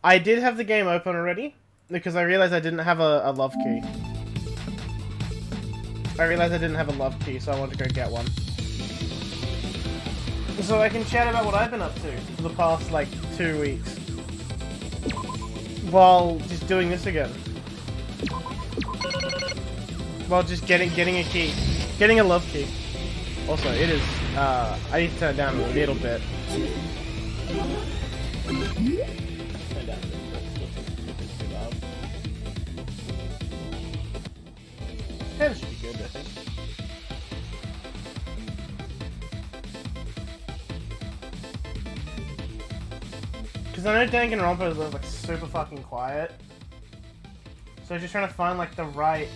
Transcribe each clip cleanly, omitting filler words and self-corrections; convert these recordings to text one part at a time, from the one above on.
I did have the game open already, because I realized I didn't have a love key. I realized I didn't have a love key, so I wanted to go get one. So I can chat about what I've been up to for the past, like, 2 weeks. While just doing this again. While just getting a key. Getting a love key. Also, it is, I need to turn it down a little bit. That should be good, I think. Because I know Danganronpa is like super fucking quiet. So I'm just trying to find like the right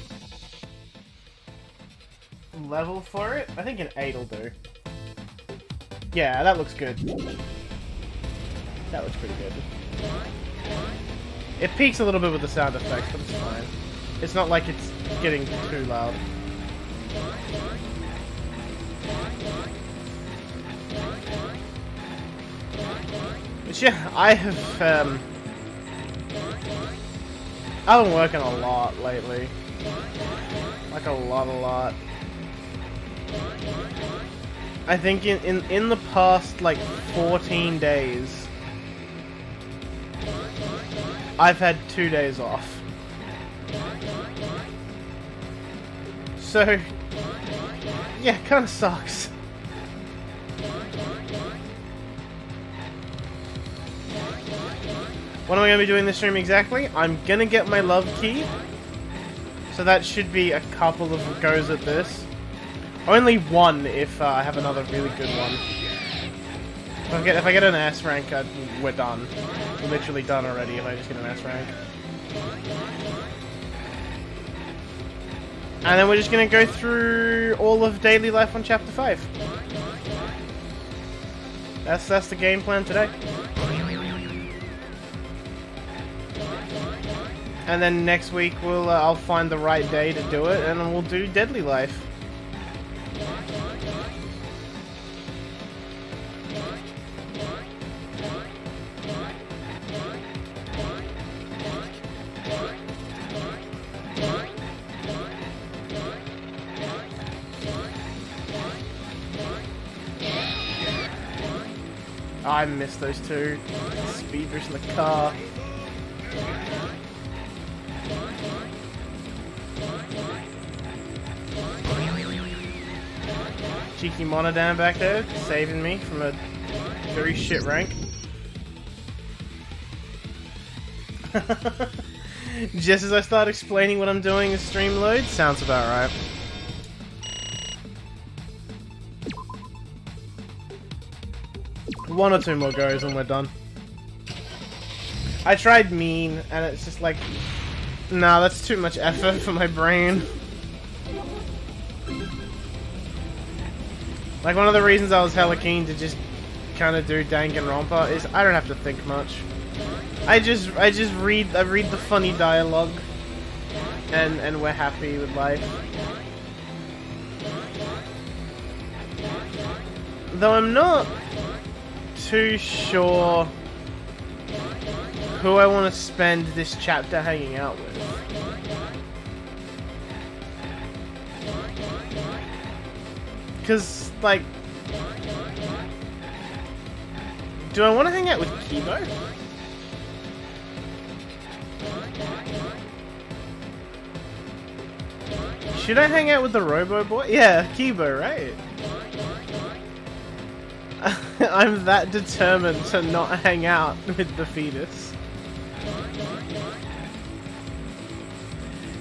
level for it. I think an 8 will do. Yeah, that looks good. That looks pretty good. It peaks a little bit with the sound effects, but it's fine. It's not like it's getting too loud. But yeah, I've been working a lot lately. Like a lot. I think in the past like 14 days, I've had 2 days off. So, yeah, kinda sucks. What am I going to be doing this stream exactly? I'm going to get my love key. So that should be a couple of goes at this. Only one if I have another really good one. If I get an S rank, we're done. We're literally done already if I just get an S rank. And then we're just going to go through all of daily life on chapter 5. That's the game plan today. And then next week I'll find the right day to do it, and then we'll do Deadly Life. I missed those two. Speed boost in the car. Cheeky Monodam back there, saving me from a very shit rank. Just as I start explaining what I'm doing in stream load, sounds about right. One or two more goes and we're done. I tried mean, and it's just like, nah, that's too much effort for my brain. Like, one of the reasons I was hella keen to just kind of do Danganronpa is I don't have to think much. I just read the funny dialogue, and we're happy with life. Though I'm not too sure who I want to spend this chapter hanging out with. Because, like, do I want to hang out with Kibo? Should I hang out with the Robo Boy? Yeah, Kibo, right? I'm that determined to not hang out with the fetus.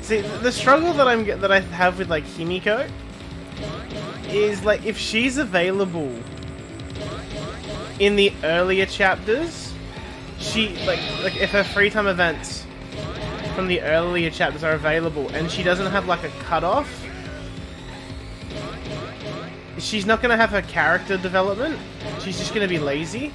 See, the struggle that I have with like Himiko is like if she's available in the earlier chapters, she like if her free time events from the earlier chapters are available and she doesn't have like a cutoff, she's not gonna have her character development. She's just gonna be lazy.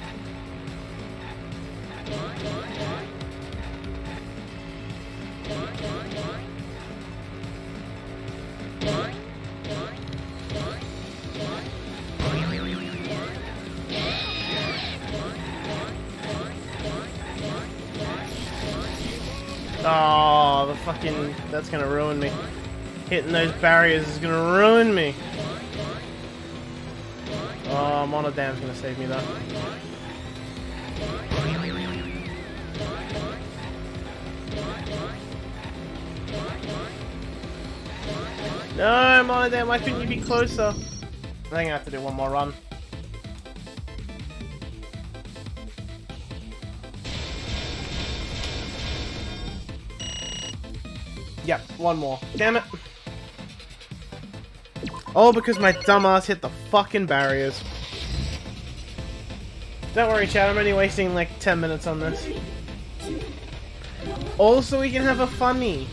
Oh, the fucking... That's gonna ruin me. Hitting those barriers is gonna ruin me. Oh, Monodam's gonna save me though. No, Monodam, why couldn't you be closer? I think I have to do one more run. Yep, one more. Damn it. Oh, because my dumbass hit the fucking barriers. Don't worry, chat, I'm only wasting like 10 minutes on this. Also, we can have a funny.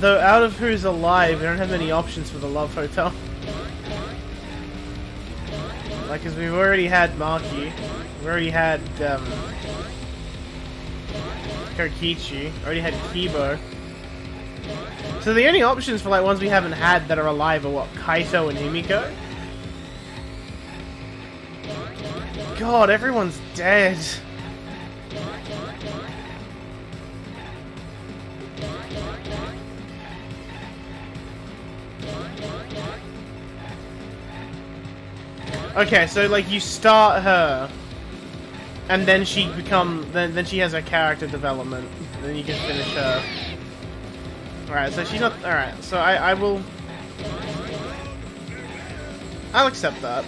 Though out of who's alive, we don't have any options for the Love Hotel. Like, because we've already had Maki. We've already had, Kokichi. Already had Kibo. So the only options for, like, ones we haven't had that are alive are, what, Kaito and Himiko? God, everyone's dead. Okay, so like you start her, and then she then she has her character development, and then you can finish her. Alright, so she's not alright, so I'll accept that.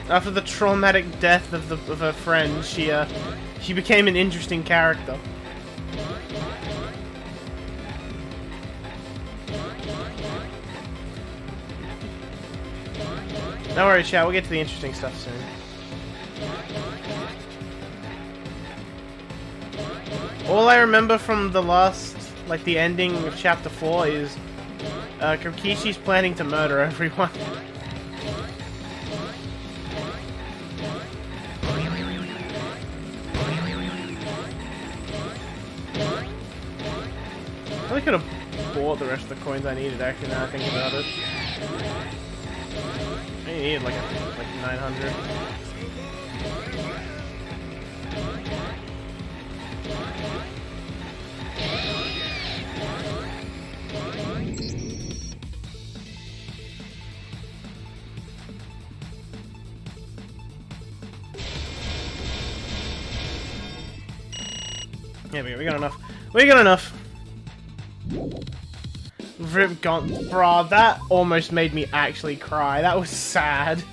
After the traumatic death of her friend, she became an interesting character. Don't worry, chat, we'll get to the interesting stuff soon. All I remember from the last, like the ending of chapter 4 is Kokishi's planning to murder everyone. I could have bought the rest of the coins I needed, actually, now I think about it. I needed like 900. Yeah, we got enough. We got enough. Rip gone. Bruh, that almost made me actually cry. That was sad.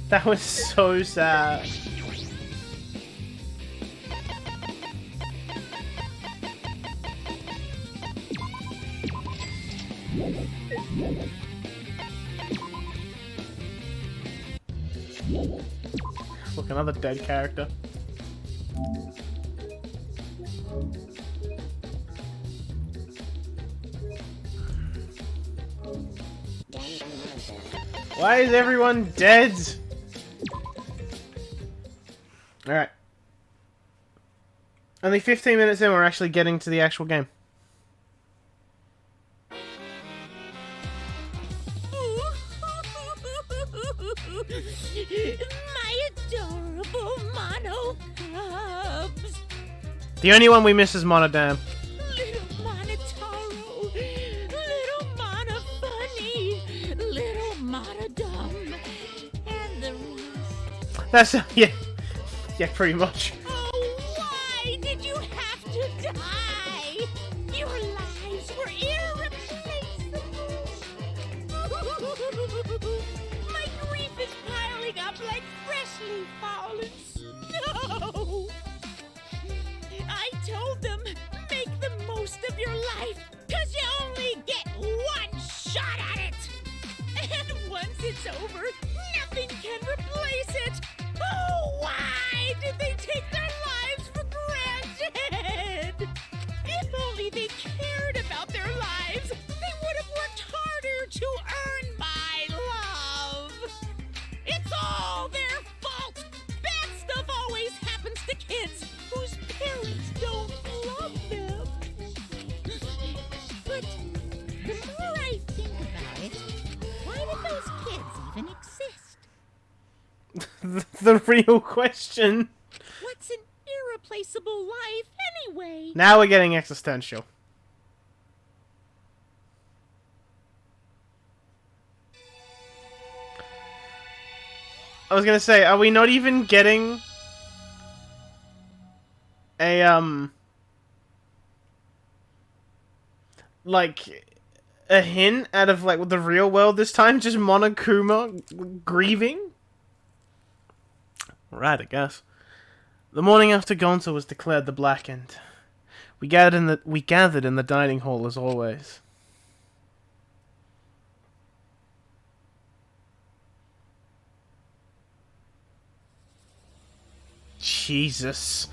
That was so sad. Look, another dead character. Why is everyone dead? Alright. Only 15 minutes in, we're actually getting to the actual game. My adorable mono cubs. The only one we miss is Monodam. Little Monotaro. Little Monofunny. Little Monodum. And the rest. That's, yeah. Yeah, pretty much. Oh, why did you have to die? Your lives were irreplaceable. My grief is piling up like freshly fallen snow. I told them, make the most of your life, 'cause you only get one shot at it. And once it's over, nothing can replace it. Oh, why did they take their lives for granted? If only they cared about their lives, they would have worked harder to earn my love. It's all their fault. Bad stuff always happens to kids whose parents don't love them. But the real question. What's an irreplaceable life anyway? Now we're getting existential. I was gonna say, are we not even getting a, like, a hint out of, like, the real world this time? Just Monokuma grieving? Right, I guess. The morning after Gonzo was declared the Blackened, we gathered in the dining hall as always. Jesus.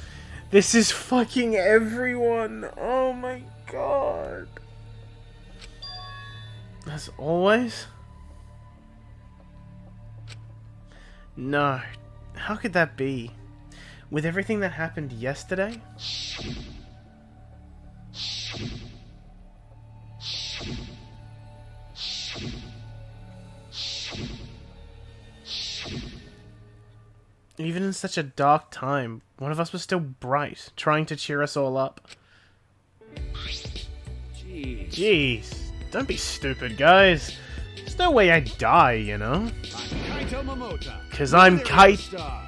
This is fucking everyone. Oh my god. As always? No. How could that be? With everything that happened yesterday? Even in such a dark time, one of us was still bright, trying to cheer us all up. Jeez. Don't be stupid, guys. There's no way I'd die, you know? Cause I'm Kaito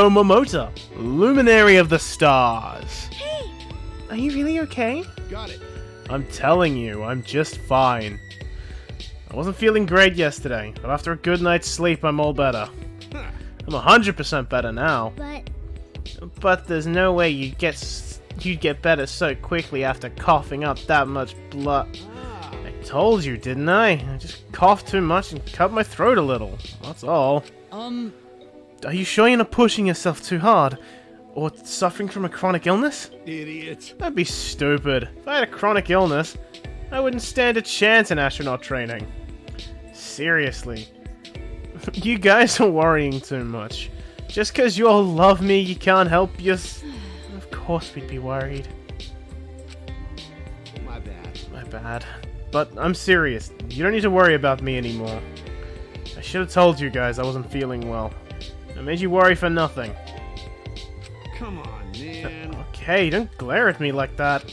Momota, Luminary of the Stars. Hey! Are you really okay? Got it. I'm telling you, I'm just fine. I wasn't feeling great yesterday, but after a good night's sleep, I'm all better. I'm 100% better now. But there's no way you'd get better so quickly after coughing up that much blood. I told you, didn't I? I just coughed too much and cut my throat a little. That's all. Are you sure you're not pushing yourself too hard? Or suffering from a chronic illness? Idiot. That'd be stupid. If I had a chronic illness, I wouldn't stand a chance in astronaut training. Seriously. You guys are worrying too much. Just because you all love me, you can't help Of course we'd be worried. My bad. My bad. But I'm serious. You don't need to worry about me anymore. I should have told you guys I wasn't feeling well. I made you worry for nothing. Come on, man. Okay, don't glare at me like that.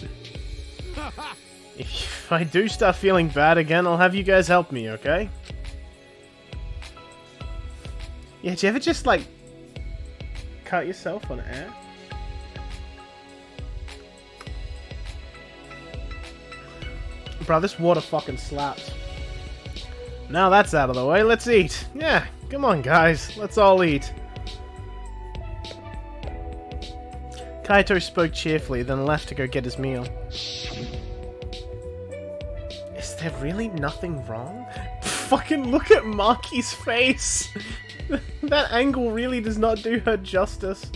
If I do start feeling bad again, I'll have you guys help me, okay? Yeah, did you ever just, like, cut yourself on air? Bro, this water fucking slaps. Now that's out of the way, let's eat. Yeah, come on guys, let's all eat. Kaito spoke cheerfully, then left to go get his meal. Is there really nothing wrong? Fucking look at Maki's face! That angle really does not do her justice.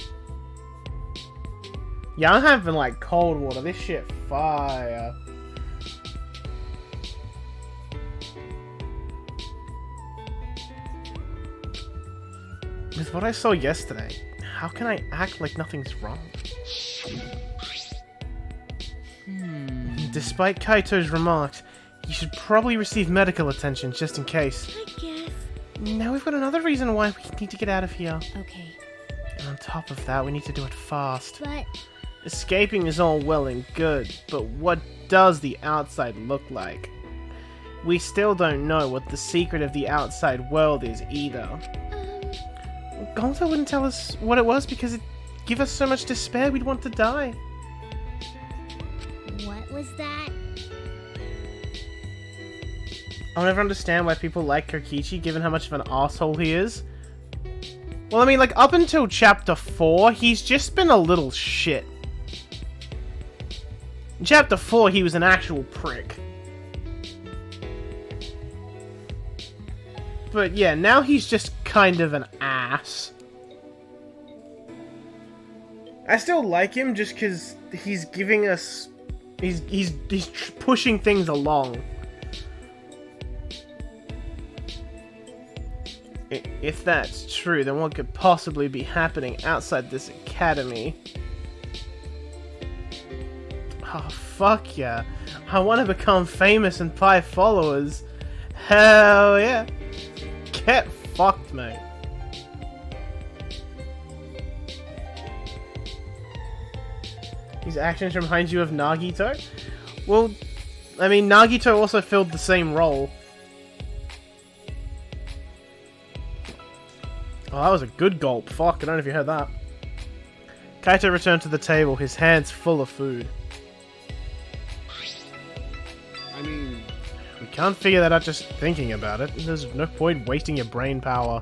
Yeah, I'm having like cold water. This shit fire. With what I saw yesterday, how can I act like nothing's wrong? Despite Kaito's remarks, you should probably receive medical attention just in case. I guess. Now we've got another reason why we need to get out of here. Okay. And on top of that, we need to do it fast. But Escaping is all well and good, but what does the outside look like? We still don't know what the secret of the outside world is either. Gonzo wouldn't tell us what it was because it'd give us so much despair we'd want to die. what was that? I'll never understand why people like Kokichi given how much of an asshole he is. Well, I mean, like, up until chapter 4, he's just been a little shit. In chapter 4, he was an actual prick. But yeah, now he's just kind of an ass. I still like him just because he's giving us... He's pushing things along. If that's true, then what could possibly be happening outside this academy? Oh, fuck yeah. I want to become famous and 5 followers. Hell yeah. Get fucked, mate. His actions remind you of Nagito? Well, I mean, Nagito also filled the same role. Oh, that was a good gulp. Fuck, I don't know if you heard that. Kaito returned to the table, his hands full of food. I mean, We can't figure that out just thinking about it. There's no point wasting your brain power.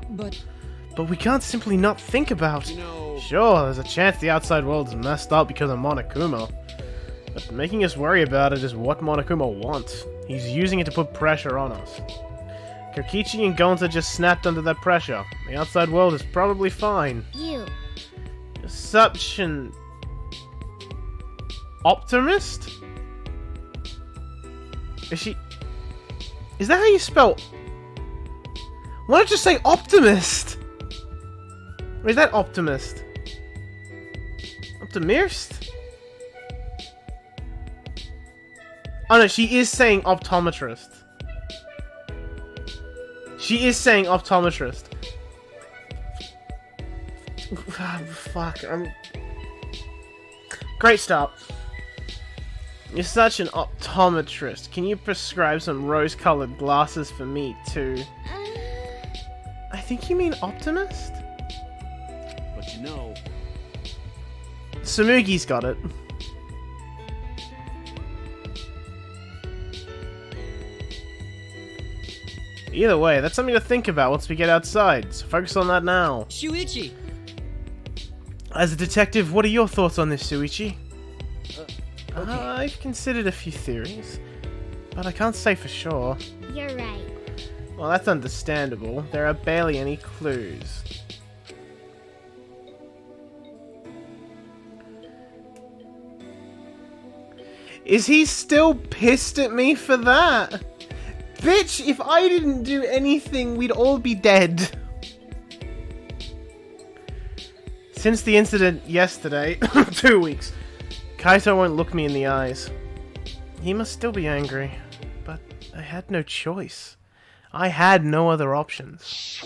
But we can't simply not think about. you know, Sure, there's a chance the outside world is messed up because of Monokuma. But making us worry about it is what Monokuma wants. He's using it to put pressure on us. Kokichi and Gonta just snapped under that pressure. The outside world is probably fine. You. You're such an... optimist? Is she... Is that how you spell... Why don't you say optimist? Or is that optimist? Optimist? Oh no, she is saying optometrist. She is saying optometrist. Fuck, Great start. You're such an optometrist. Can you prescribe some rose-colored glasses for me, too? I think you mean optimist? but you know, Samugi's got it. Either way, that's something to think about once we get outside, so focus on that now. Shuichi! As a detective, what are your thoughts on this, Suichi? Okay. I've considered a few theories, but I can't say for sure. You're right. Well, that's understandable. There are barely any clues. Is he still pissed at me for that? Bitch, if I didn't do anything, we'd all be dead. Since the incident yesterday, 2 weeks, Kaito won't look me in the eyes. He must still be angry, but I had no choice. I had no other options.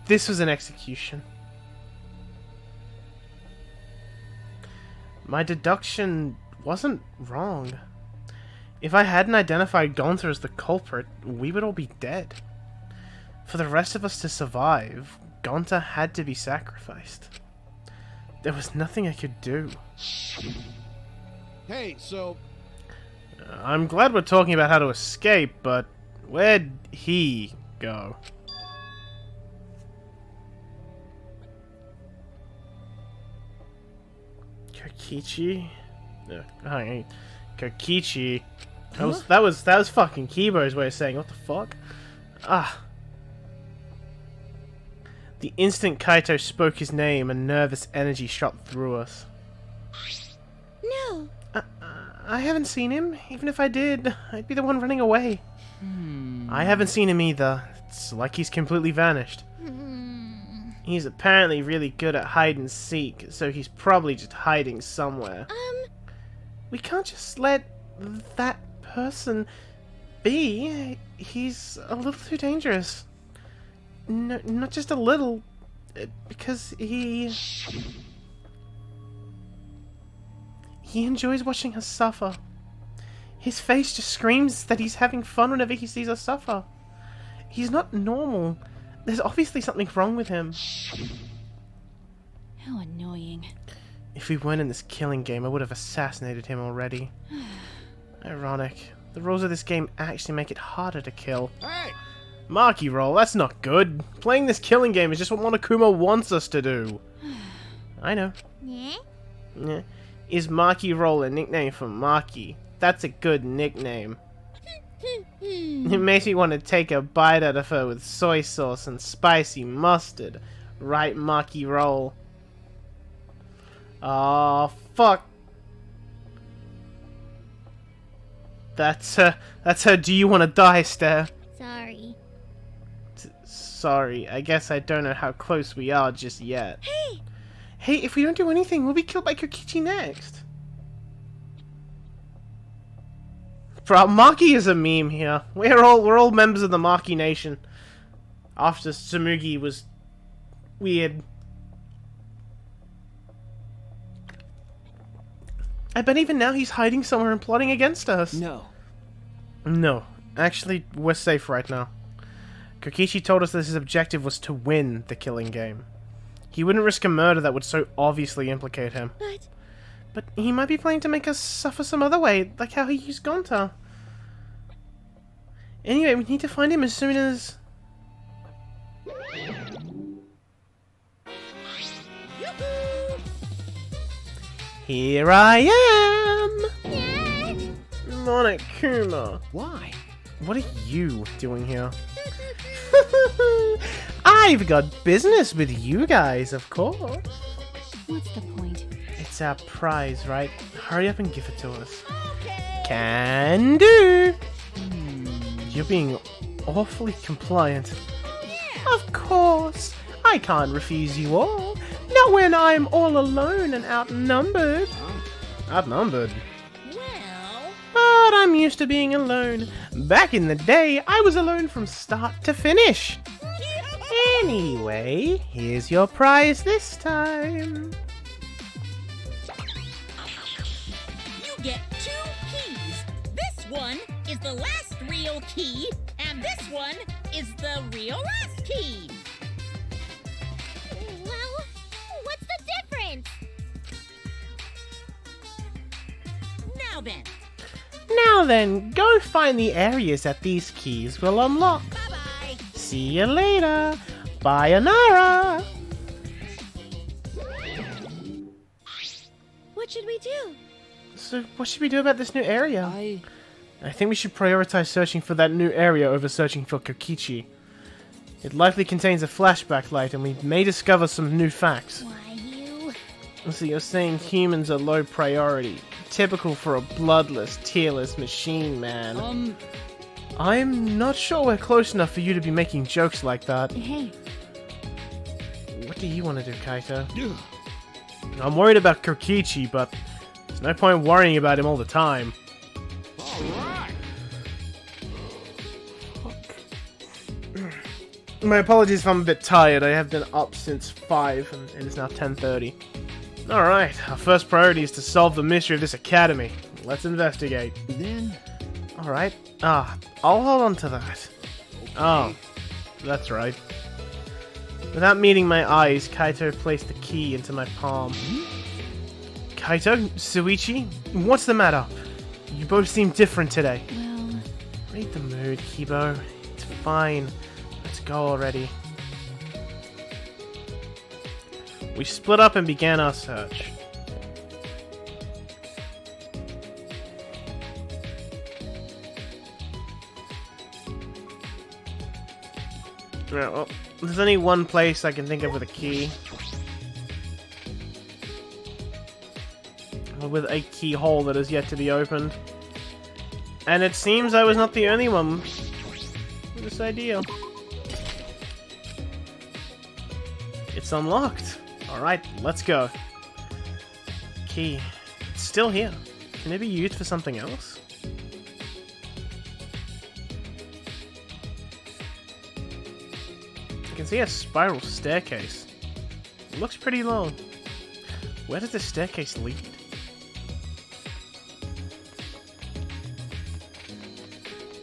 This was an execution. My deduction wasn't wrong. If I hadn't identified Gonta as the culprit, we would all be dead. For the rest of us to survive, Gonta had to be sacrificed. There was nothing I could do. hey, so I'm glad we're talking about how to escape, but where'd he go? Kokichi? Kokichi? That was fucking Kibo's way of saying what the fuck? Ah. The instant Kaito spoke his name, a nervous energy shot through us. No. I haven't seen him. Even if I did, I'd be the one running away. I haven't seen him either. It's like he's completely vanished. He's apparently really good at hide and seek, so he's probably just hiding somewhere. We can't just let that person be. He's a little too dangerous. No, not just a little, because he enjoys watching us suffer. His face just screams that he's having fun whenever he sees us suffer. He's not normal. There's obviously something wrong with him. How annoying. If we weren't in this killing game, I would have assassinated him already. Ironic. The rules of this game actually make it harder to kill. hey, Maki roll, that's not good. Playing this killing game is just what Monokuma wants us to do. I know. Yeah? Yeah. Is Maki roll a nickname for Maki? That's a good nickname. It makes me want to take a bite out of her with soy sauce and spicy mustard. Right, Maki roll? Oh, fuck. That's her do you want to die stare. Sorry. Sorry, I guess I don't know how close we are just yet. Hey! Hey, if we don't do anything, we'll be killed by Kokichi next. Bro, Maki is a meme here. We're all members of the Maki Nation. After Tsumugi was weird. I bet even now he's hiding somewhere and plotting against us. No. No. Actually, we're safe right now. Kokichi told us that his objective was to win the killing game. He wouldn't risk a murder that would so obviously implicate him. But he might be planning to make us suffer some other way, like how he used Gonta. Anyway, we need to find him as soon as... Yoo-hoo! Here I am! Monokuma. Why? What are you doing here? I've got business with you guys, of course. What's the point? It's our prize, right? Hurry up and give it to us. Okay. Can do! You're being awfully compliant. Yeah. Of course! I can't refuse you all. Not when I'm all alone and outnumbered. Outnumbered? Well, But I'm used to being alone. Back in the day, I was alone from start to finish. Anyway, here's your prize this time. you get 2 keys. This one is the last real key, and this one is the real last key. Well, what's the difference? Now then, Now then, go find the areas that these keys will unlock. bye-bye. See you later. Sayonara. What should we do? So, what should we do about this new area? I think we should prioritize searching for that new area over searching for Kokichi. It likely contains a flashback light, and we may discover some new facts. Why, you... So you're saying humans are low priority. Typical for a bloodless, tearless machine, man. I'm not sure we're close enough for you to be making jokes like that. Hey, What do you want to do, Kaito? I'm worried about Kokichi, but there's no point worrying about him all the time. Alright! My apologies if I'm a bit tired. I have been up since 5, and it is now 10:30. Alright, our first priority is to solve the mystery of this academy. Let's investigate. then Alright. I'll hold on to that. Oh, that's right. Without meeting my eyes, Kaito placed the key into my palm. Kaito? Suichi? What's the matter? You both seem different today. well... Read the mood, Kibo. It's fine. Let's go already. We split up and began our search. Yeah, well, there's only one place I can think of with a key. With a keyhole that is yet to be opened. And it seems I was not the only one with this idea. It's unlocked. Alright, let's go. Key. It's still here. Can it be used for something else? I can see a spiral staircase. It looks pretty long. Where does the staircase lead?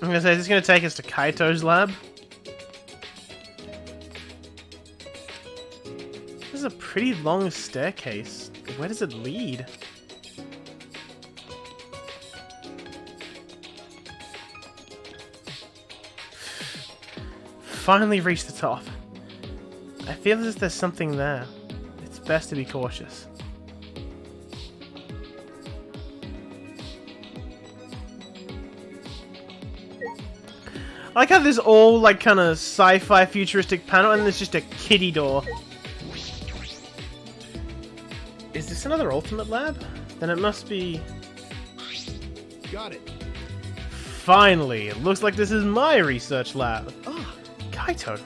I'm gonna say, is this gonna take us to Kaito's lab? This is a pretty long staircase. Where does it lead? Finally reached the top. I feel as if there's something there. It's best to be cautious. I like how there's all like kind of sci-fi futuristic panel and there's just a kiddie door. Is this another ultimate lab? Then it must be... Got it. Finally! It looks like this is my research lab. Oh, Kaito.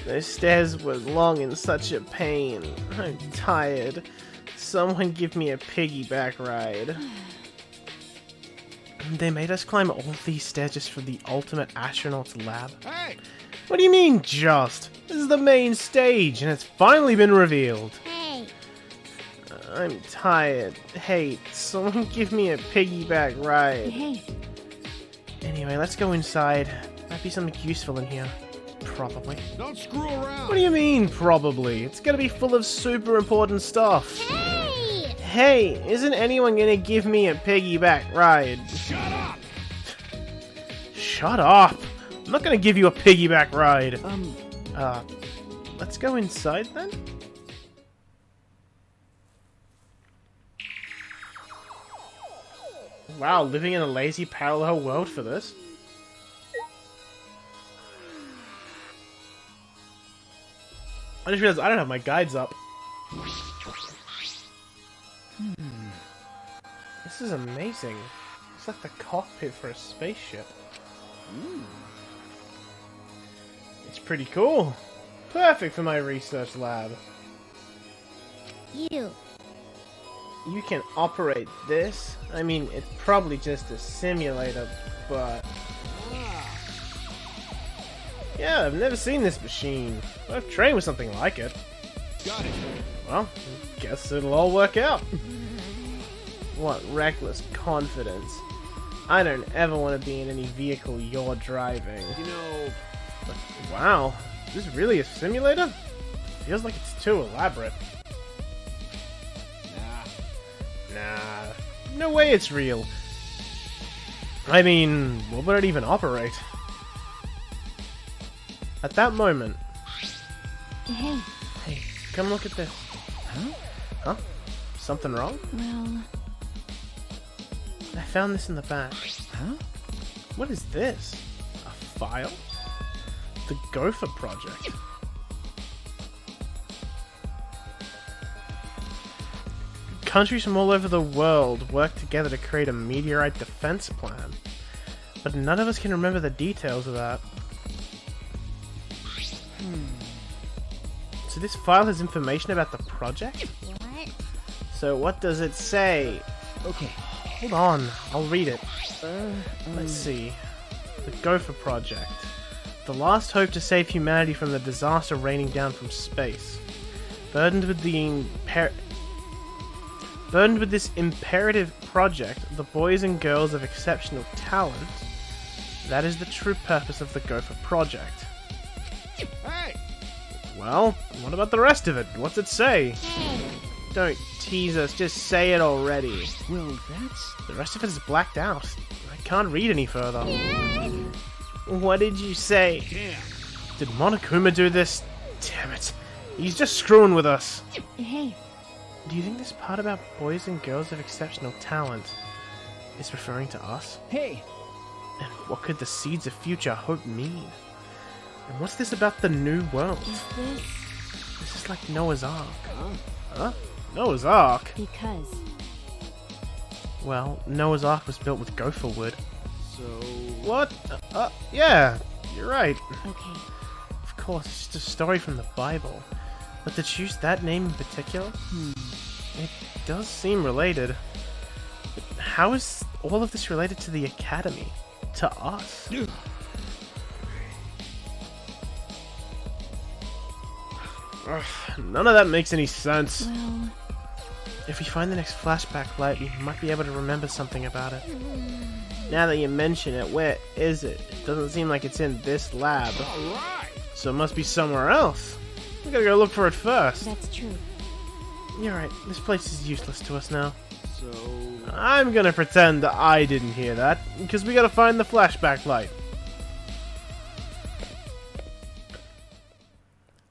Those stairs were long and such a pain. I'm tired. Someone give me a piggyback ride. They made us climb all these stairs just for the ultimate astronaut's lab? Hey! What do you mean, just? This is the main stage, and it's finally been revealed. Hey, I'm tired. Hey, someone give me a piggyback ride. Hey, Anyway, let's go inside. Might be something useful in here. Probably. Don't screw around. What do you mean, probably? It's gonna be full of super important stuff. hey! Hey, isn't anyone gonna give me a piggyback ride? Shut up. Shut up! I'm not gonna give you a piggyback ride. Let's go inside then? Wow, living in a lazy parallel world for this. I just realized I don't have my guides up. This is amazing. It's like the cockpit for a spaceship. It's pretty cool. Perfect for my research lab. You. You can operate this? I mean, it's probably just a simulator, but... Yeah, I've never seen this machine. I've trained with something like it. Got it. Well, guess it'll all work out. What reckless confidence. I don't ever want to be in any vehicle you're driving. You know, Wow, is this really a simulator? Feels like it's too elaborate. Nah, no way it's real. I mean, what would it even operate? At that moment... Hey, Hey, come look at this. Huh? Huh? Something wrong? well, I found this in the back. Huh? What is this? A file? The Gopher Project. Countries from all over the world work together to create a meteorite defense plan. But none of us can remember the details of that. So this file has information about the project? what? So what does it say? Okay. Hold on, I'll read it. Let's see. The Gopher Project. The last hope to save humanity from the disaster raining down from space. Burdened with this imperative project, the boys and girls of exceptional talent, that is the true purpose of the Gopher Project. hey, Well, what about the rest of it? What's it say? Hey, Don't tease us, just say it already. Well, that's... The rest of it is blacked out. I can't read any further. What did you say? damn. Did Monokuma do this? Damn it. He's just screwing with us. hey, Do you think this part about boys and girls of exceptional talent is referring to us? Hey! And what could the seeds of future hope mean? And what's this about the new world? is this This is like Noah's Ark. Huh? Noah's Ark? because? Well, Noah's Ark was built with gopher wood. So, What? Yeah, you're right. Okay, Of course, it's just a story from the Bible. But to choose that name in particular? It does seem related. But how is all of this related to the Academy? To us? Ugh, none of that makes any sense. well, If we find the next flashback light, we might be able to remember something about it. Now that you mention it, where is it? It doesn't seem like it's in this lab. all right. So it must be somewhere else. We gotta go look for it first. that's true. You're right, this place is useless to us now. So, I'm gonna pretend that I didn't hear that, because we gotta find the flashback light.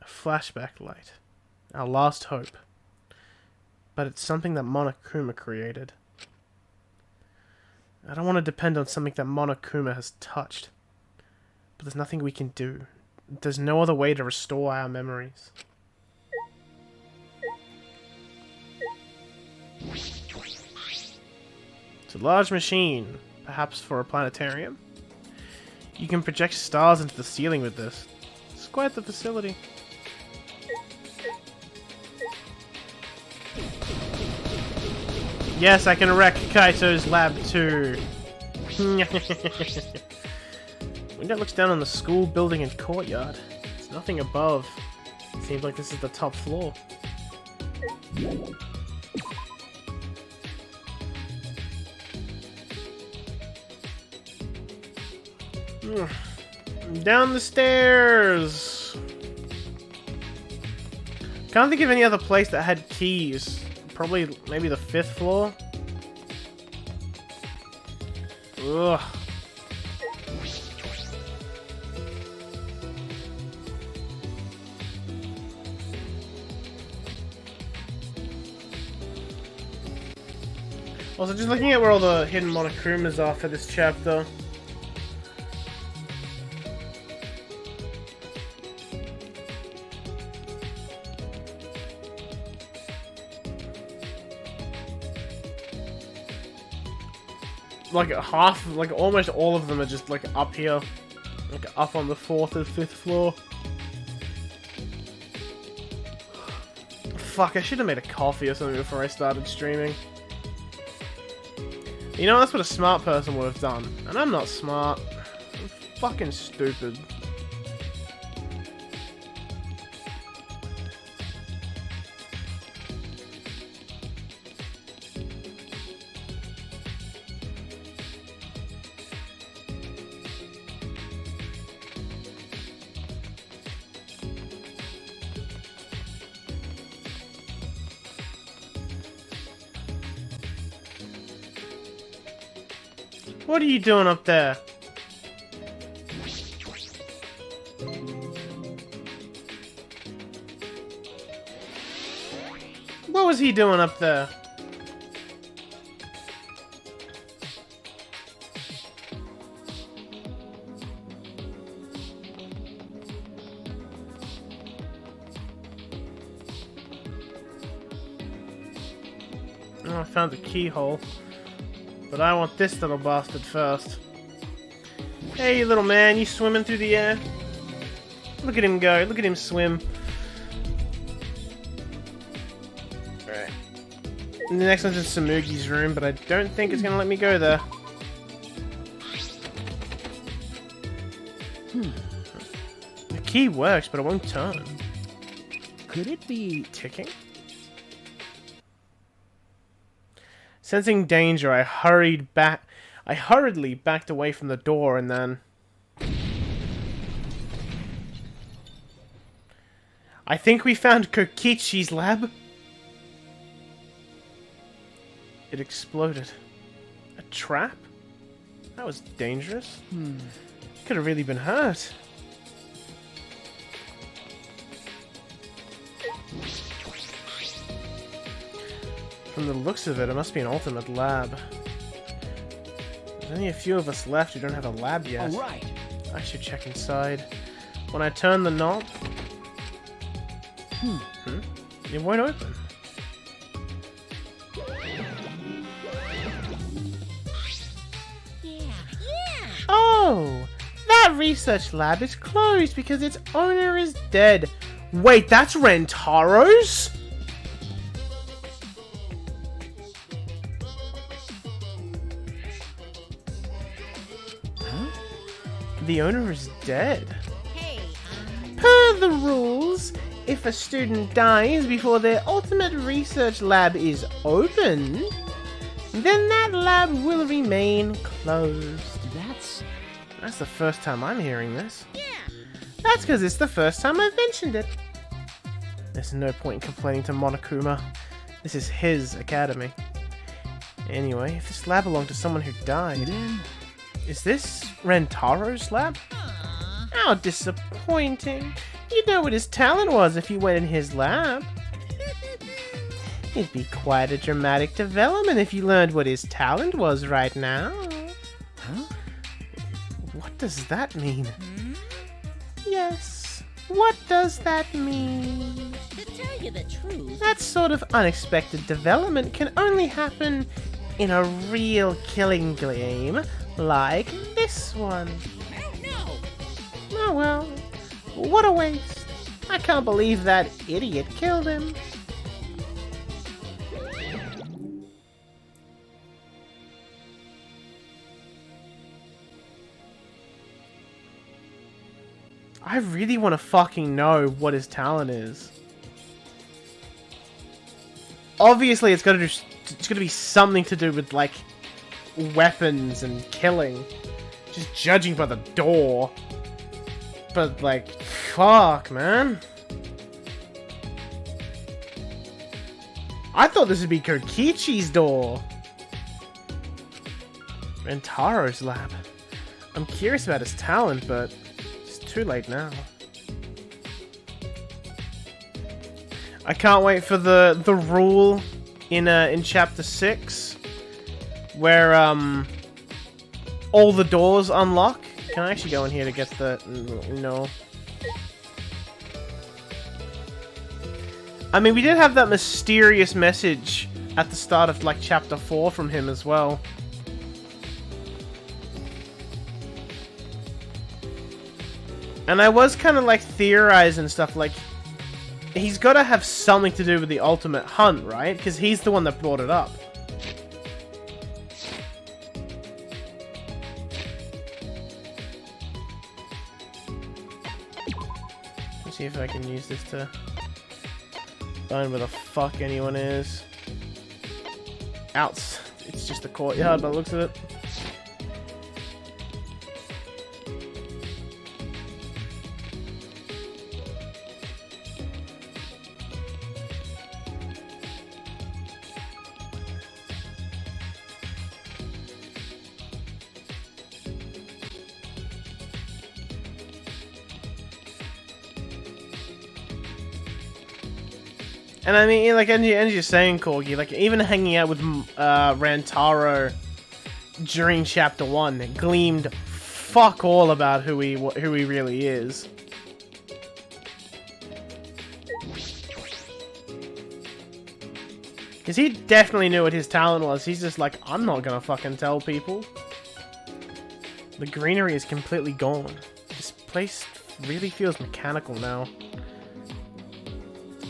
A flashback light. Our last hope. But it's something that Monokuma created. I don't want to depend on something that Monokuma has touched. But there's nothing we can do. There's no other way to restore our memories. It's a large machine, perhaps for a planetarium. You can project stars into the ceiling with this. It's quite the facility. Yes, I can wreck Kaito's lab too. Window looks down on the school building and courtyard. There's nothing above. Seems like this is the top floor. Down the stairs. Can't think of any other place that had keys. Probably, maybe the 5th floor. Ugh. Also, just looking at where all the hidden monochromas are for this chapter. Like half, like almost all of them are just like up here. Like up on the 4th and 5th floor. Fuck, I should have made a coffee or something before I started streaming. You know, that's what a smart person would have done. And I'm not smart. I'm fucking stupid. What are you doing up there? What was he doing up there? Oh, I found the keyhole. But I want this little bastard first. Hey, little man, you swimming through the air? Look at him go. Look at him swim. Alright. The next one's in Samugi's room, but I don't think it's gonna let me go there. The key works, but it won't turn. Could it be Ticking? Sensing danger, I hurriedly backed away from the door and then... I think we found Kokichi's lab. It exploded. A trap? That was dangerous. Could have really been hurt. From the looks of it, it must be an ultimate lab. There's only a few of us left who don't have a lab yet. all right? I should check inside. When I turn the knob... It won't open. Yeah. Oh! That research lab is closed because its owner is dead. Wait, that's Rentaro's? The owner is dead. Hey, Per the rules, if a student dies before their ultimate research lab is open, then that lab will remain closed. That's the first time I'm hearing this. yeah. That's because it's the first time I've mentioned it. There's no point in complaining to Monokuma. This is his academy. Anyway, if this lab belonged to someone who died... Is this Rentaro's lab? Aw. How disappointing. You'd know what his talent was if you went in his lab. It'd be quite a dramatic development if you learned what his talent was right now. Huh? What does that mean? Yes, what does that mean? To tell you the truth, That sort of unexpected development can only happen in a real killing game like this one. I don't know. Oh well, what a waste. I can't believe that idiot killed him. I really want to fucking know what his talent is. Obviously, it's got to be something to do with like weapons and killing. Just judging by the door. But, like, fuck, man. I thought this would be Kokichi's door. Rentaro's lab. I'm curious about his talent, but it's too late now. I can't wait for the rule in chapter 6 where all the doors unlock. Can I actually go in here to get the... No. I mean, we did have that mysterious message at the start of, like, chapter 4 from him as well. And I was kind of, like, theorizing stuff, like, he's got to have something to do with the ultimate hunt, right? Because he's the one that brought it up. Let's see if I can use this to find where the fuck anyone is. Outs. It's just a courtyard by the looks of it. And I mean, like, and you're saying, Corgi, like, even hanging out with Rantaro during Chapter 1, it gleamed fuck all about who he really is. Because he definitely knew what his talent was. He's just like, I'm not gonna fucking tell people. The greenery is completely gone. This place really feels mechanical now.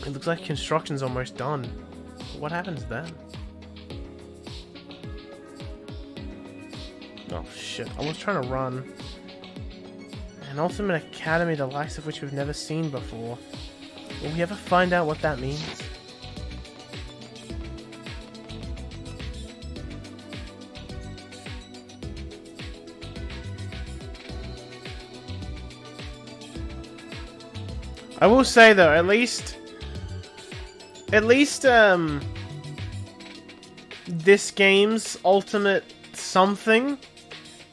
It looks like construction's almost done. What happens then? Oh shit, I was trying to run. An ultimate academy the likes of which we've never seen before. Will we ever find out what that means? I will say though, at least this game's ultimate something,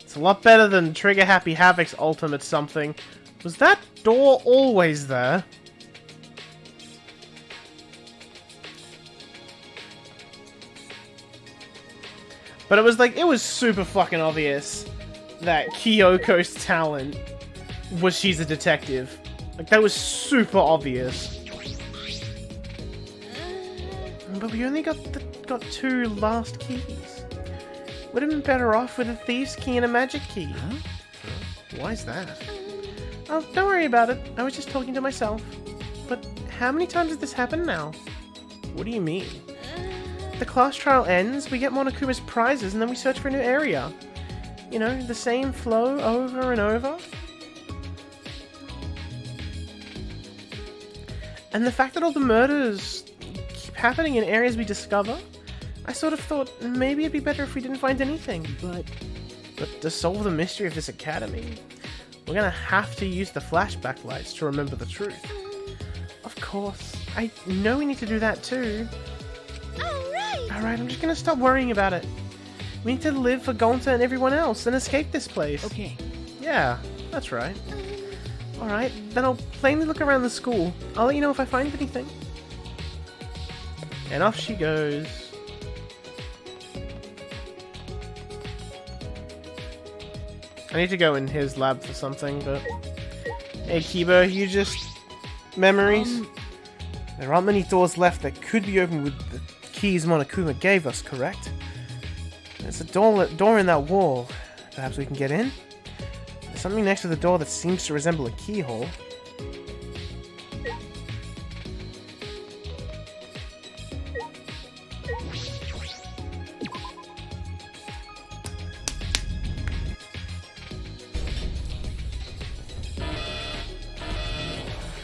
it's a lot better than Trigger Happy Havoc's ultimate something. Was that door always there? But it was like, it was super fucking obvious that Kyoko's talent was she's a detective. Like, that was super obvious. But we only got 2 last keys. Would have been better off with a thief's key and a magic key. Huh? Why is that? Oh, don't worry about it. I was just talking to myself. But how many times has this happened now? What do you mean? The class trial ends, we get Monokuma's prizes, and then we search for a new area. You know, the same flow over and over. And the fact that all the murders keep happening in areas we discover, I sort of thought maybe it'd be better if we didn't find anything. But to solve the mystery of this academy, we're gonna have to use the flashback lights to remember the truth. Of course, I know we need to do that too. Alright, I'm just gonna stop worrying about it. We need to live for Gonta and everyone else and escape this place. Okay. Yeah, that's right. Alright, then I'll plainly look around the school. I'll let you know if I find anything. And off she goes. I need to go in his lab for something, but... Hey Kibo, you just... Memories? There aren't many doors left that could be opened with the keys Monokuma gave us, correct? There's a door in that wall. Perhaps we can get in? There's something next to the door that seems to resemble a keyhole.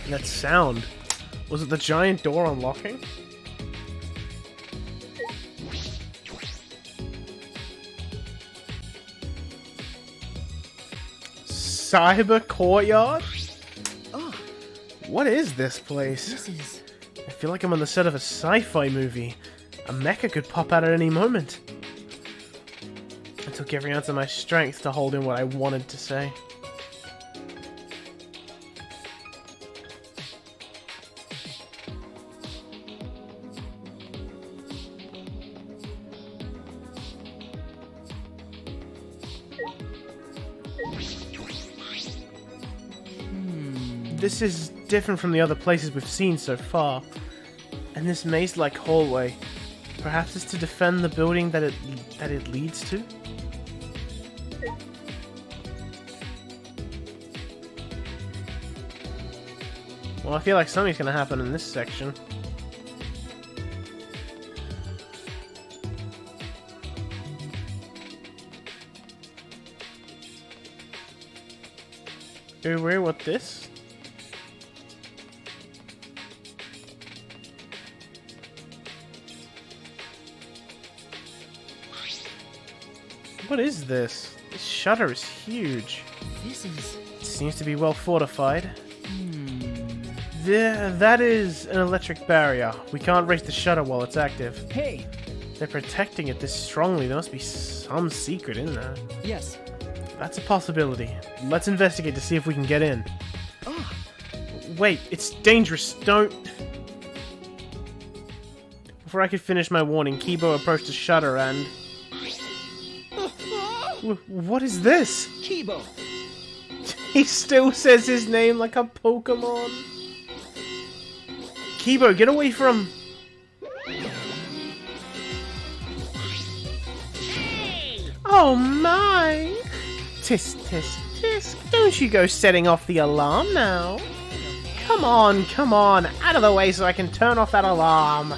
That sound. Was it the giant door unlocking? cyber courtyard? Oh, What is this place? this is... I feel like I'm on the set of a sci-fi movie. A mecha could pop out at any moment. It took every ounce of my strength to hold in what I wanted to say. This is different from the other places we've seen so far. And this maze-like hallway, perhaps it's to defend the building that it leads to? Well, I feel like something's gonna happen in this section. Where? What this? What is this? This shutter is huge. This is... It seems to be well fortified. There, that is an electric barrier. We can't raise the shutter while it's active. Hey! They're protecting it this strongly. There must be some secret in there. Yes. That's a possibility. Let's investigate to see if we can get in. Oh, Wait, it's dangerous. Don't... Before I could finish my warning, Kibo approached the shutter and... What is this? Kibo! He still says his name like a Pokemon. Kibo, get away from... Oh my! Tisk, tisk, tisk. Don't you go setting off the alarm now. Come on, out of the way so I can turn off that alarm.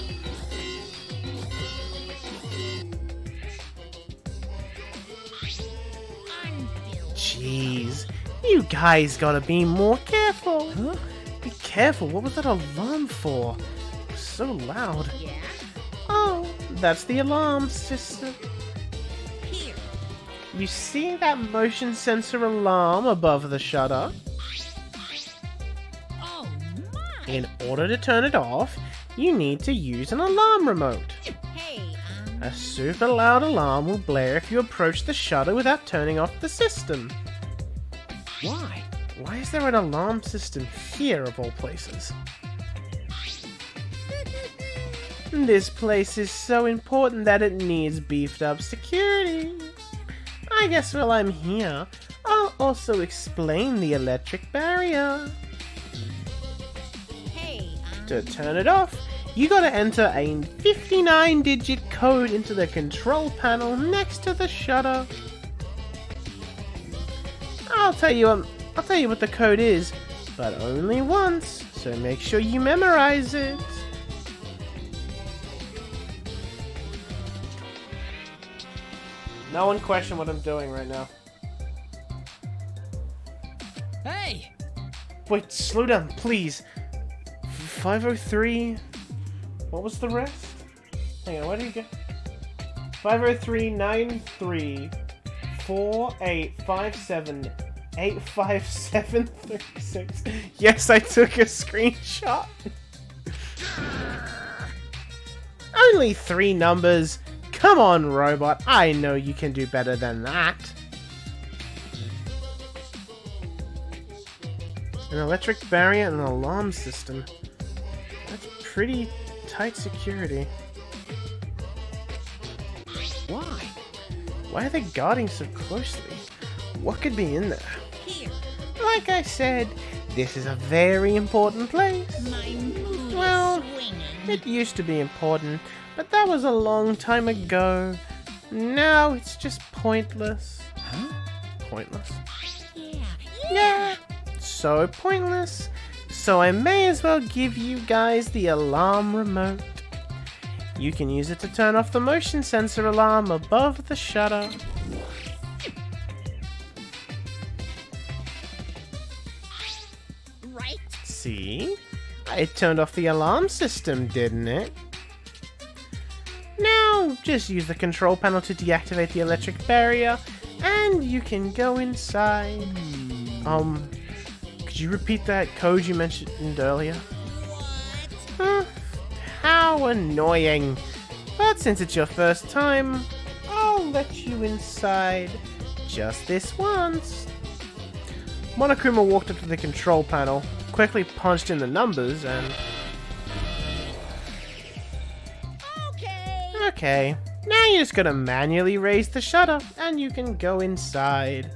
Jeez, you guys gotta be more careful. Huh? Be careful, what was that alarm for? It was so loud. Oh, that's the alarm system. Here. You see that motion sensor alarm above the shutter? Oh my. In order to turn it off, you need to use an alarm remote. Hey, A super loud alarm will blare if you approach the shutter without turning off the system. Why? Why is there an alarm system here of all places? This place is so important that it needs beefed up security. I guess while I'm here, I'll also explain the electric barrier. hey, To turn it off, you gotta enter a 59-digit code into the control panel next to the shutter. I'll tell you what the code is, but only once, so make sure you memorize it. No one question what I'm doing right now. Hey! Wait, slow down, please. 503... What was the rest? Hang on, where do you get... 503-93-4857-85736. Yes, I took a screenshot. Only 3 numbers. Come on, robot. I know you can do better than that. An electric barrier and an alarm system. That's pretty tight security. Why? Why are they guarding so closely? What could be in there? here. Like I said, this is a very important place. My mood Well, is swinging. It used to be important, but that was a long time ago. Now it's just pointless. Huh? Pointless? Yeah. Yeah, so pointless. So I may as well give you guys the alarm remote. You can use it to turn off the motion sensor alarm above the shutter. Right. See? It turned off the alarm system, didn't it? Now, just use the control panel to deactivate the electric barrier, and you can go inside. Could you repeat that code you mentioned earlier? What? How annoying. But since it's your first time, I'll let you inside just this once. Monokuma walked up to the control panel, quickly punched in the numbers, and... Okay. Okay, now you just gotta manually raise the shutter, and you can go inside.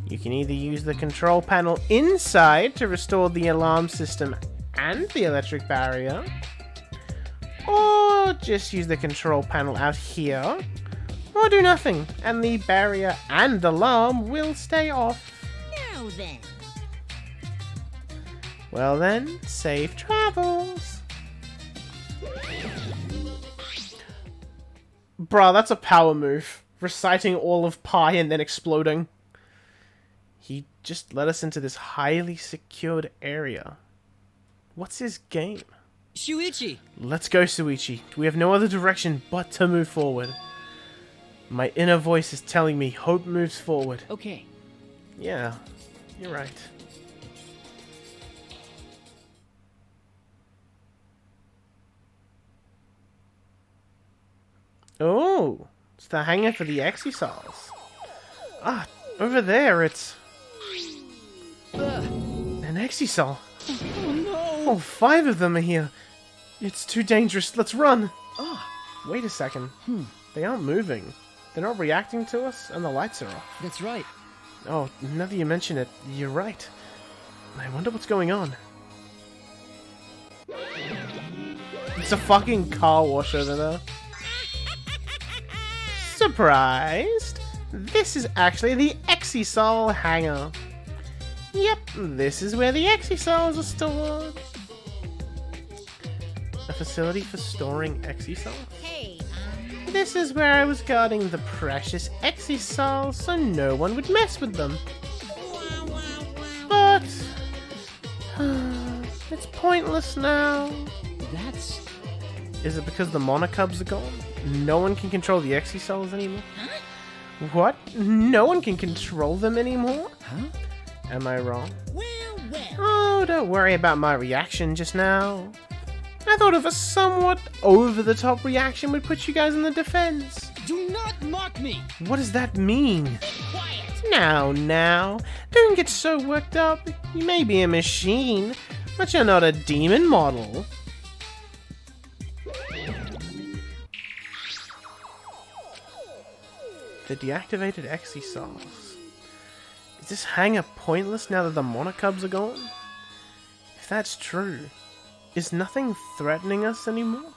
You can either use the control panel inside to restore the alarm system and the electric barrier, or just use the control panel out here, or do nothing, and the barrier and alarm will stay off. Now then. Well then, safe travels. Bruh, that's a power move. Reciting all of pi and then exploding. He just led us into this highly secured area. What's his game? Shuichi! Let's go, Suichi. We have no other direction but to move forward. My inner voice is telling me hope moves forward. Okay. Yeah, you're right. Oh, it's the hangar for the Exisals. Ah, over there it's... an Exisal. Oh no! Oh, 5 of them are here. It's too dangerous. Let's run. Ah, Wait a second. They aren't moving. They're not reacting to us, and the lights are off. that's right. Oh, now that you mention it, you're right. I wonder what's going on. It's a fucking car wash over there. Surprised? This is actually the Exisal hangar. Yep, this is where the Exisals are stored. A facility for storing Exisals? Hey, This is where I was guarding the precious Exisals so no one would mess with them. wow, wow, wow. But... it's pointless now. That's... Is it because the Monocubs are gone? No one can control the Exisals anymore? What? No one can control them anymore? Huh? Am I wrong? Well, well. Oh, don't worry about my reaction just now. I thought of a somewhat over-the-top reaction would put you guys in the defense. Do not mock me! What does that mean? Quiet. Now, don't get so worked up. You may be a machine, but you're not a demon model. The deactivated Exisals. Is this hangar pointless now that the Monocubs are gone? If that's true, is nothing threatening us anymore?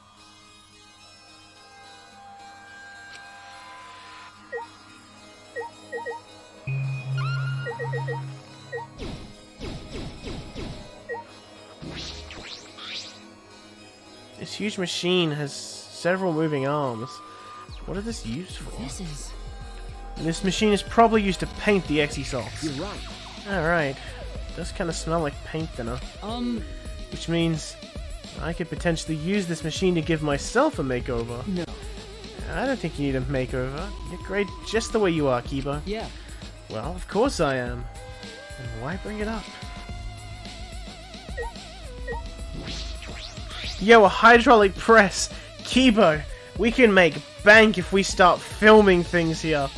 This huge machine has several moving arms. What is this used for? This is... This machine is probably used to paint the Exisals. You're right. Alright. Does kind of smell like paint thinner. Which means I could potentially use this machine to give myself a makeover. No. I don't think you need a makeover. You're great just the way you are, Kiba. Yeah. Well, of course I am. And why bring it up? Yo, a hydraulic press! Kibo! We can make bank if we start filming things here.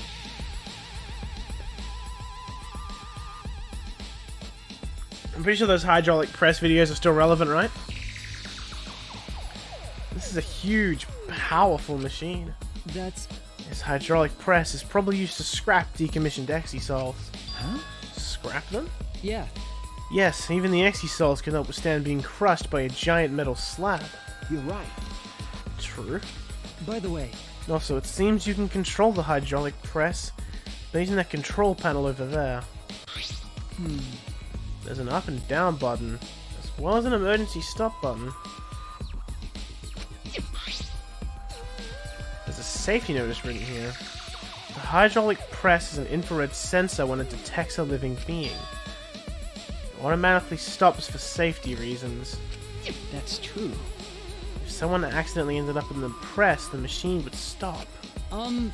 I'm pretty sure those hydraulic press videos are still relevant, right? This is a huge, powerful machine. That's... This hydraulic press is probably used to scrap decommissioned Exisals. Huh? Scrap them? Yeah. Yes, even the Exisals cannot withstand being crushed by a giant metal slab. You're right. True. By the way, Also, it seems you can control the hydraulic press by using that control panel over there. There's an up and down button, as well as an emergency stop button. There's a safety notice written here. The hydraulic press is an infrared sensor when it detects a living being. It automatically stops for safety reasons. that's true. If someone accidentally ended up in the press, the machine would stop. Um,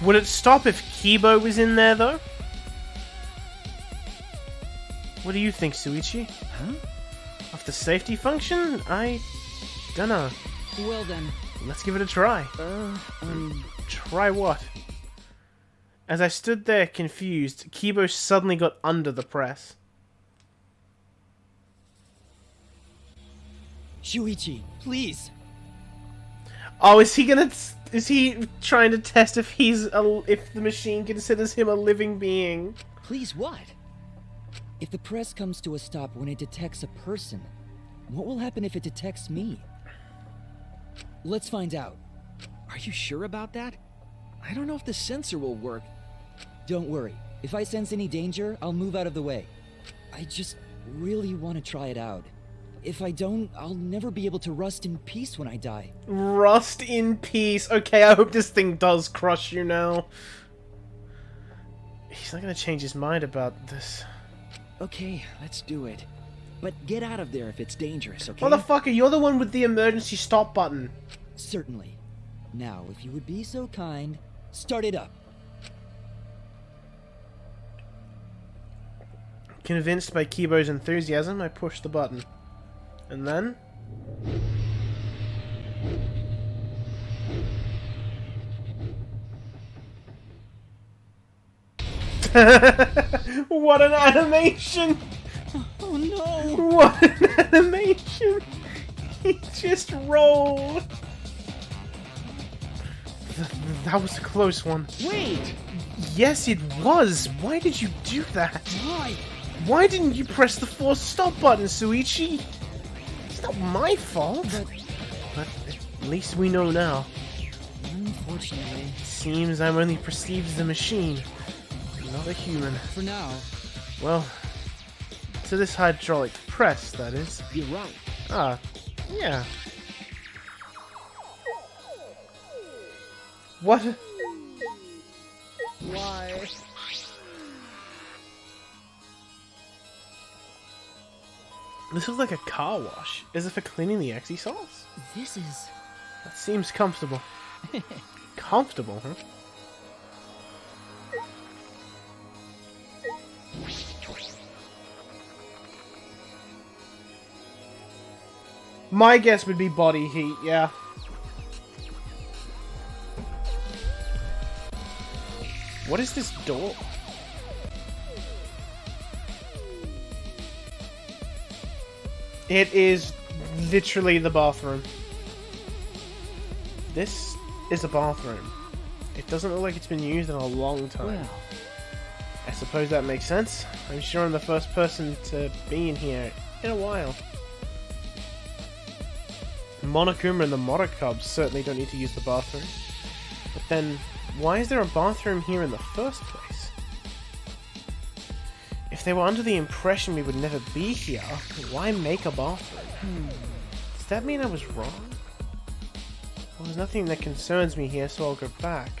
Would it stop if Kibo was in there, though? What do you think, Suichi? Huh? Of the safety function? I dunno. Well then, Let's give it a try. Try what? As I stood there confused, Kibo suddenly got under the press. Shuichi, please. Oh, is he trying to test if if the machine considers him a living being? Please what? If the press comes to a stop when it detects a person, what will happen if it detects me? Let's find out. Are you sure about that? I don't know if the sensor will work. Don't worry. If I sense any danger, I'll move out of the way. I just really want to try it out. If I don't, I'll never be able to rust in peace when I die. Rust in peace. Okay, I hope this thing does crush you now. He's not gonna change his mind about this. Okay, let's do it. But get out of there if it's dangerous, okay? Motherfucker, you're the one with the emergency stop button. Certainly. Now, if you would be so kind, start it up. Convinced by Kibo's enthusiasm, I pushed the button. And then... What an animation! Oh no! What an animation! He just rolled! That was a close one. Wait! Yes, it was! Why did you do that? Why? Why didn't you press the forced stop button, Suichi? It's not my fault. But at least we know now. Unfortunately. Seems I'm only perceived as a machine, not a human. For now. Well, to this hydraulic press, that is. You're right. Ah, yeah. What? Why? This looks like a car wash. Is it for cleaning the exi-salts? This is... That seems comfortable. Comfortable, huh? My guess would be body heat, yeah. What is this door? It is literally the bathroom. This is a bathroom. It doesn't look like it's been used in a long time. Well, I suppose that makes sense. I'm sure I'm the first person to be in here in a while. Monokuma and the Monokubs certainly don't need to use the bathroom. But then, why is there a bathroom here in the first place? If they were under the impression we would never be here, why make a bathroom? Does that mean I was wrong? Well, there's nothing that concerns me here, so I'll go back.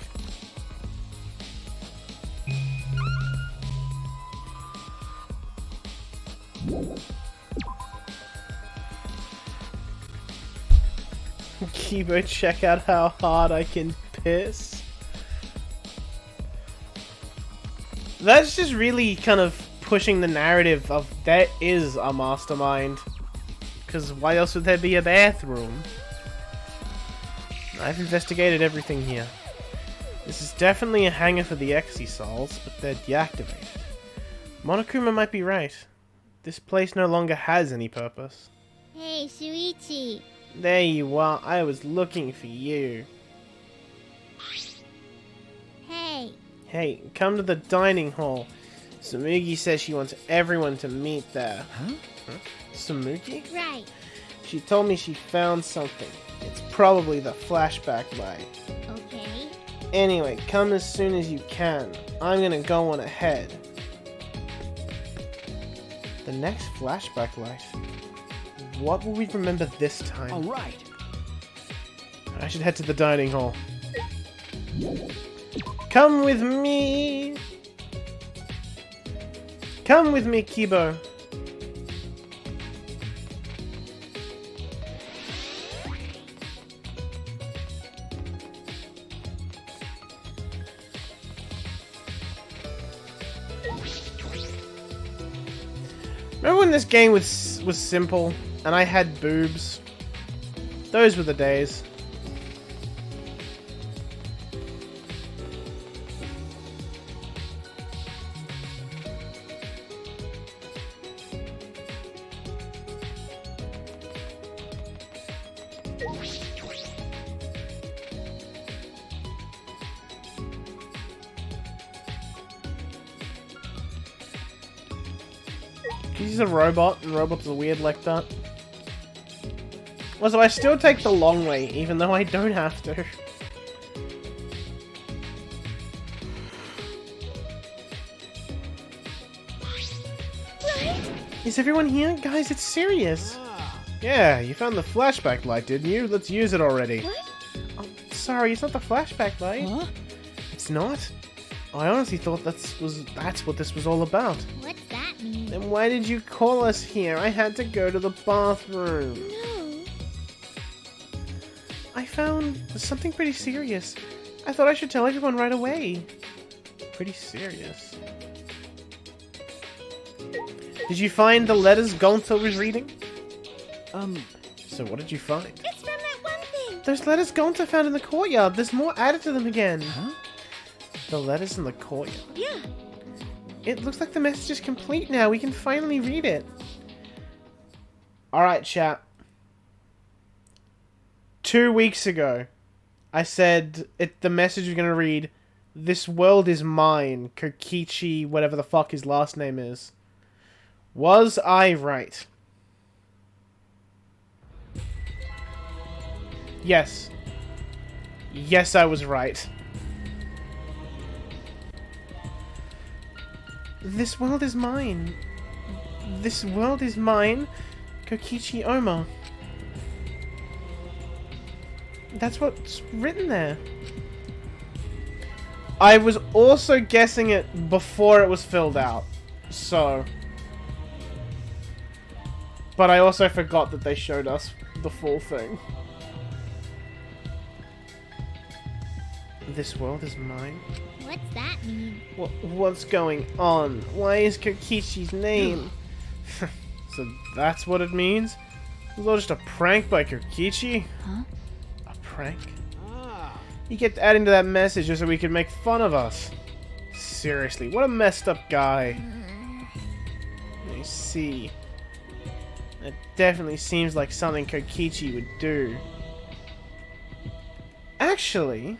Kibo, check out how hard I can piss. That's just really kind of pushing the narrative of there is a mastermind. Because why else would there be a bathroom? I've investigated everything here. This is definitely a hangar for the exi-sols, but they're deactivated. Monokuma might be right. This place no longer has any purpose. Hey, Shuichi. There you are. I was looking for you. Hey. Hey, come to the dining hall. Tsumugi says she wants everyone to meet there. huh? Tsumugi? Right. She told me she found something. It's probably the flashback light. Okay. Anyway, come as soon as you can. I'm gonna go on ahead. The next flashback light. What will we remember this time? Alright. I should head to the dining hall. Come with me! Come with me, Kibo. Remember when this game was simple and I had boobs? Those were the days. He's a robot, and robots are weird like that. Also, I still take the long way, even though I don't have to. Is everyone here? Guys, it's serious. Yeah, you found the flashback light, didn't you? Let's use it already. What? Oh, sorry, it's not the flashback light. Huh? It's not? I honestly thought that's what this was all about. What's that mean? Then why did you call us here? I had to go to the bathroom. No. I found something pretty serious. I thought I should tell everyone right away. Pretty serious. Did you find the letters Gonta was reading? So what did you find? It's from that one thing. Those letters Gonta found in the courtyard. There's more added to them again. Huh? The letters in the courtyard. Yeah. It looks like the message is complete now. We can finally read it. Alright, chat. 2 weeks ago, I said the message was going to read, "This world is mine, Kokichi," whatever the fuck his last name is. Was I right? Yes. Yes, I was right. This world is mine. This world is mine, Kokichi Oma. That's what's written there. I was also guessing it before it was filled out, so... But I also forgot that they showed us the full thing. This world is mine? What's that mean? What's going on? Why is Kokichi's name? So that's what it means? It was all just a prank by Kokichi? Huh? A prank? Ah. He kept adding to that message just so he could make fun of us. Seriously, what a messed up guy. I see. That definitely seems like something Kokichi would do. Actually...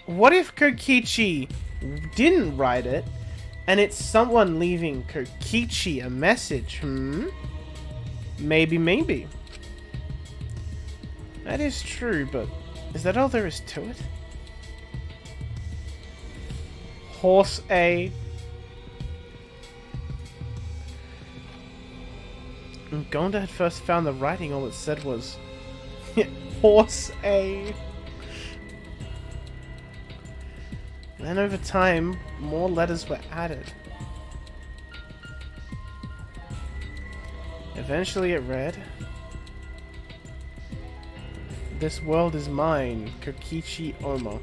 what if Kokichi didn't write it, and it's someone leaving Kokichi a message, Maybe, maybe. That is true, but is that all there is to it? Horse A. When Gonda had first found the writing, all it said was... Horse A. Then over time, more letters were added. Eventually it read, "This world is mine, Kokichi Oma."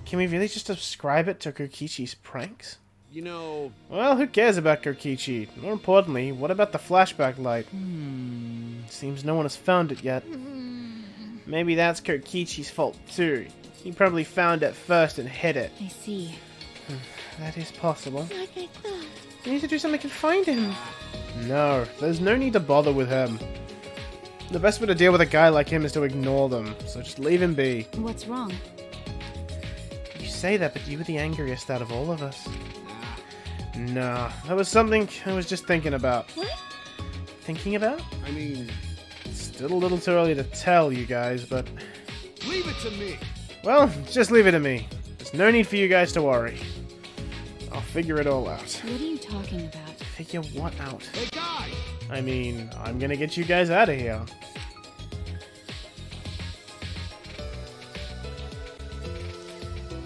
Can we really just ascribe it to Kokichi's pranks? You know, Well, who cares about Kokichi? More importantly, what about the flashback light? Seems no one has found it yet. Maybe that's Kokichi's fault too. He probably found it first and hid it. I see. That is possible. Like I thought. We need to do something to find him. No, there's no need to bother with him. The best way to deal with a guy like him is to ignore them, so just leave him be. What's wrong? You say that, but you were the angriest out of all of us. Nah, that was something I was just thinking about. What? Thinking about? I mean, Still a little too early to tell you guys, but... leave it to me. well, just leave it to me. There's no need for you guys to worry. I'll figure it all out. What are you talking about? Figure what out? Hey, guy. I mean, I'm gonna get you guys out of here.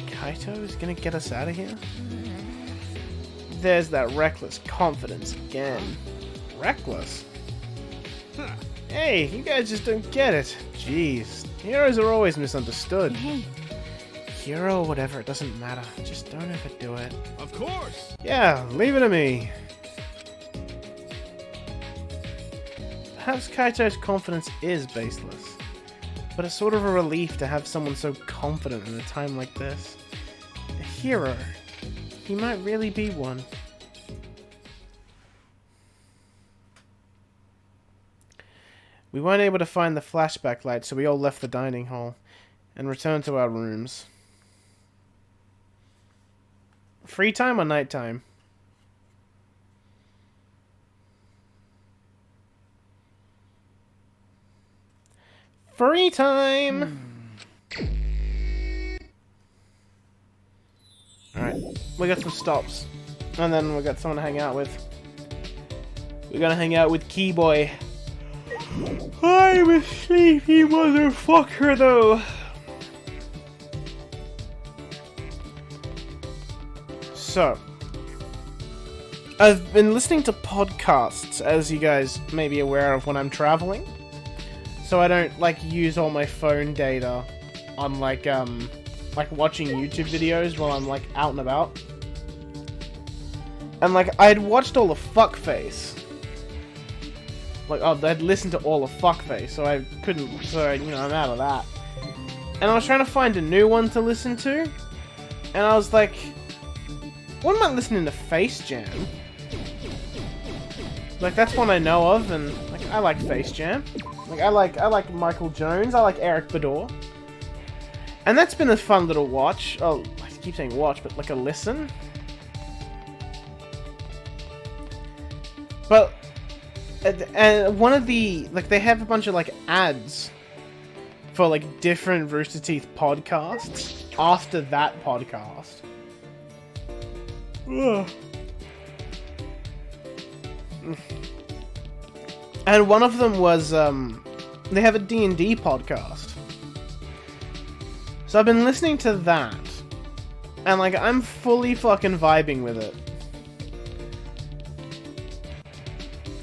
Kaito is gonna get us out of here? There's that reckless confidence again. Reckless? Huh. Hey, you guys just don't get it. Jeez, heroes are always misunderstood. Hey, hero or whatever, it doesn't matter. Just don't overdo it. Of course. Yeah, leave it to me. Perhaps Kaito's confidence is baseless, but it's sort of a relief to have someone so confident in a time like this. A hero. He might really be one. We weren't able to find the flashback light, so we all left the dining hall and returned to our rooms. Free time or night time? Free time! Alright, we got some stops. And then we got someone to hang out with. We're gonna hang out with Keyboy. I'm a sleepy motherfucker though. So, I've been listening to podcasts, as you guys may be aware of, when I'm traveling. So I don't, like, use all my phone data on, like watching YouTube videos while I'm, like, out and about. And, like, I'd watched all of Fuckface. Like, I'd listened to all of Fuckface, so I couldn't, so, you know, I'm out of that. And I was trying to find a new one to listen to, and I was like, what am I listening to Face Jam? Like, that's one I know of, and, like, I like Face Jam. Like, I like Michael Jones, I like Eric Bador. And that's been a fun little watch. Oh, I keep saying watch, but like a listen. But, and one of the, like, they have a bunch of, like, ads for, like, different Rooster Teeth podcasts after that podcast. Ugh. And one of them was, they have a D&D podcast. So I've been listening to that. And, like, I'm fully fucking vibing with it.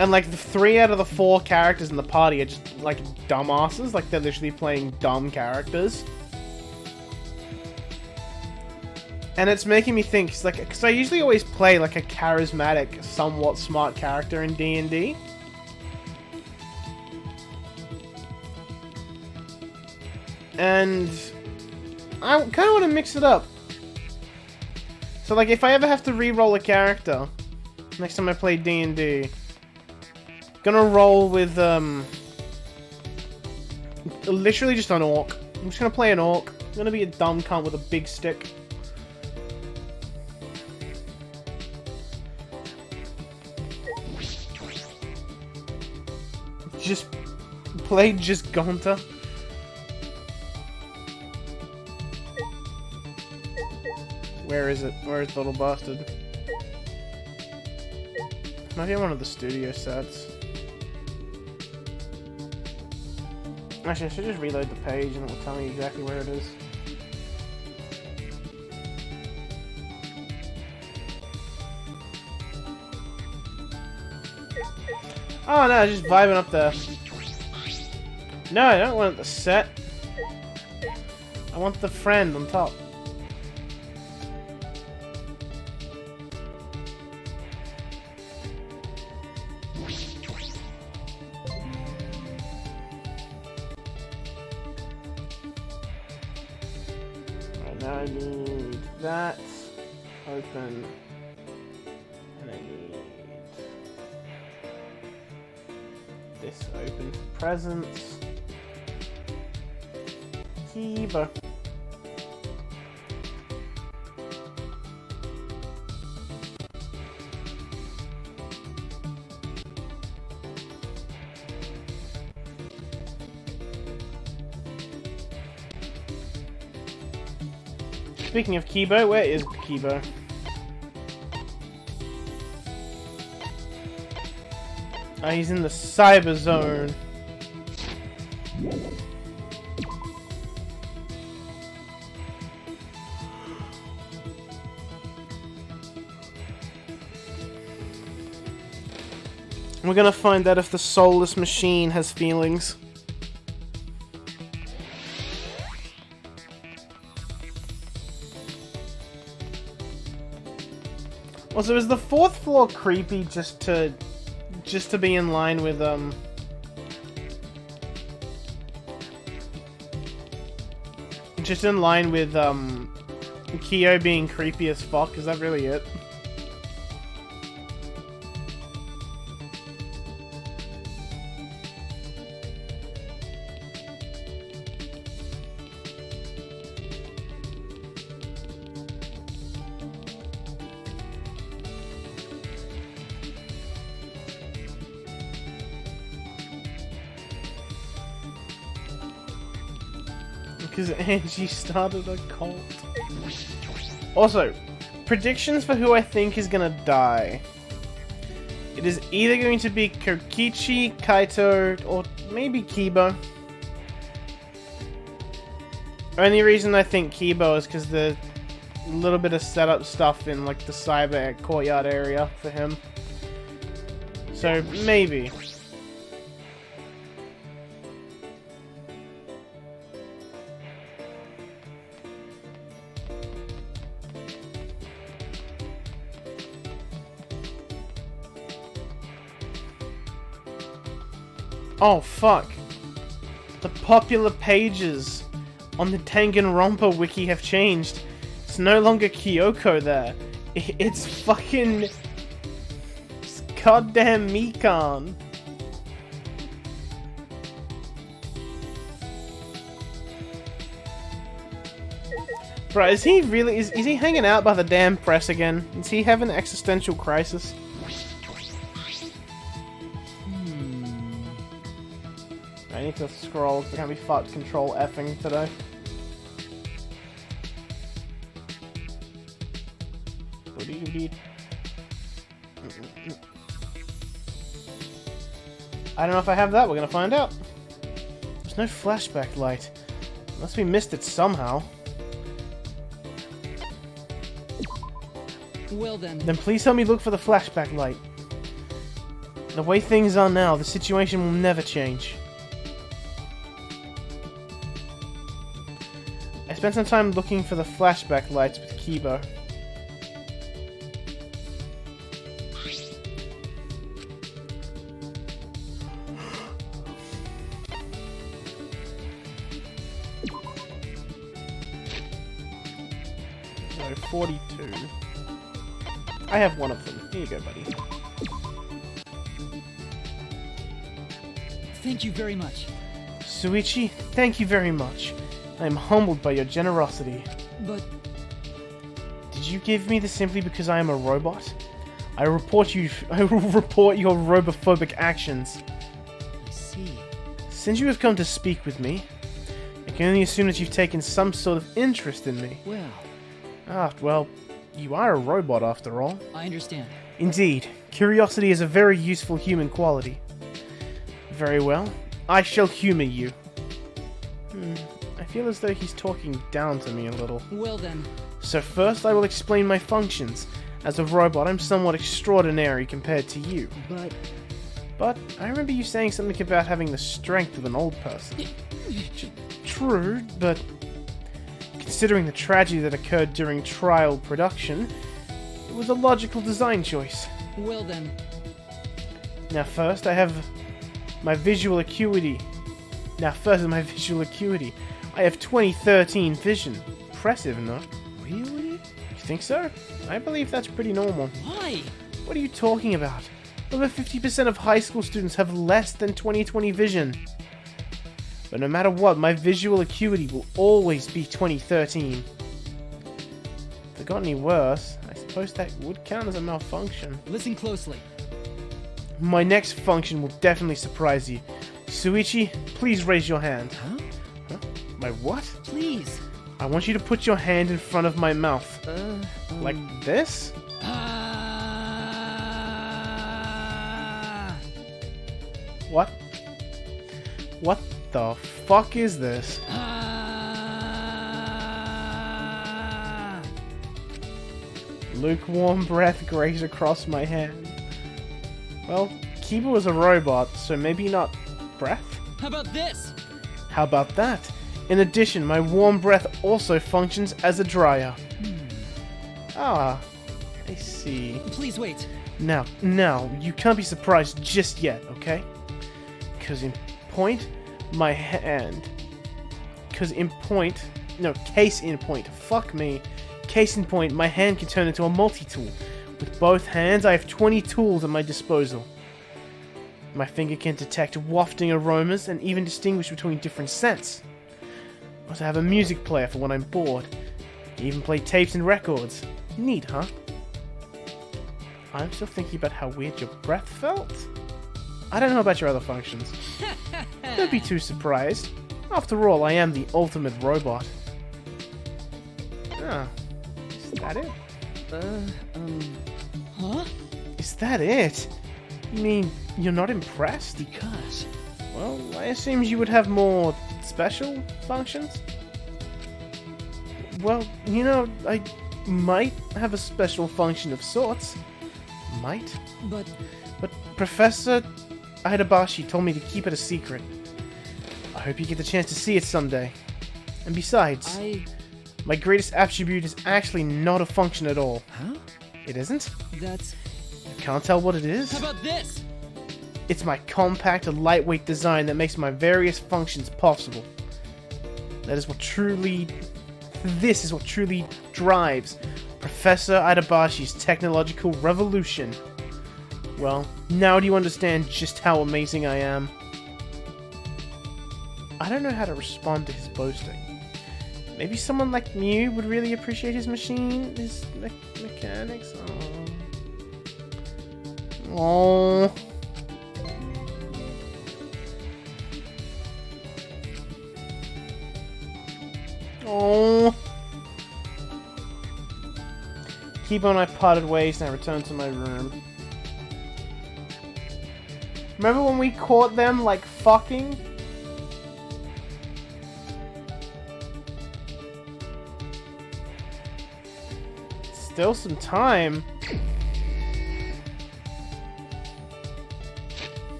And, like, the 3 out of the 4 characters in the party are just, like, dumbasses. Like, they're literally playing dumb characters. And it's making me think, like, because I usually always play, like, a charismatic, somewhat smart character in D&D. And I kind of want to mix it up. So, like, if I ever have to re-roll a character next time I play D&D, gonna roll with, literally just an orc. I'm just gonna play an orc. I'm gonna be a dumb cunt with a big stick. Just play just Gonta. Where is it? Where is the little bastard? Maybe one of the studio sets. Actually, I should just reload the page and it will tell me exactly where it is. Oh no, just vibing up there. No, I don't want the set. I want the friend on top. Right, now I need that open. And I need this open for presents. Kiba. Speaking of Kibo, where is Kibo? Oh, he's in the cyber zone. We're gonna find out if the soulless machine has feelings. Also, is the 4th floor creepy just to be in line with just in line with Kyo being creepy as fuck? Is that really it? Because Angie started a cult. Also, predictions for who I think is gonna die. It is either going to be Kokichi, Kaito, or maybe Kibo. Only reason I think Kibo is because the little bit of setup stuff in like the cyber courtyard area for him. So maybe. Oh fuck. The popular pages on the Danganronpa wiki have changed. It's no longer Kyoko there. It's fucking... It's goddamn Mikan. Bro, is he really... Is he hanging out by the damn press again? Is he having an existential crisis? I need to scroll because I can't be fucked control effing today. I don't know if I have that, we're gonna find out. There's no flashback light. Unless we missed it somehow. Well then. Then please help me look for the flashback light. The way things are now, the situation will never change. I spent some time looking for the flashback lights with Kibo. So, 42. I have one of them. Here you go, buddy. Thank you very much. Suichi, thank you very much. I am humbled by your generosity. But... Did you give me this simply because I am a robot? I will report your robophobic actions. I see. Since you have come to speak with me, I can only assume that you've taken some sort of interest in me. Well... Well, you are a robot after all. I understand. Indeed, curiosity is a very useful human quality. Very well, I shall humor you. I feel as though he's talking down to me a little. Well then. So first I will explain my functions. As a robot, I'm somewhat extraordinary compared to you. But I remember you saying something about having the strength of an old person. True, but considering the tragedy that occurred during trial production, it was a logical design choice. Well then. Now first I have my visual acuity. I have 2013 vision. Impressive, no? Really? You think so? I believe that's pretty normal. Why? What are you talking about? Over 50% of high school students have less than 20/20 vision. But no matter what, my visual acuity will always be 2013. If it got any worse, I suppose that would count as a malfunction. Listen closely. My next function will definitely surprise you. Suichi, please raise your hand. Huh? My what? Please. I want you to put your hand in front of my mouth. Like this? What? What the fuck is this? Lukewarm breath grazed across my hand. Well, Kiba was a robot, so maybe not breath? How about this? How about that? In addition, my warm breath also functions as a dryer. Ah, I see. Please wait. Now, you can't be surprised just yet, okay? Case in point, fuck me. Case in point, my hand can turn into a multi-tool. With both hands, I have 20 tools at my disposal. My finger can detect wafting aromas and even distinguish between different scents. I also have a music player for when I'm bored. I can even play tapes and records. Neat, huh? I'm still thinking about how weird your breath felt. I don't know about your other functions. Don't be too surprised. After all, I am the ultimate robot. Ah, is that it? Huh? Is that it? You mean you're not impressed? Because... Well, I assumed you would have more special functions. Well, you know, I might have a special function of sorts. Might? But Professor Aidabashi told me to keep it a secret. I hope you get the chance to see it someday. And besides, my greatest attribute is actually not a function at all. Huh? It isn't? That's... You can't tell what it is? How about this? It's my compact and lightweight design that makes my various functions possible. This is what truly drives Professor Aidabashi's technological revolution. Well, now do you understand just how amazing I am? I don't know how to respond to his boasting. Maybe someone like you would really appreciate his machine, his mechanics. Oh. Oh. Kibo and I parted ways and I returned to my room. Remember when we caught them, like, fucking? Still some time.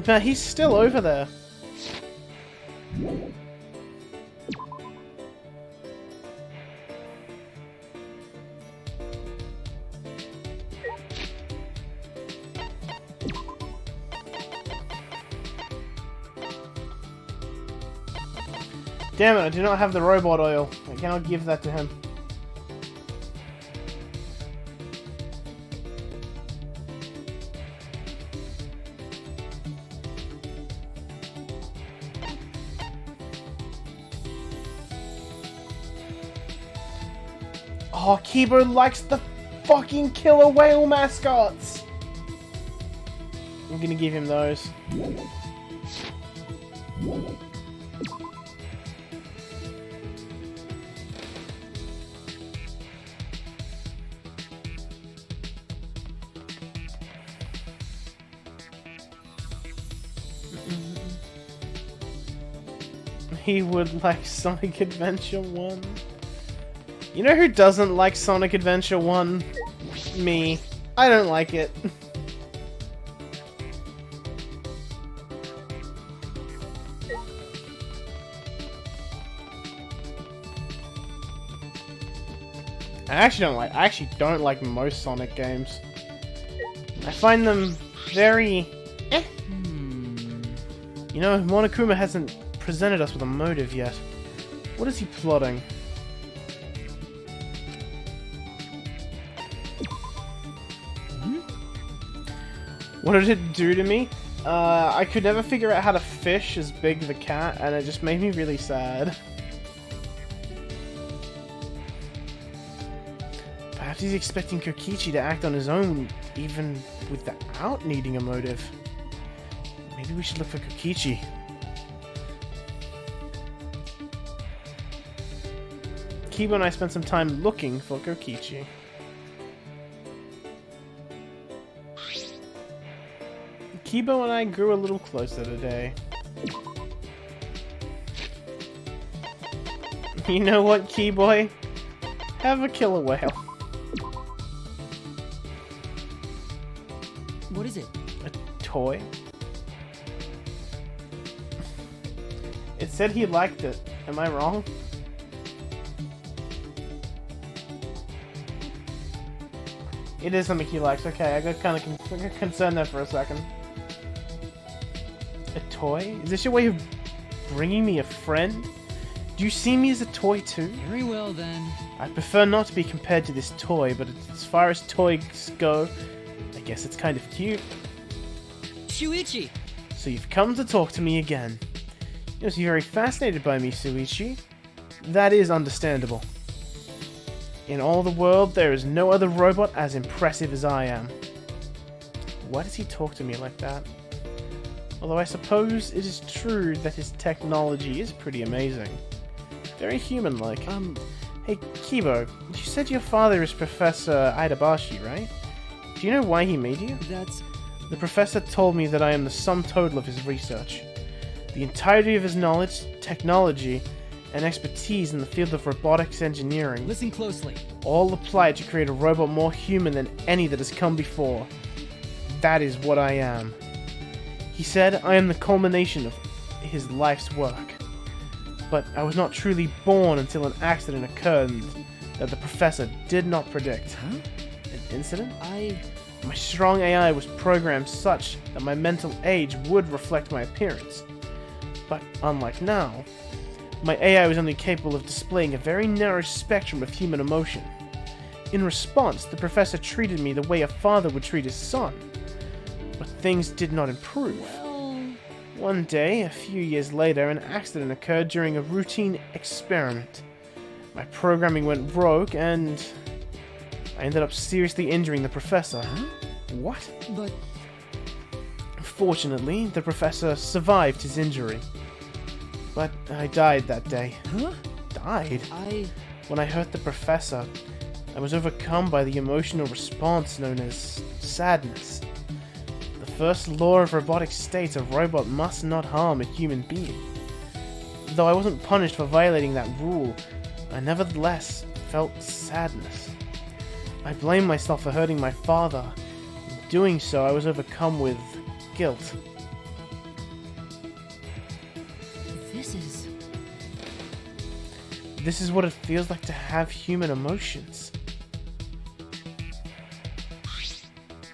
But he's still over there. Damn it, I do not have the robot oil. I cannot give that to him. Oh, Kibo likes the fucking killer whale mascots! I'm gonna give him those. He would like Sonic Adventure 1. You know who doesn't like Sonic Adventure 1? Me. I don't like it. I actually don't like most Sonic games. I find them very You know, Monokuma hasn't presented us with a motive yet. What is he plotting? What did it do to me? I could never figure out how to fish as Big the cat, and it just made me really sad. Perhaps he's expecting Kokichi to act on his own, even without needing a motive. Maybe we should look for Kokichi. Kibo and I spent some time looking for Kokichi. Kibo and I grew a little closer today. You know what, Keyboy? Have a killer whale. What is it? A toy? It said he liked it. Am I wrong? It is something he likes. Okay, I got kind of concerned there for a second. A toy? Is this your way of bringing me a friend? Do you see me as a toy too? Very well then. I prefer not to be compared to this toy, but as far as toys go, I guess it's kind of cute. Shuichi! So you've come to talk to me again. You must be very fascinated by me, Shuichi. That is understandable. In all the world, there is no other robot as impressive as I am. Why does he talk to me like that? Although I suppose it is true that his technology is pretty amazing. Very human-like. Hey, Kibo, you said your father is Professor Idabashi, right? Do you know why he made you? That's... The professor told me that I am the sum total of his research. The entirety of his knowledge, technology, and expertise in the field of robotics engineering, Listen closely. all applied to create a robot more human than any that has come before. That is what I am. He said I am the culmination of his life's work. But I was not truly born until an accident occurred that the professor did not predict. Huh? An incident? I... My strong AI was programmed such that my mental age would reflect my appearance. But unlike now, my AI was only capable of displaying a very narrow spectrum of human emotion. In response, the professor treated me the way a father would treat his son. But things did not improve. One day, a few years later, an accident occurred during a routine experiment. My programming went rogue and I ended up seriously injuring the professor. Huh? What? But... Fortunately, the professor survived his injury. But I died that day. Huh? Died? I... When I hurt the professor, I was overcome by the emotional response known as sadness. The first law of robotics states a robot must not harm a human being. Though I wasn't punished for violating that rule, I nevertheless felt sadness. I blamed myself for hurting my father. In doing so, I was overcome with guilt. This is what it feels like to have human emotions.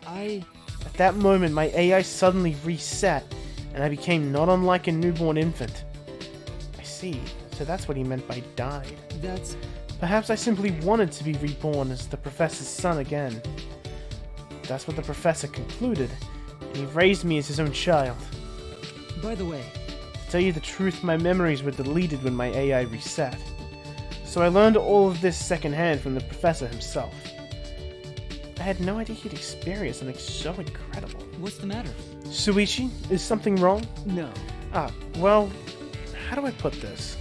At that moment, my AI suddenly reset, and I became not unlike a newborn infant. I see. So that's what he meant by died. That's... Perhaps I simply wanted to be reborn as the professor's son again. That's what the professor concluded, and he raised me as his own child. By the way... To tell you the truth, my memories were deleted when my AI reset. So I learned all of this secondhand from the professor himself. I had no idea he'd experienced something so incredible. What's the matter? Shuichi, is something wrong? No. Well, how do I put this?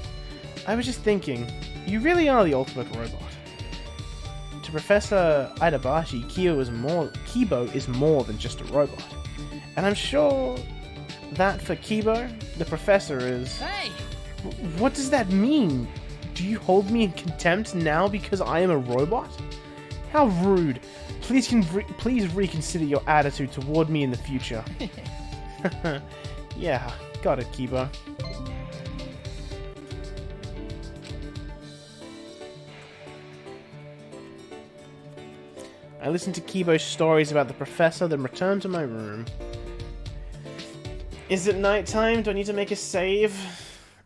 I was just thinking, you really are the ultimate robot. To Professor Idabashi, Kibo is more than just a robot. And I'm sure that for Kibo, the professor is... Hey! What does that mean? Do you hold me in contempt now because I am a robot? How rude. Please reconsider your attitude toward me in the future. Yeah, got it, Kibo. I listened to Kibo's stories about the professor, then returned to my room. Is it nighttime? Do I need to make a save?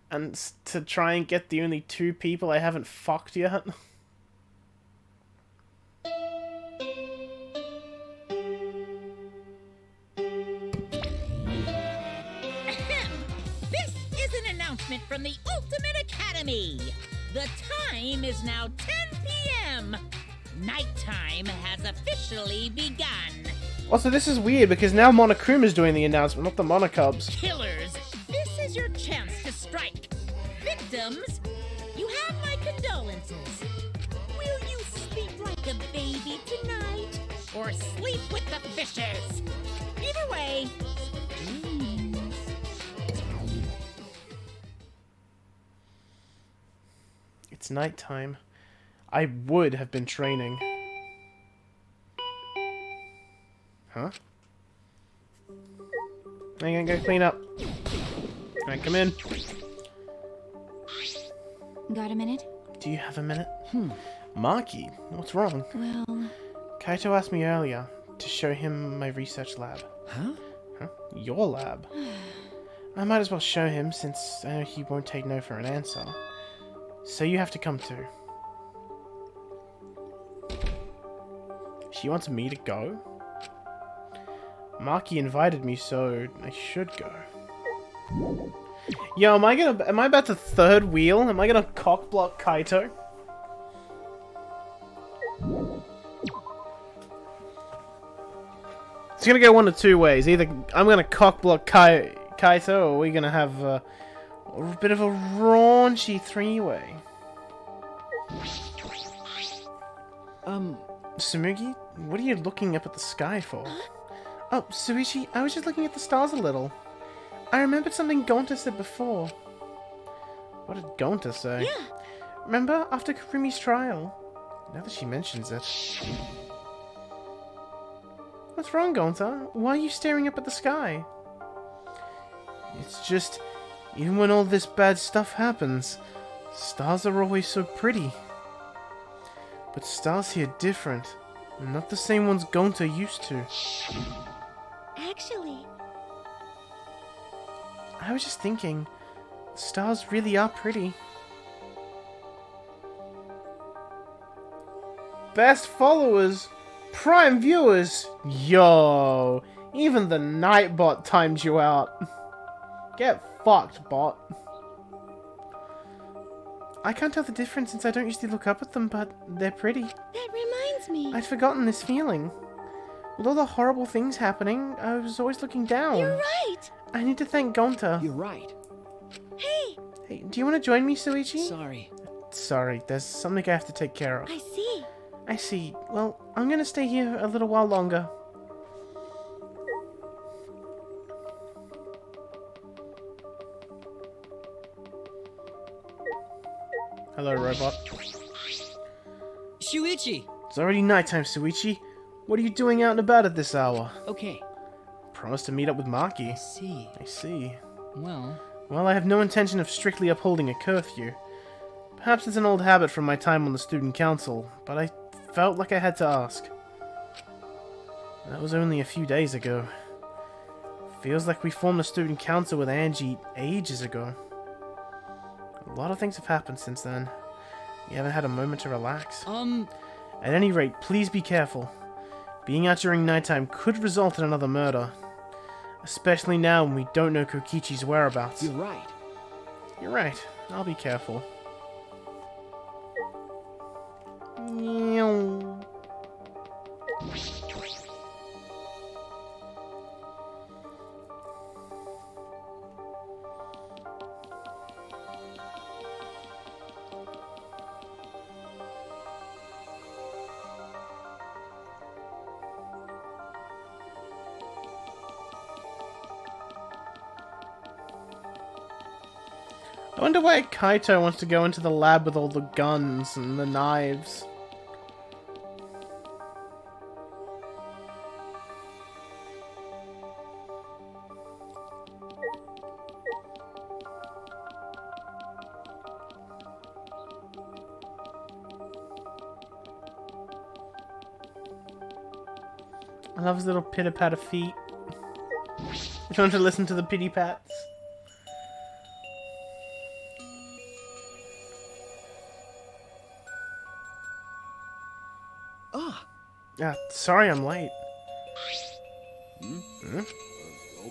And to try and get the only 2 people I haven't fucked yet? This is an announcement from the Ultimate Academy. The time is now 10 p.m. Nighttime has officially begun. Also, this is weird because now Monokuma's doing the announcement, not the Monocubs. Killers, this is your chance to strike. Victims, you have my condolences. Will you sleep like a baby tonight? Or sleep with the fishes? Either way, dreams. It's nighttime. I would have been training. Huh? I'm gonna go clean up. Alright, come in. Got a minute? Do you have a minute? Marky, what's wrong? Well, Kaito asked me earlier to show him my research lab. Huh? Huh? Your lab? I might as well show him since I know he won't take no for an answer. So you have to come too. She wants me to go? Maki invited me, so I should go. Yo, am I about to third wheel? Am I gonna cockblock Kaito? It's gonna go one of two ways. Either I'm gonna cockblock Kaito, or we're gonna have a bit of a raunchy three-way. Tsumugi, what are you looking up at the sky for? Oh, Suichi, I was just looking at the stars a little. I remembered something Gonta said before. What did Gonta say? Yeah. Remember, after Kurumi's trial? Now that she mentions it. What's wrong, Gonta? Why are you staring up at the sky? It's just, even when all this bad stuff happens, stars are always so pretty. But stars here are different. Not the same ones Gonta used to. Actually, I was just thinking, stars really are pretty. Best followers, prime viewers. Yo, even the Nightbot timed you out. Get fucked, bot. I can't tell the difference since I don't usually look up at them, but they're pretty. that reminds me. I'd forgotten this feeling. With all the horrible things happening, I was always looking down. You're right. I need to thank Gonta. You're right. Hey, Hey, do you want to join me, Suichi? Sorry. Sorry, there's something I have to take care of. I see. I see. Well, I'm gonna stay here a little while longer. Hello, robot. Shuichi! It's already nighttime, Suichi. What are you doing out and about at this hour? Okay. Promised to meet up with Maki. I see. I see. Well, Well, I have no intention of strictly upholding a curfew. Perhaps it's an old habit from my time on the student council, but I felt like I had to ask. That was only a few days ago. Feels like we formed a student council with Angie ages ago. A lot of things have happened since then. We haven't had a moment to relax. At any rate, please be careful. Being out during nighttime could result in another murder. Especially now when we don't know Kokichi's whereabouts. you're right. You're right. I'll be careful. Meow. I wonder why Kaito wants to go into the lab with all the guns and the knives. I love his little pitter-patter feet. I want to listen to the pity-pats. Yeah, sorry I'm late.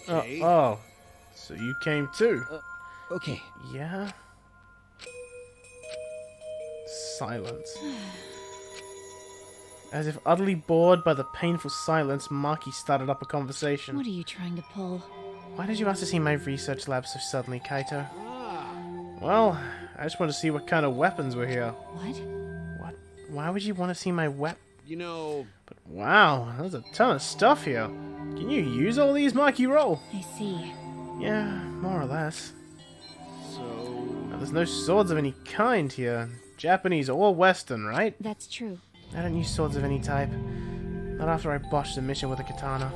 Okay. Oh, so you came too? Okay. Yeah? Silence. As if utterly bored by the painful silence, Maki started up a conversation. What are you trying to pull? Why did you ask to see my research lab so suddenly, Kaito? Ah, Well, I just want to see what kind of weapons were here. What? What? Why would you want to see my you know, But wow, there's a ton of stuff here. Can you use all these, Maki Roll? I see. Yeah, more or less. so... Now, there's no swords of any kind here. Japanese or Western, right? That's true. I don't use swords of any type. Not after I botched the mission with a katana.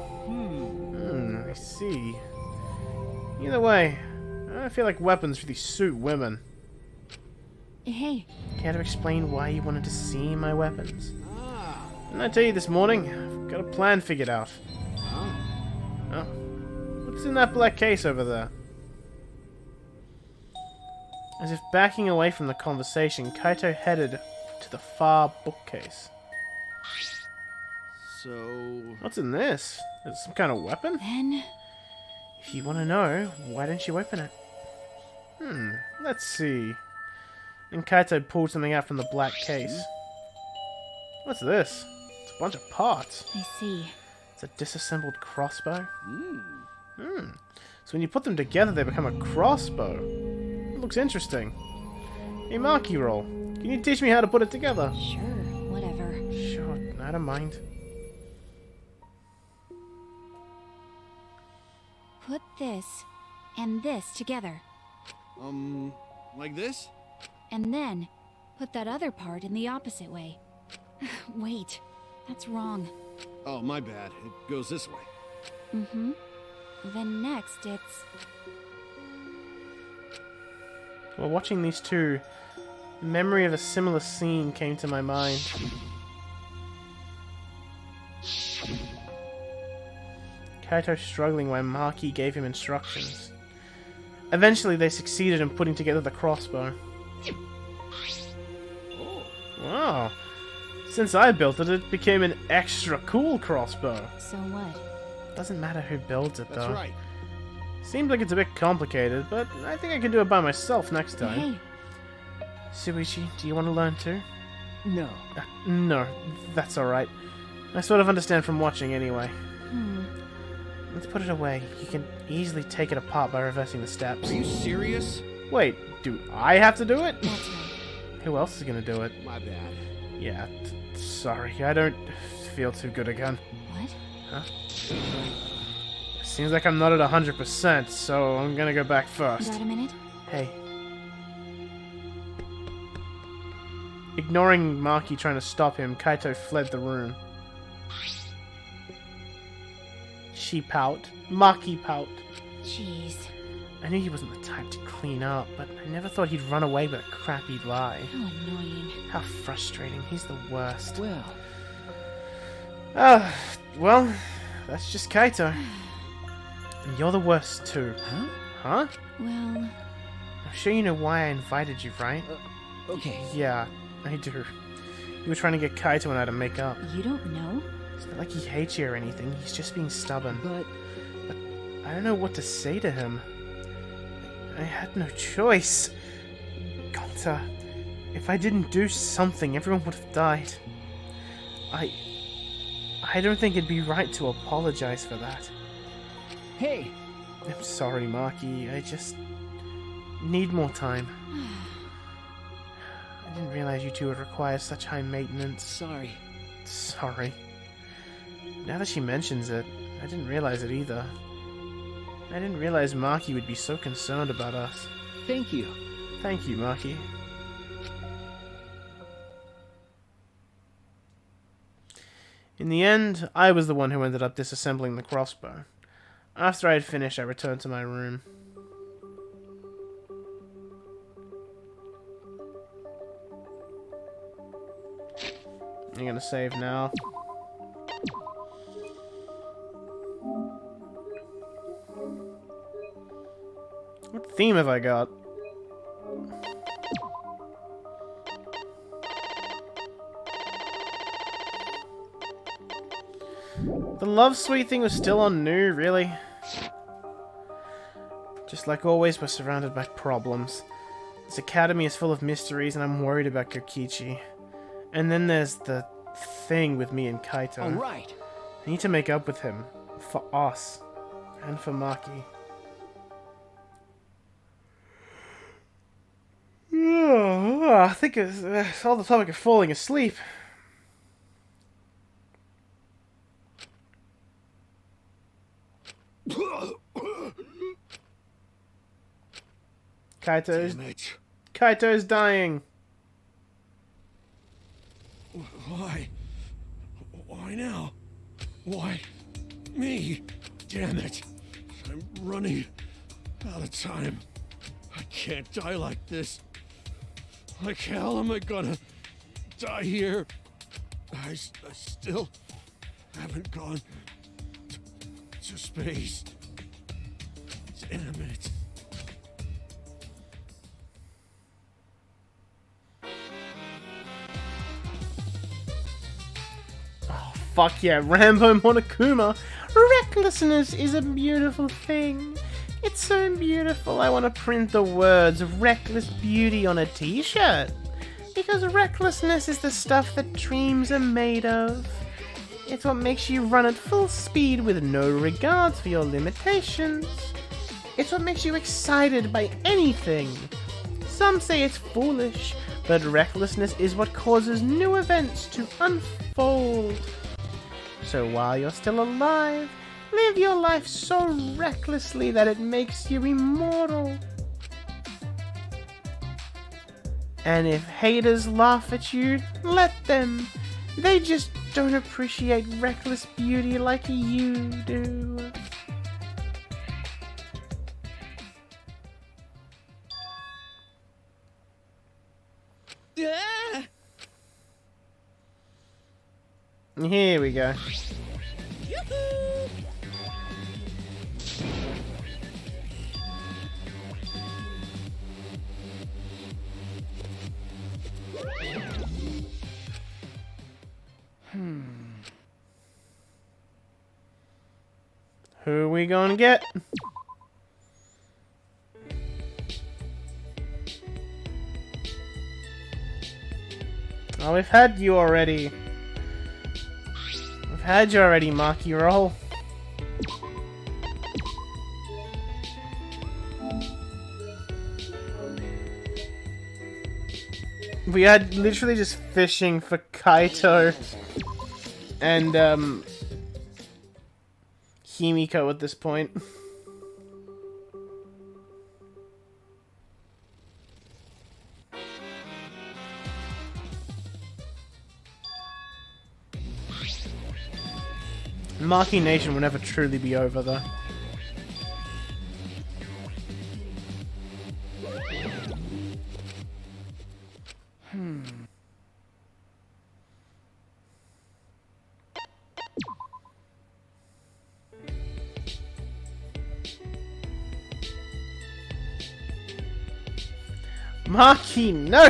I see. Either way, I feel like weapons really suit women. Hey, Care to explain why you wanted to see my weapons? Ah, Didn't I tell you this morning? I've got a plan figured out. Huh? Oh. What's in that black case over there? As if backing away from the conversation, Kaito headed to the far bookcase. So, What's in this? Is it some kind of weapon? Then, If you want to know, why don't you open it? Let's see. And Kaito pulled something out from the black case. What's this? It's a bunch of parts. I see. It's a disassembled crossbow. So when you put them together, they become a crossbow. It looks interesting. Hey, Marky Roll, can you teach me how to put it together? Sure, whatever. Sure, I don't mind. Put this and this together. like this? And then, put that other part in the opposite way. Wait, that's wrong. Oh, my bad. It goes this way. Mm-hmm. Then next, it's... While watching these two, the memory of a similar scene came to my mind. Kaito struggling while Maki gave him instructions. Eventually they succeeded in putting together the crossbow. Wow. Since I built it, it became an extra cool crossbow. So what? Doesn't matter who builds it though. That's right. Seems like it's a bit complicated, but I think I can do it by myself next time. Hey, Suichi, do you want to learn too? No. No, that's alright. I sort of understand from watching anyway. Let's put it away. You can easily take it apart by reversing the steps. Are you serious? Wait, do I have to do it? that's right. Who else is gonna do it? My bad. Yeah, sorry, I don't feel too good again. What? Seems like I'm not at 100%, so I'm gonna go back first. Got a minute? Hey. Ignoring Maki trying to stop him, Kaito fled the room. She pout. Maki pout. Jeez. I knew he wasn't the type to clean up, but I never thought he'd run away with a crappy lie. How annoying. How frustrating. He's the worst. Well, Well, that's just Kaito. And you're the worst too. huh? Huh? Well, I'm sure you know why I invited you, right? Okay. Yeah, I do. You were trying to get Kaito and I to make up. you don't know? It's not like he hates you or anything, he's just being stubborn. But I don't know what to say to him. I had no choice. Gonta, if I didn't do something, everyone would have died. I don't think it'd be right to apologize for that. hey, I'm sorry, Maki. I just need more time. I didn't realize you two would require such high maintenance. sorry. Sorry. Now that she mentions it, I didn't realize it either. I didn't realize Maki would be so concerned about us. Thank you. Thank you, Maki. In the end, I was the one who ended up disassembling the crossbow. After I had finished, I returned to my room. I'm gonna save now. What theme have I got? The love suite thing was still on new, really? Just like always, we're surrounded by problems. This academy is full of mysteries, and I'm worried about Kokichi. And then there's the thing with me and Kaito. All right. I need to make up with him. For us. And for Maki. I think it's all the topic of falling asleep. Kaito's Damn it. Kaito's dying. Why? Why now? Why me? Damn it. I'm running out of time. I can't die like this. Like hell am I gonna die here? I still haven't gone to space. Damn it. Oh, fuck yeah, Rambo Monokuma. Recklessness is a beautiful thing. It's so beautiful, I want to print the words reckless beauty on a t-shirt. Because recklessness is the stuff that dreams are made of. It's what makes you run at full speed with no regards for your limitations. It's what makes you excited by anything. Some say it's foolish, but recklessness is what causes new events to unfold. So while you're still alive, live your life so recklessly that it makes you immortal. And if haters laugh at you, let them. They just don't appreciate reckless beauty like you do. Ah! Here we go. Yoo-hoo! Who are we gonna get? Oh, we've had you already. We've had you already, Marky Roll. We are literally just fishing for Kaito and Himiko at this point. Marky Nation will never truly be over, though. Marky, no!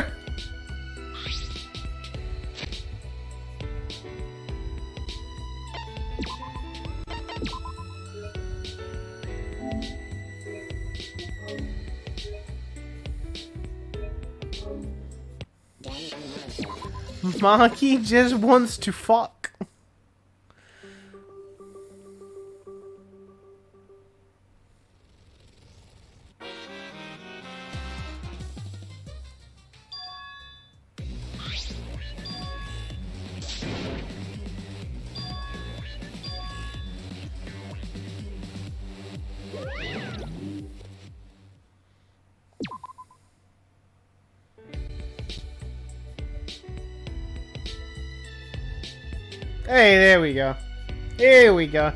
Marky just wants to fuck. Hey, there we go. Here we go.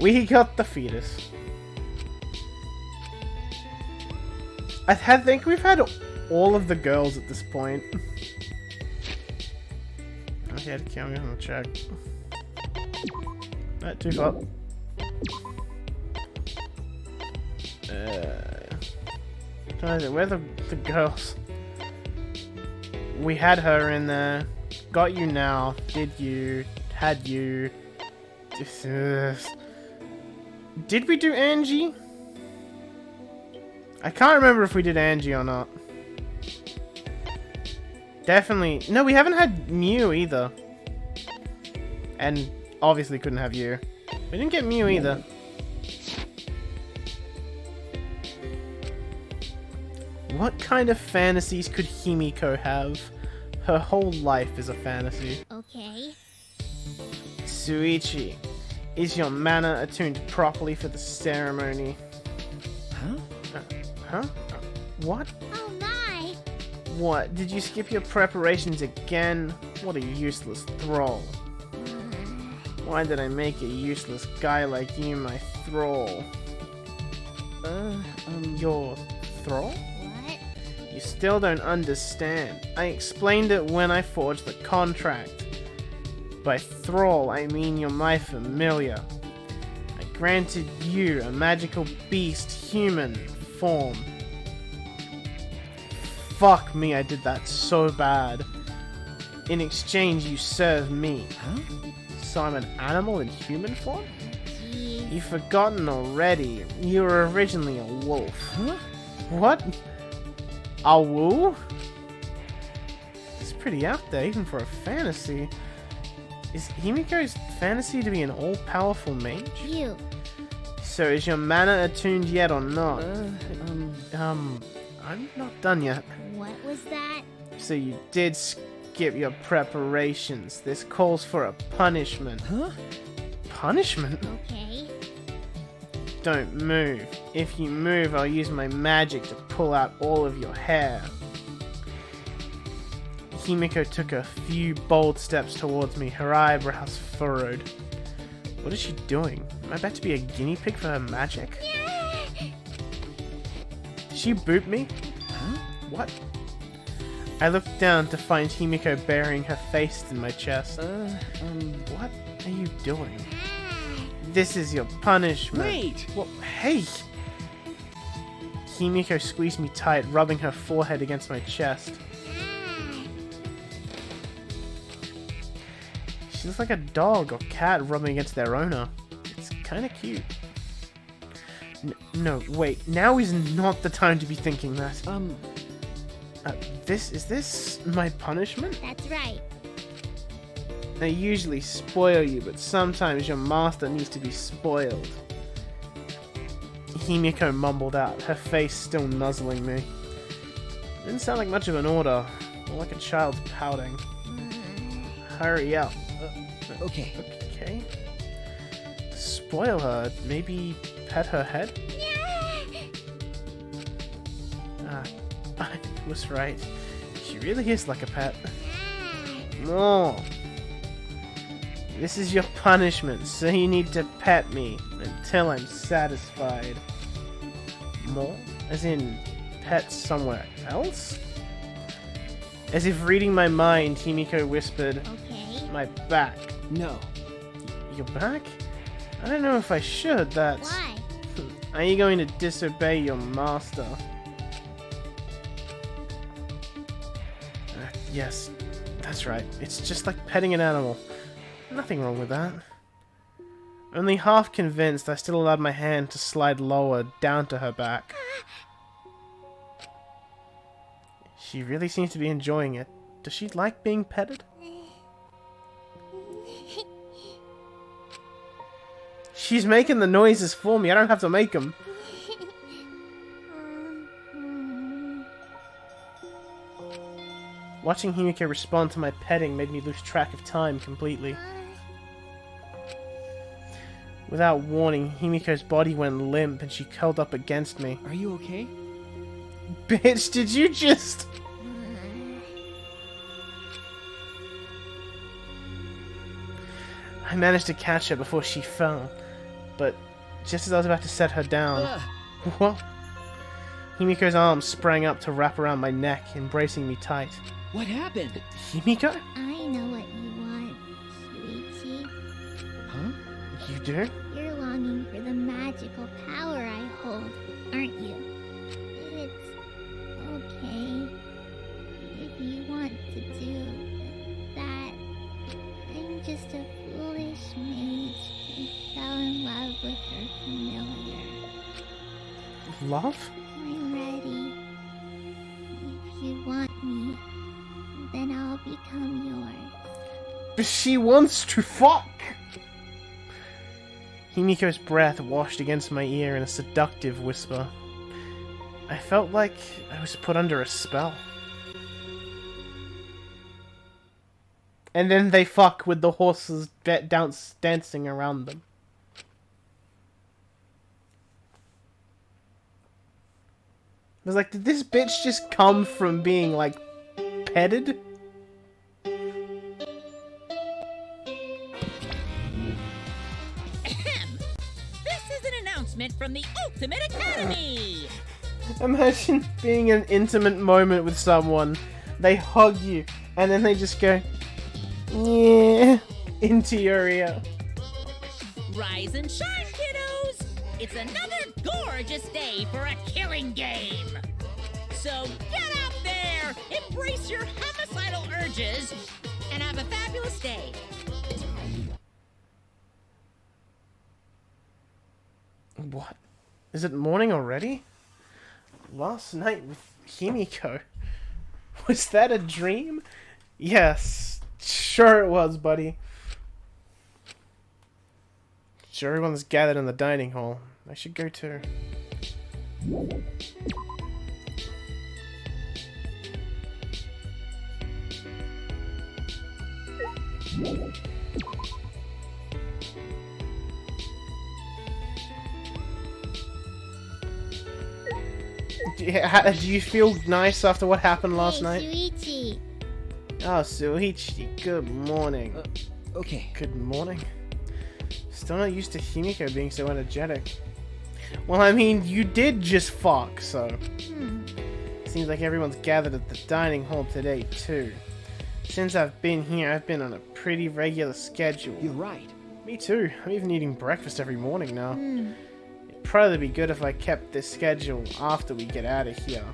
We got the fetus. I think we've had all of the girls at this point. Okay, I'm gonna check. Not too far. Where are the girls? We had her in there. Got you now. Did you? Had you? Did we do Angie? I can't remember if we did Angie or not. Definitely. No, we haven't had Mew either. And obviously couldn't have you. We didn't get Mew either. What kind of fantasies could Himiko have? Her whole life is a fantasy. Okay. Suichi, is your mana attuned properly for the ceremony? Huh? What? Oh my! What? Did you skip your preparations again? What a useless thrall. Why did I make a useless guy like you my thrall? Your thrall? What? You still don't understand. I explained it when I forged the contract. By thrall, I mean you're my familiar. I granted you a magical beast human form. Fuck me, I did that so bad. In exchange, you serve me. Huh? So I'm an animal in human form? Jeez. You've forgotten already. You were originally a wolf. Huh? What? A woo? It's pretty out there, even for a fantasy. Is Himiko's fantasy to be an all-powerful mage? You. So is your mana attuned yet or not? Um, I'm not done yet. What was that? So you did skip your preparations. This calls for a punishment. Huh? Punishment? Okay. Don't move. If you move, I'll use my magic to pull out all of your hair. Himiko took a few bold steps towards me, her eyebrows furrowed. What is she doing? Am I about to be a guinea pig for her magic? She booped me? Huh? What? I looked down to find Himiko burying her face in my chest. What are you doing? This is your punishment. Wait! Well, hey! Himiko squeezed me tight, rubbing her forehead against my chest. She looks like a dog or cat rubbing against their owner. It's kinda cute. No, wait. Now is not the time to be thinking that. Is this my punishment? That's right. I usually spoil you, but sometimes your master needs to be spoiled. Himiko mumbled out, her face still nuzzling me. Didn't sound like much of an order, more like a child pouting. Hurry up. Okay. Okay. Spoil her, maybe pet her head? I was right. She really is like a pet. More. This is your punishment, so you need to pet me until I'm satisfied. More? As in, pet somewhere else? As if reading my mind, Himiko whispered, Okay. my back. No. Your back? I don't know if I should, that's... Why? Are you going to disobey your master? Yes, that's right. It's just like petting an animal. Nothing wrong with that. Only half convinced, I still allowed my hand to slide lower, down to her back. She really seems to be enjoying it. Does she like being petted? She's making the noises for me. I don't have to make them. Watching Himiko respond to my petting made me lose track of time completely. Without warning, Himiko's body went limp and she curled up against me. Are you okay? Bitch, did you just... I managed to catch her before she fell, but just as I was about to set her down... What? Himiko's arms sprang up to wrap around my neck, embracing me tight. What happened? Himiko? I know what you want, sweetie. Huh? You do? You're longing for the magical power I hold, aren't you? It's okay if you want to do that. I'm just a foolish mage who fell in love with her familiar. Love? I'm ready. If you want me, then I'll become yours. But she wants to fuck! Himiko's breath washed against my ear in a seductive whisper. I felt like I was put under a spell. And then they fuck with the horses dancing around them. I was like, did this bitch just come from being, like, petted? This is an announcement from the Ultimate Academy! Imagine being in an intimate moment with someone. They hug you, and then they just go, yeah, into your ear. Rise and shine, kiddos! It's another gorgeous day for a killing game! So get out there, embrace your homicidal urges, and have a fabulous day. What? Is it morning already? Last night with Himiko. Was that a dream? Yes, sure it was, buddy. Sure, everyone's gathered in the dining hall. I should go too. Do you feel nice after what happened last night? Shuichi. Oh, Suichi, good morning. Okay. Good morning. Still not used to Himiko being so energetic. Well, I mean, you did just fuck, so... Seems like everyone's gathered at the dining hall today, too. Since I've been here, I've been on a pretty regular schedule. You're right. Me too. I'm even eating breakfast every morning now. It'd probably be good if I kept this schedule after we get out of here.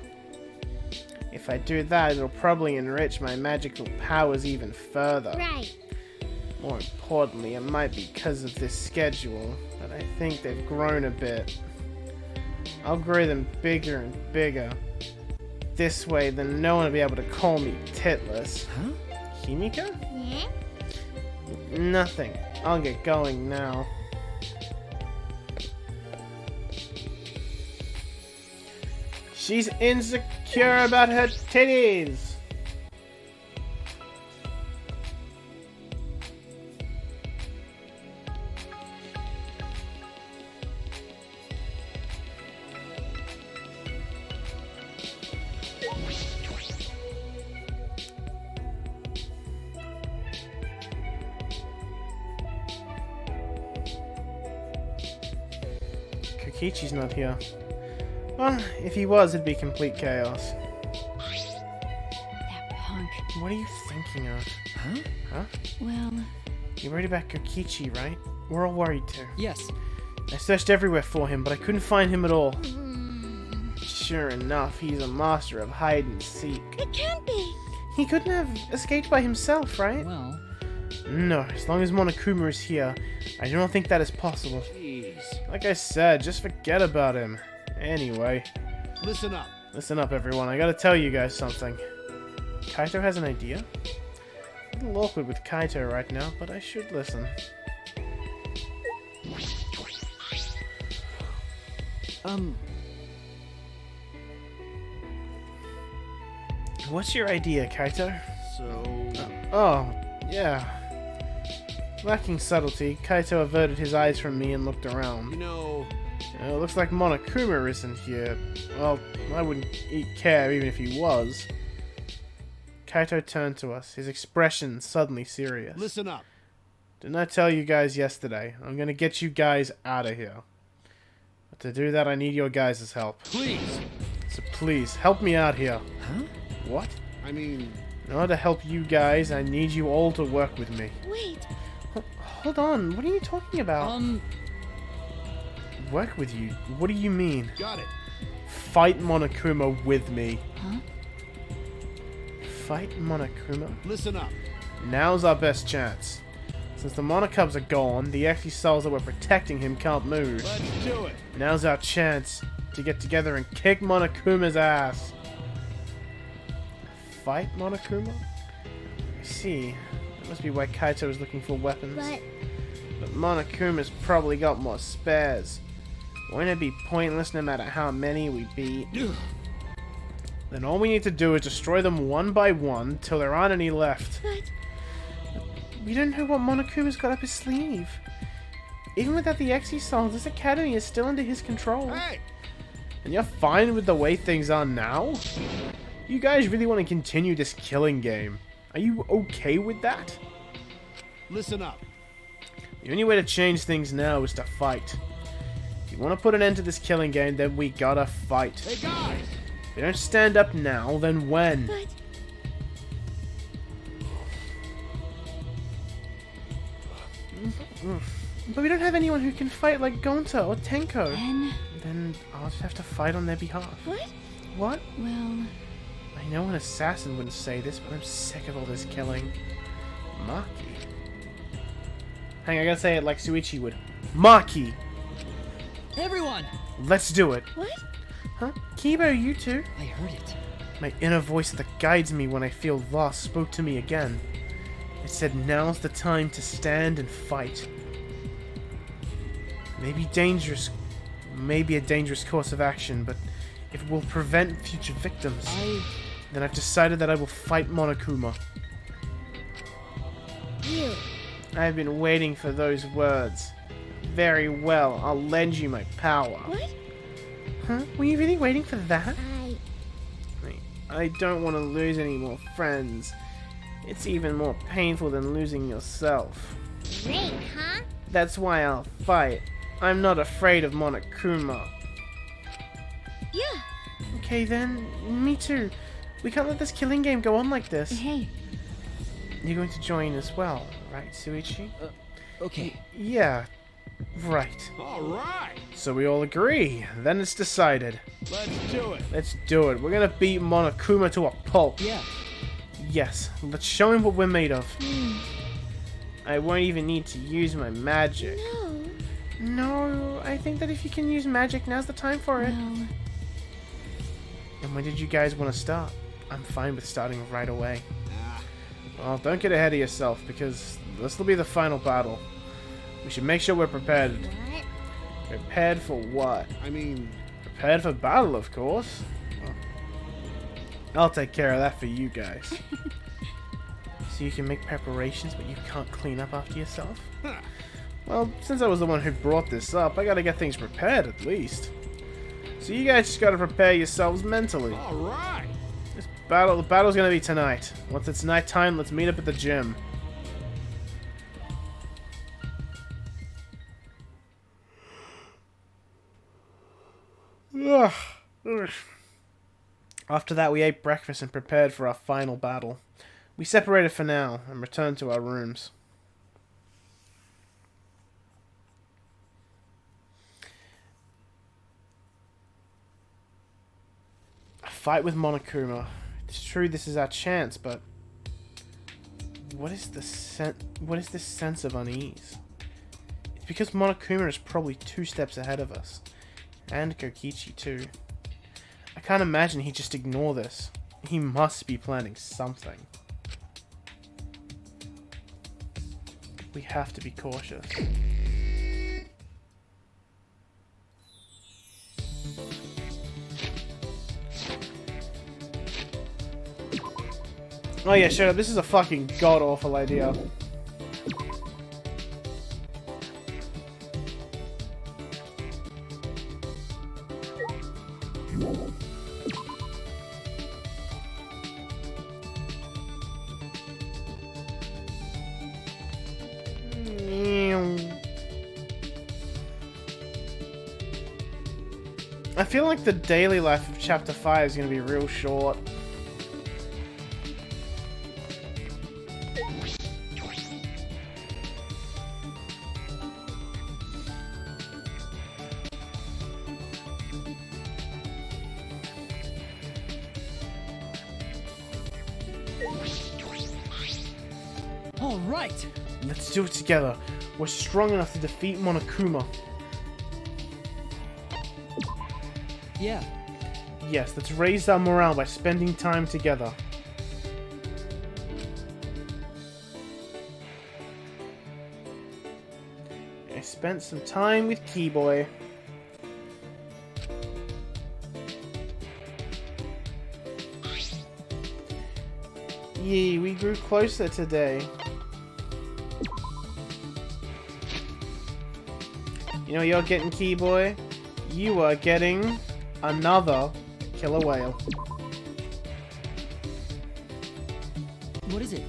If I do that, it'll probably enrich my magical powers even further. Right. More importantly, it might be because of this schedule, but I think they've grown a bit. I'll grow them bigger and bigger. This way, then no one will be able to call me titless. Huh? Himiko? Yeah? Nothing. I'll get going now. She's insecure about her titties! Kokichi's not here. Well, if he was, it'd be complete chaos. That punk. What are you thinking of? Huh? Huh? Well, You're worried about Kokichi, right? We're all worried too. Yes. I searched everywhere for him, but I couldn't find him at all. Sure enough, he's a master of hide and seek. It can't be! He couldn't have escaped by himself, right? Well, No, as long as Monokuma is here, I don't think that is possible. Jeez. Like I said, just forget about him. Anyway, Listen up. listen up everyone, I gotta tell you guys something. Kaito has an idea? A little awkward with Kaito right now, but I should listen. What's your idea, Kaito? So, Oh, yeah. Lacking subtlety, Kaito averted his eyes from me and looked around. you know, It looks like Monokuma isn't here. Well, I wouldn't care even if he was. Kaito turned to us, his expression suddenly serious. listen up. Didn't I tell you guys yesterday? I'm gonna get you guys out of here. But to do that, I need your guys' help. Please. So please, help me out here. huh? What? I mean, In order to help you guys, I need you all to work with me. Wait, Hold on, what are you talking about? Work with you? What do you mean? got it. Fight Monokuma with me. Huh? Fight Monokuma? Listen up. Now's our best chance. Since the Monokubs are gone, the Exy Souls that were protecting him can't move. Let's do it. Now's our chance to get together and kick Monokuma's ass. Fight Monokuma? I see. That must be why Kaito is looking for weapons. But Monokuma's probably got more spares. Won't it be pointless no matter how many we beat? Then all we need to do is destroy them one by one till there aren't any left. but We don't know what Monokuma's got up his sleeve. Even without the Exy Souls, this academy is still under his control. Hey, And you're fine with the way things are now? You guys really want to continue this killing game? Are you okay with that? listen up. The only way to change things now is to fight. you want to put an end to this killing game, then we gotta fight. Hey guys! If you don't stand up now, then when? But But we don't have anyone who can fight like Gonta or Tenko. Then, Then I'll just have to fight on their behalf. what? What? well, I know an assassin wouldn't say this, but I'm sick of all this killing. Maki. Hang on, I gotta say it like Suichi would. Maki! Everyone! Let's do it! What? Huh? Kibo, you too? I heard it. My inner voice that guides me when I feel lost spoke to me again. It said now's the time to stand and fight. Maybe a dangerous course of action, but if it will prevent future victims, then I've decided that I will fight Monokuma. You. I've been waiting for those words. Very well, I'll lend you my power. What? Huh? Were you really waiting for that? I... I don't want to lose any more friends. It's even more painful than losing yourself. Great, huh? That's why I'll fight. I'm not afraid of Monokuma. Yeah. Okay then, me too. We can't let this killing game go on like this. hey, You're going to join as well, right, Suichi? Okay. Yeah, right. Alright! So we all agree. Then it's decided. Let's do it! Let's do it. We're gonna beat Monokuma to a pulp. Yeah. Yes, let's show him what we're made of. I won't even need to use my magic. No. No, I think that if you can use magic, now's the time for it. well, And when did you guys want to start? I'm fine with starting right away. Ah, Well, don't get ahead of yourself, because this will be the final battle. We should make sure we're prepared. What? Prepared for what? I mean, Prepared for battle, of course. Well, I'll take care of that for you guys. So you can make preparations, but you can't clean up after yourself? huh. Well, since I was the one who brought this up, I gotta get things prepared at least. So you guys just gotta prepare yourselves mentally. Alright! The battle's gonna be tonight. Once it's nighttime, let's meet up at the gym. Ugh. Ugh. After that, we ate breakfast and prepared for our final battle. We separated for now and returned to our rooms. A fight with Monokuma. It's true this is our chance, but what is this sense of unease? It's because Monokuma is probably 2 steps ahead of us. And Kokichi too. I can't imagine he'd just ignore this. He must be planning something. We have to be cautious. Oh yeah, shut up. This is a fucking god-awful idea. I feel like the daily life of Chapter 5 is going to be real short. All right. Let's do it together. We're strong enough to defeat Monokuma. Yeah. Yes, let's raise our morale by spending time together. I spent some time with Keyboy. Yee, we grew closer today. You know what you're getting, Keyboy? You are getting another killer whale. What is it?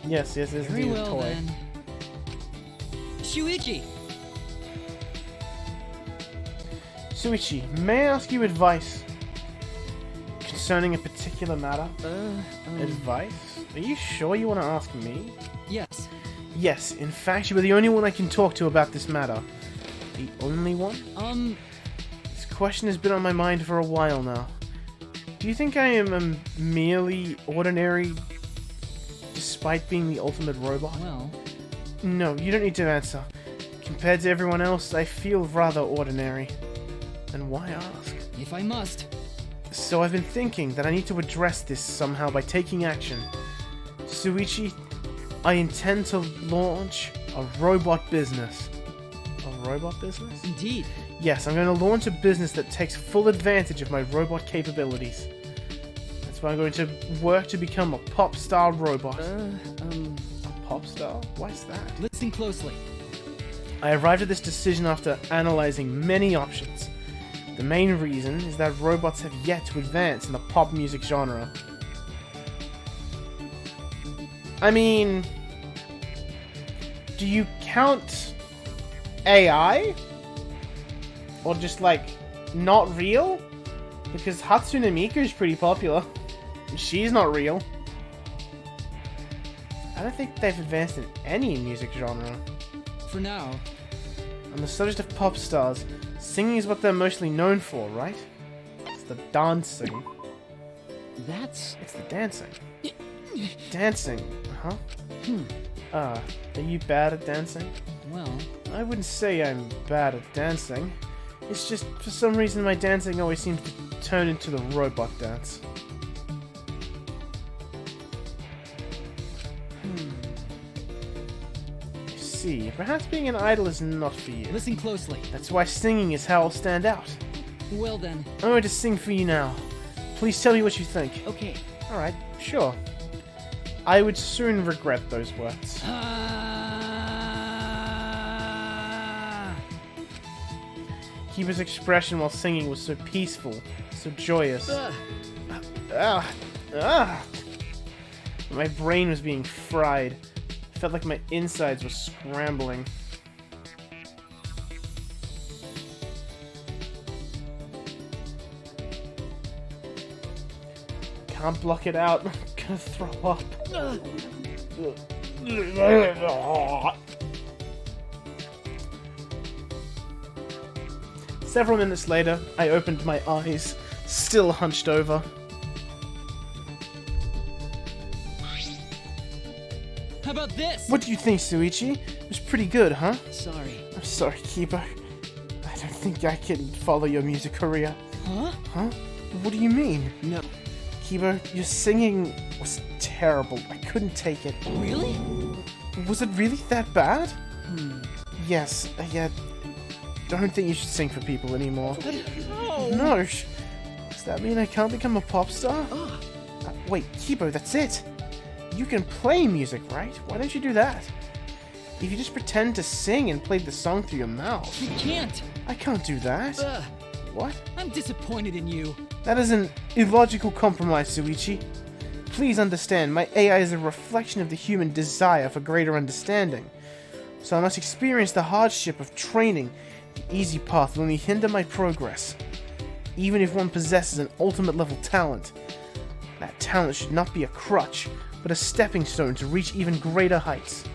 Yes, it's Very a well toy. then. Shuichi. Suichi, may I ask you advice concerning a particular matter? Advice? Are you sure you want to ask me? Yes. Yes, in fact, you are the only one I can talk to about this matter. The only one? This question has been on my mind for a while now. Do you think I am merely ordinary, despite being the ultimate robot? Well, No, you don't need to answer. Compared to everyone else, I feel rather ordinary. And why ask? if I must. So I've been thinking that I need to address this somehow by taking action. Suichi, I intend to launch a robot business. A robot business? Indeed. Yes, I'm going to launch a business that takes full advantage of my robot capabilities. That's why I'm going to work to become a pop star robot. A pop star? Why is that? Listen closely. I arrived at this decision after analyzing many options. The main reason is that robots have yet to advance in the pop music genre. I mean, do you count AI? Or just like, not real? Because Hatsune Miku is pretty popular. And she's not real. I don't think they've advanced in any music genre. For now. On the subject of pop stars, singing is what they're mostly known for, right? It's the dancing. That's... It's the dancing. Dancing, huh? Are you bad at dancing? well... I wouldn't say I'm bad at dancing. It's just, for some reason, my dancing always seems to turn into the robot dance. I see. Perhaps being an idol is not for you. Listen closely. That's why singing is how I'll stand out. Well then. I'm going to sing for you now. Please tell me what you think. Okay. Alright, sure. I would soon regret those words. Kiba's expression while singing was so peaceful, so joyous. My brain was being fried. I felt like my insides were scrambling. Can't block it out. I'm gonna throw up. Several minutes later, I opened my eyes, still hunched over. How about this? What do you think, Suichi? It was pretty good, huh? Sorry. I'm sorry, Kiba. I don't think I can follow your music career. Huh? Huh? What do you mean? No. Kiba, your singing was terrible. I couldn't take it. Really? Was it really that bad? Yes, I don't think you should sing for people anymore. No. No. Does that mean I can't become a pop star? Wait, Kibo, that's it. You can play music, right? Why don't you do that? If you just pretend to sing and play the song through your mouth. You can't. I can't do that. What? I'm disappointed in you. That is an illogical compromise, Suichi. Please understand, my AI is a reflection of the human desire for greater understanding. So I must experience the hardship of training. The easy path will only hinder my progress. Even if one possesses an ultimate level talent, that talent should not be a crutch, but a stepping stone to reach even greater heights.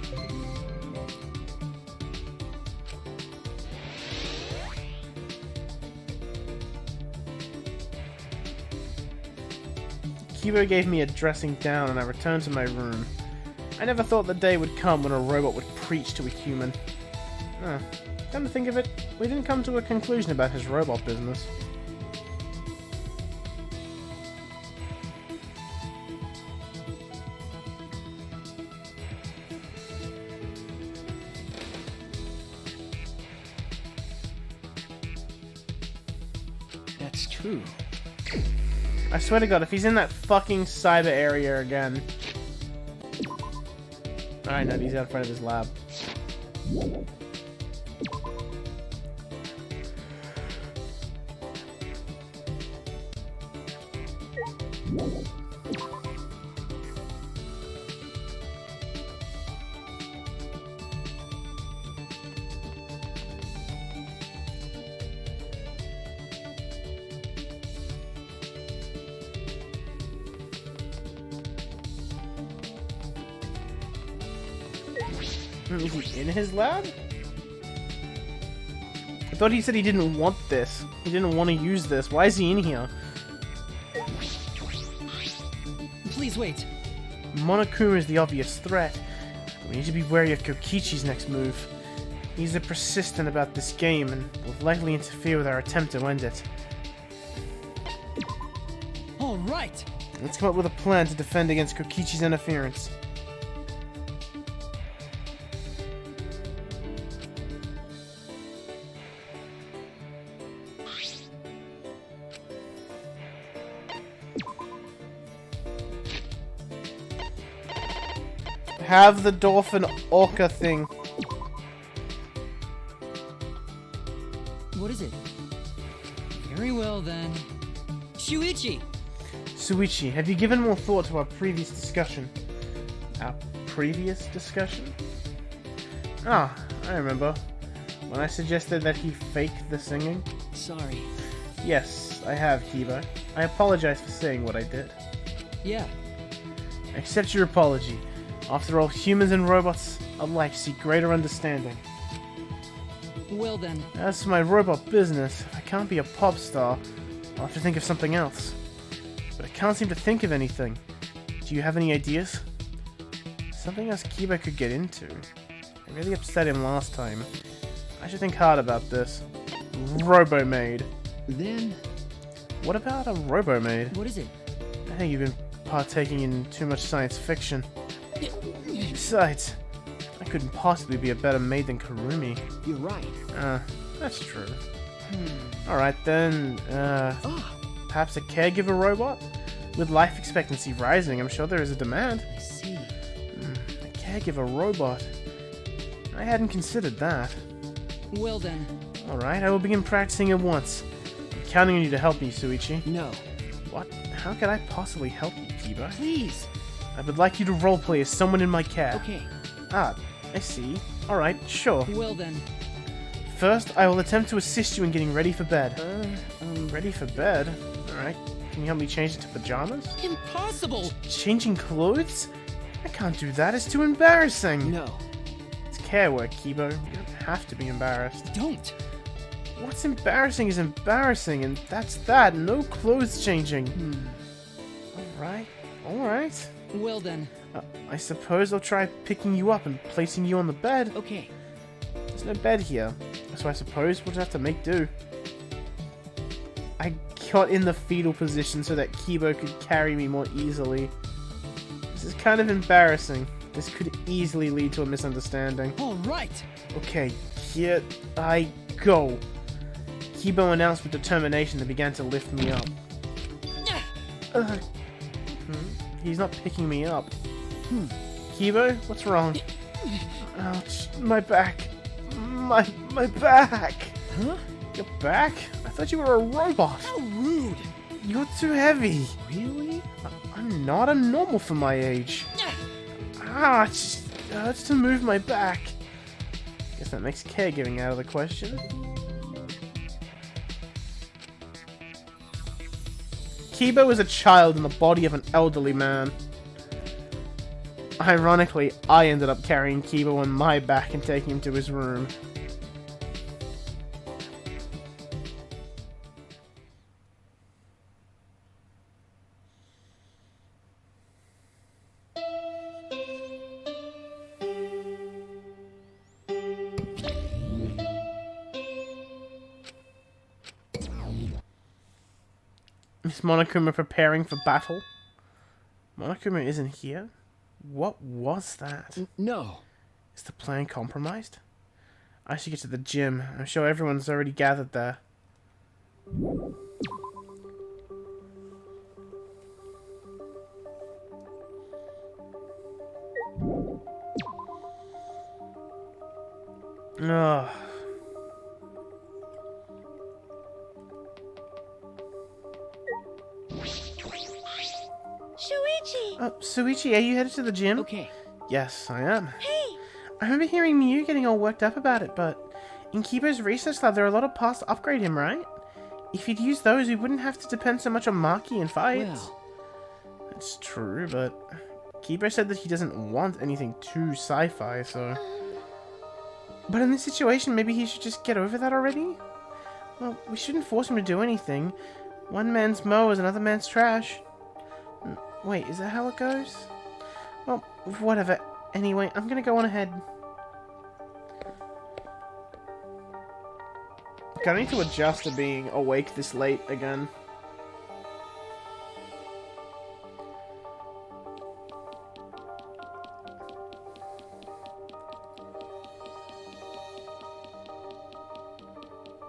Kibo gave me a dressing down and I returned to my room. I never thought the day would come when a robot would preach to a human. Come to think of it, we didn't come to a conclusion about his robot business. That's true. I swear to God, if he's in that fucking cyber area again. Alright, no, he's out front of his lab. Is he in his lab? I thought he said he didn't want this. He didn't want to use this. Why is he in here? Please wait. Monokuma is the obvious threat. We need to be wary of Kokichi's next move. He's persistent about this game and will likely interfere with our attempt to end it. All right. Let's come up with a plan to defend against Kokichi's interference. Have the dolphin orca thing. What is it? Very well then. Shuichi! Suichi, have you given more thought to our previous discussion? Our previous discussion? Ah, I remember. When I suggested that he fake the singing? Sorry. Yes, I have, Kiba. I apologize for saying what I did. Yeah. I accept your apology. After all, humans and robots alike seek greater understanding. Well then. As for my robot business, if I can't be a pop star, I'll have to think of something else. But I can't seem to think of anything. Do you have any ideas? Something else Kiba could get into. I really upset him last time. I should think hard about this. Robo-maid. Then. What about a Robo-maid? What is it? I think you've been partaking in too much science fiction. Besides, I couldn't possibly be a better maid than Karumi. You're right. That's true. Alright then, perhaps a caregiver robot? With life expectancy rising, I'm sure there is a demand. I see. A caregiver robot? I hadn't considered that. Well then. Alright, I will begin practicing at once. I'm counting on you to help me, Suichi. No. What? How could I possibly help you, Kiba? Please. I would like you to roleplay as someone in my care. Okay. Ah, I see. Alright, sure. Well then. First, I will attempt to assist you in getting ready for bed. Ready for bed? Alright. Can you help me change it to pajamas? Impossible! Changing clothes? I can't do that, it's too embarrassing. No. It's care work, Kibo. You don't have to be embarrassed. Don't! What's embarrassing is embarrassing, and that's that. No clothes changing. Alright, alright. Well then. I suppose I'll try picking you up and placing you on the bed. Okay. There's no bed here, so I suppose we'll just have to make do. I got in the fetal position so that Kibo could carry me more easily. This is kind of embarrassing. This could easily lead to a misunderstanding. Alright! Okay, here I go. Kibo announced with determination and began to lift me up. He's not picking me up. Kibo, what's wrong? Ouch, my back. My back! Huh? Your back? I thought you were a robot. How rude! You're too heavy. Really? I'm not a normal for my age. Ah, it just hurts to move my back. Guess that makes caregiving out of the question. Kibo is a child in the body of an elderly man. Ironically, I ended up carrying Kibo on my back and taking him to his room. Is Monokuma preparing for battle? Monokuma isn't here? What was that? No. Is the plan compromised? I should get to the gym. I'm sure everyone's already gathered there. Ugh. Shuichi! Suichi, are you headed to the gym? Okay. Yes, I am. Hey! I remember hearing Miyu getting all worked up about it, but in Kibo's research lab there are a lot of parts to upgrade him, right? If he'd use those, we wouldn't have to depend so much on Maki in fights. Well. That's true, but Kibo said that he doesn't want anything too sci-fi, so But in this situation, maybe he should just get over that already? Well, we shouldn't force him to do anything. One man's mow is another man's trash. Wait, is that how it goes? Well, whatever. Anyway, I'm gonna go on ahead. I need to adjust to being awake this late again.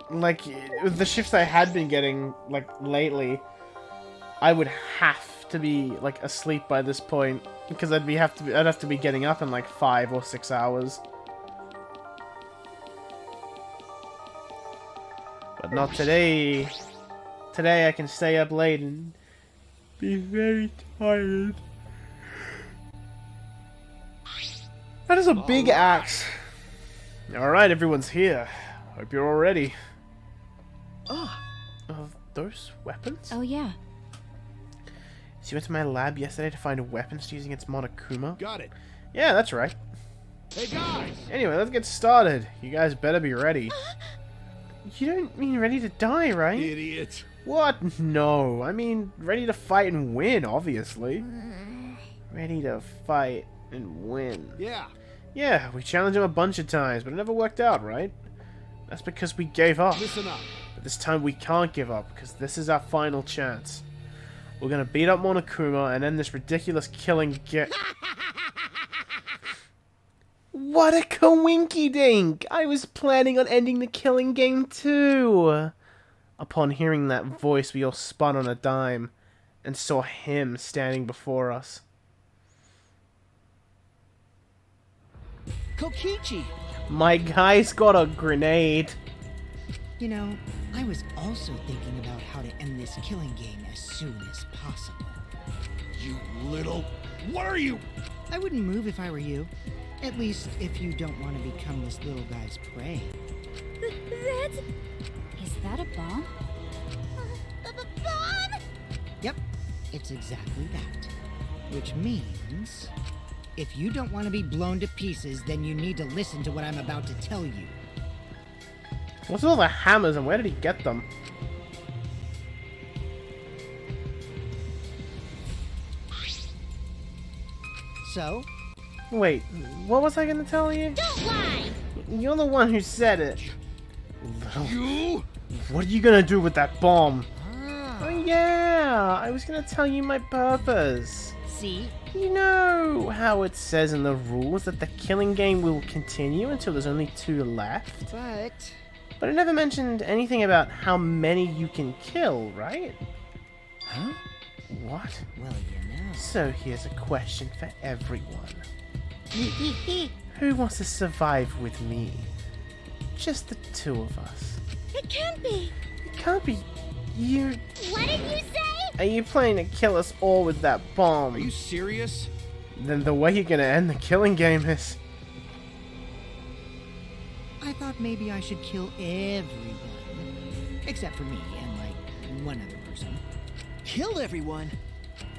Like, with the shifts I had been getting, like, lately, I would have to be, like, asleep by this point. Because I'd have to be getting up in, like, 5 or 6 hours. But not today. Today I can stay up late and be very tired. That is a big axe. Alright, everyone's here. Hope you're all ready. Those weapons? Oh, yeah. So you went to my lab yesterday to find weapons to use against Monokuma? Got it. Yeah, that's right. Hey guys! Anyway, let's get started. You guys better be ready. You don't mean ready to die, right? Idiot. What? No. I mean ready to fight and win, obviously. Ready to fight and win. Yeah. Yeah, we challenged him a bunch of times, but it never worked out, right? That's because we gave up. Listen up. But this time we can't give up, because this is our final chance. We're gonna beat up Monokuma and end this ridiculous killing What a coinky-dink! I was planning on ending the killing game too! Upon hearing that voice, we all spun on a dime and saw him standing before us. Kokichi! My guy's got a grenade. You know, I was also thinking about how to end this killing game as soon as possible. You little... What are you? I wouldn't move if I were you. At least if you don't want to become this little guy's prey. That's... Is that a bomb? Bomb? Yep, it's exactly that. Which means... if you don't want to be blown to pieces, then you need to listen to what I'm about to tell you. What's with all the hammers and where did he get them? So, Wait, what was I gonna tell you? Don't lie! You're the one who said it. You? What are you gonna do with that bomb? Oh yeah, I was gonna tell you my purpose. see? You know how it says in the rules that the killing game will continue until there's only 2 left? But it never mentioned anything about how many you can kill, right? Huh? What? Well, you know. So here's a question for everyone. Who wants to survive with me? Just the 2 of us. It can't be! It can't be you. What did you say? Are you planning to kill us all with that bomb? Are you serious? Then the way you're gonna end the killing game is... I thought maybe I should kill everyone. Except for me and, like, one other person. Kill everyone!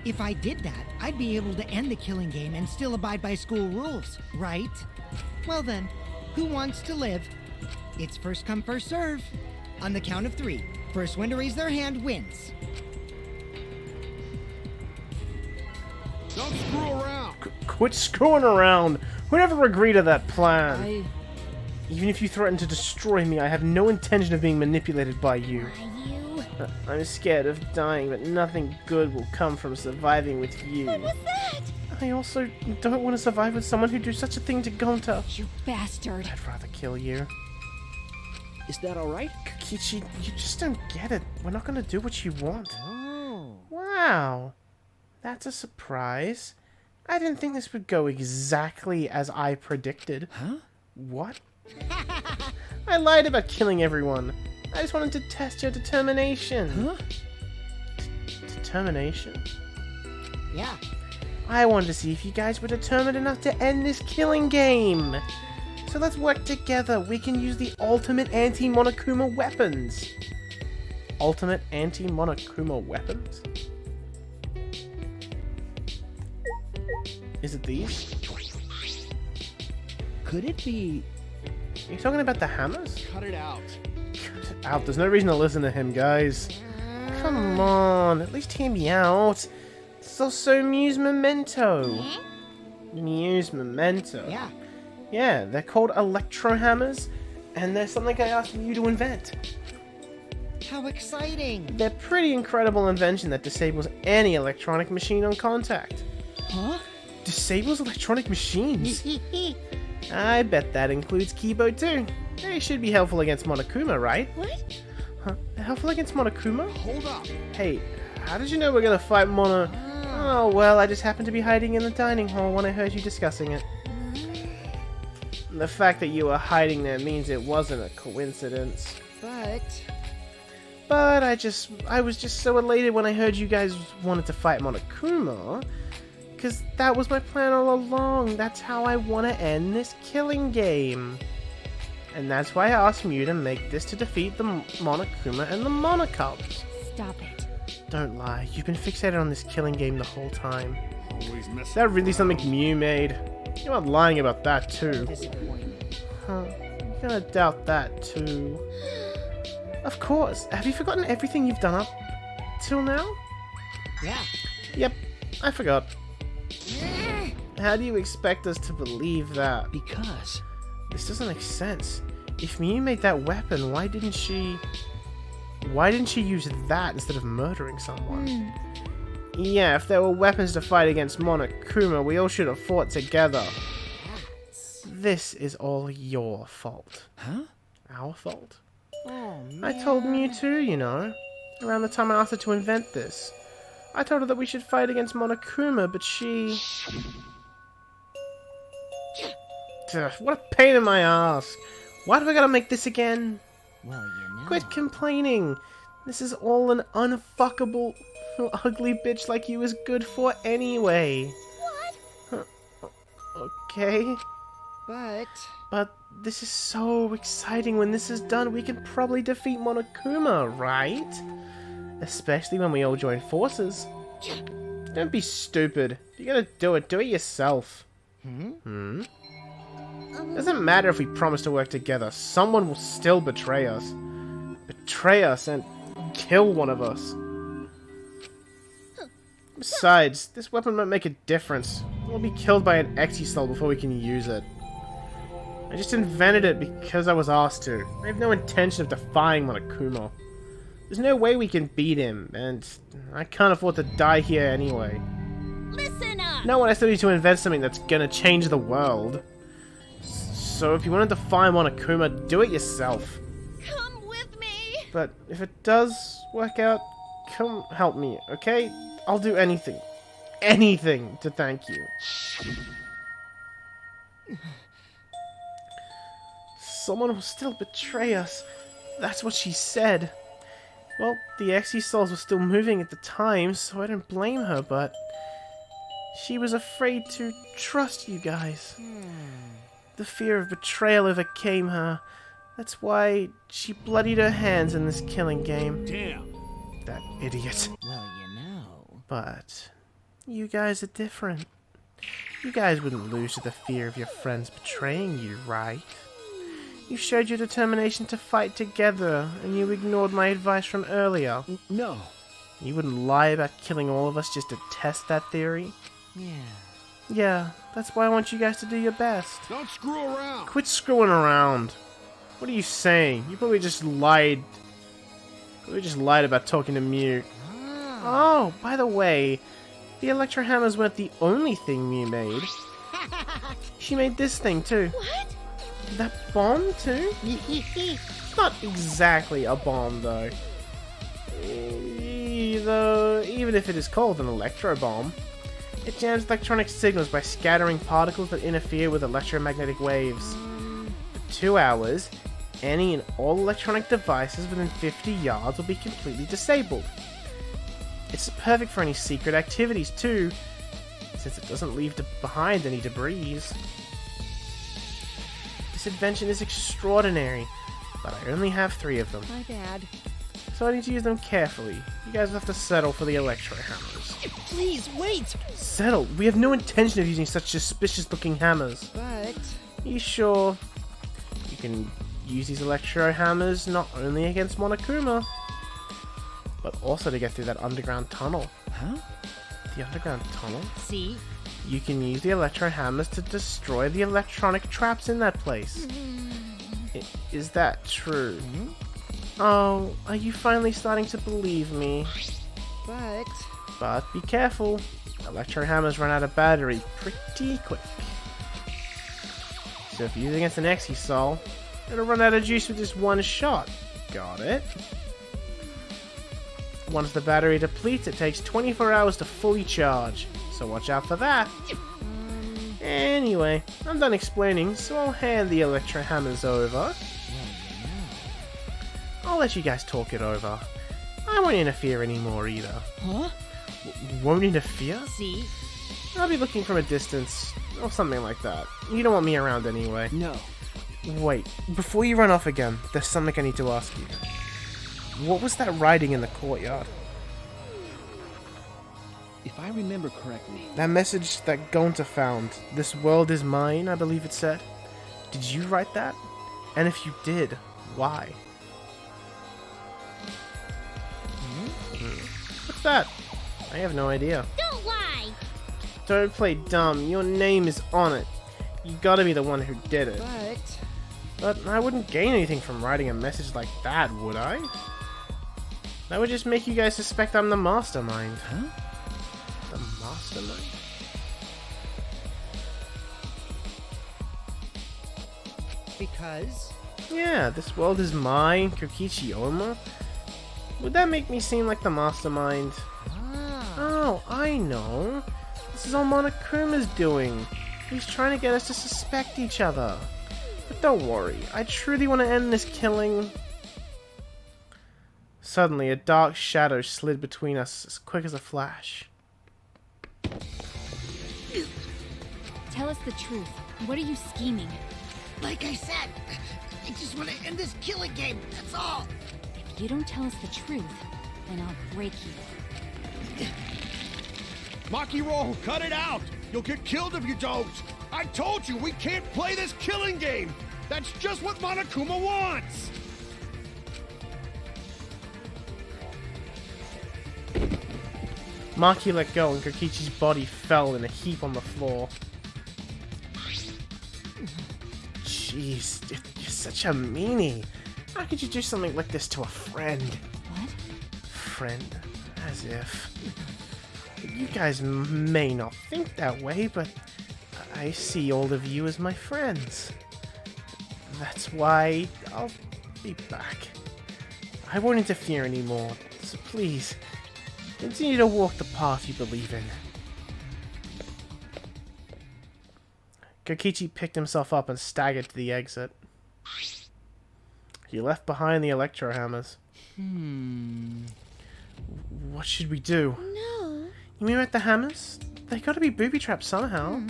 If I did that, I'd be able to end the killing game and still abide by school rules, right? Well then, who wants to live? It's first come, first serve. On the count of 3, first one to raise their hand wins. Don't screw around. Quit screwing around! Who'd ever agree to that plan? Even if you threaten to destroy me, I have no intention of being manipulated by you. Why, you? I'm scared of dying, but nothing good will come from surviving with you. What was that? I also don't want to survive with someone who'd do such a thing to Gonta. You bastard. I'd rather kill you. Is that alright? Kokichi, you just don't get it. We're not gonna do what you want. Oh. Wow. That's a surprise. I didn't think this would go exactly as I predicted. Huh? What? I lied about killing everyone. I just wanted to test your determination. Huh? Determination? Yeah. I wanted to see if you guys were determined enough to end this killing game. So let's work together. We can use the ultimate anti-Monokuma weapons. Ultimate anti-Monokuma weapons? Is it these? Could it be Are you talking about the hammers? Cut it out. Out. There's no reason to listen to him, guys. Come on, at least hear me out. It's also Muse Memento. Muse Memento. Yeah. Yeah, they're called electro hammers, and they're something I asked you to invent. How exciting! They're pretty incredible invention that disables any electronic machine on contact. Huh? Disables electronic machines? I bet that includes Kibo too. They should be helpful against Monokuma, right? What? Huh? They're helpful against Monokuma? Hold up. Hey, how did you know we're gonna fight Mono... Oh, well, I just happened to be hiding in the dining hall when I heard you discussing it. The fact that you were hiding there means it wasn't a coincidence. But I was just so elated when I heard you guys wanted to fight Monokuma. Because that was my plan all along. That's how I want to end this killing game. And that's why I asked you to make this to defeat the Monokuma and the Monocubs. Stop it. Don't lie, you've been fixated on this killing game the whole time. Always messing Is that really around. something Mew made? You're not lying about that too. Disappointing. Huh, I'm gonna doubt that too. Of course, have you forgotten everything you've done up till now? Yeah. Yep, I forgot. How do you expect us to believe that? Because This doesn't make sense. If Mew made that weapon, why didn't she use that instead of murdering someone? Yeah, if there were weapons to fight against Monokuma, we all should have fought together. This is all your fault. Huh? Our fault? Oh, man. I told Mew too, you know. Around the time I asked her to invent this. I told her that we should fight against Monokuma, but she... Ugh, what a pain in my ass. Why do I gotta make this again? Well, you know. Quit complaining. This is all an unfuckable, ugly bitch like you is good for anyway. What? Okay? But But this is so exciting. When this is done, we can probably defeat Monokuma, right? Especially when we all join forces. Don't be stupid. If you're gonna do it yourself. Doesn't matter if we promise to work together. Someone will still betray us. Betray us and kill one of us. Besides, this weapon won't make a difference. We'll be killed by an Exisol before we can use it. I just invented it because I was asked to. I have no intention of defying Monokuma. There's no way we can beat him, and I can't afford to die here anyway. Listen up! No, I still need to invent something that's gonna change the world. So if you want to defy Monokuma, do it yourself. Come with me! But if it does work out, come help me, okay? I'll do anything. Anything to thank you. Someone will still betray us. That's what she said. Well, the Exisouls were still moving at the time, so I don't blame her, but... she was afraid to trust you guys. The fear of betrayal overcame her. That's why she bloodied her hands in this killing game. Damn. That idiot. well, you know. But you guys are different. You guys wouldn't lose to the fear of your friends betraying you, right? You showed your determination to fight together, and you ignored my advice from earlier. No. You wouldn't lie about killing all of us just to test that theory? Yeah. Yeah, that's why I want you guys to do your best. Don't screw around. Quit screwing around. What are you saying? You probably just lied. Probably just lied about talking to Mew. Oh, by the way, the Electro Hammers weren't the only thing Mew made. She made this thing too. What? That bomb too? It's not exactly a bomb though. Even if it is called an electro bomb, it jams electronic signals by scattering particles that interfere with electromagnetic waves. For 2 hours, any and all electronic devices within 50 yards will be completely disabled. It's perfect for any secret activities too, since it doesn't leave behind any debris. This invention is extraordinary, but I only have 3 of them, My bad. so I need to use them carefully. You guys will have to settle for the electro hammers. Please, wait! Settle? We have no intention of using such suspicious looking hammers. But... You sure? You can use these electro hammers not only against Monokuma, but also to get through that underground tunnel. Huh? The underground tunnel? See? You can use the electro hammers to destroy the electronic traps in that place. Is that true? Oh, are you finally starting to believe me? But be careful. Electro hammers run out of battery pretty quick. So if you're using against an Exi-Soul, it'll run out of juice with just one shot. Got it? Once the battery depletes, it takes 24 hours to fully charge. So watch out for that. Anyway, I'm done explaining, so I'll hand the electro hammers over. I'll let you guys talk it over. I won't interfere anymore either. Huh? Won't interfere? See? I'll be looking from a distance, or something like that. You don't want me around anyway. No. Wait, before you run off again, there's something I need to ask you. What was that writing in the courtyard? If I remember correctly, That message that Gonta found, "This world is mine," I believe it said. Did you write that? And if you did, why? What's that? I have no idea. Don't lie! Don't play dumb, your name is on it. You gotta be the one who did it. But I wouldn't gain anything from writing a message like that, would I? That would just make you guys suspect I'm the mastermind. Huh? The mastermind? Because? Yeah, this world is mine, Kokichi Oma. Would that make me seem like the mastermind? Oh, I know. This is all Monokuma's doing. He's trying to get us to suspect each other. But don't worry, I truly want to end this killing. Suddenly, a dark shadow slid between us as quick as a flash. Tell us the truth. What are you scheming? Like I said, I just want to end this killing game, that's all. If you don't tell us the truth, then I'll break you. Maki roll, cut it out! You'll get killed if you don't! I told you we can't play this killing game! That's just what Monokuma wants! Maki let go and Kokichi's body fell in a heap on the floor. Jeez, you're such a meanie. How could you do something like this to a friend? What? Friend? As if. You guys may not think that way, but I see all of you as my friends. That's why I'll be back. I won't interfere anymore, so please, continue to walk the path you believe in. Kokichi picked himself up and staggered to the exit. He left behind the electro hammers. What should we do? No. You mean with the hammers? They gotta be booby trapped somehow.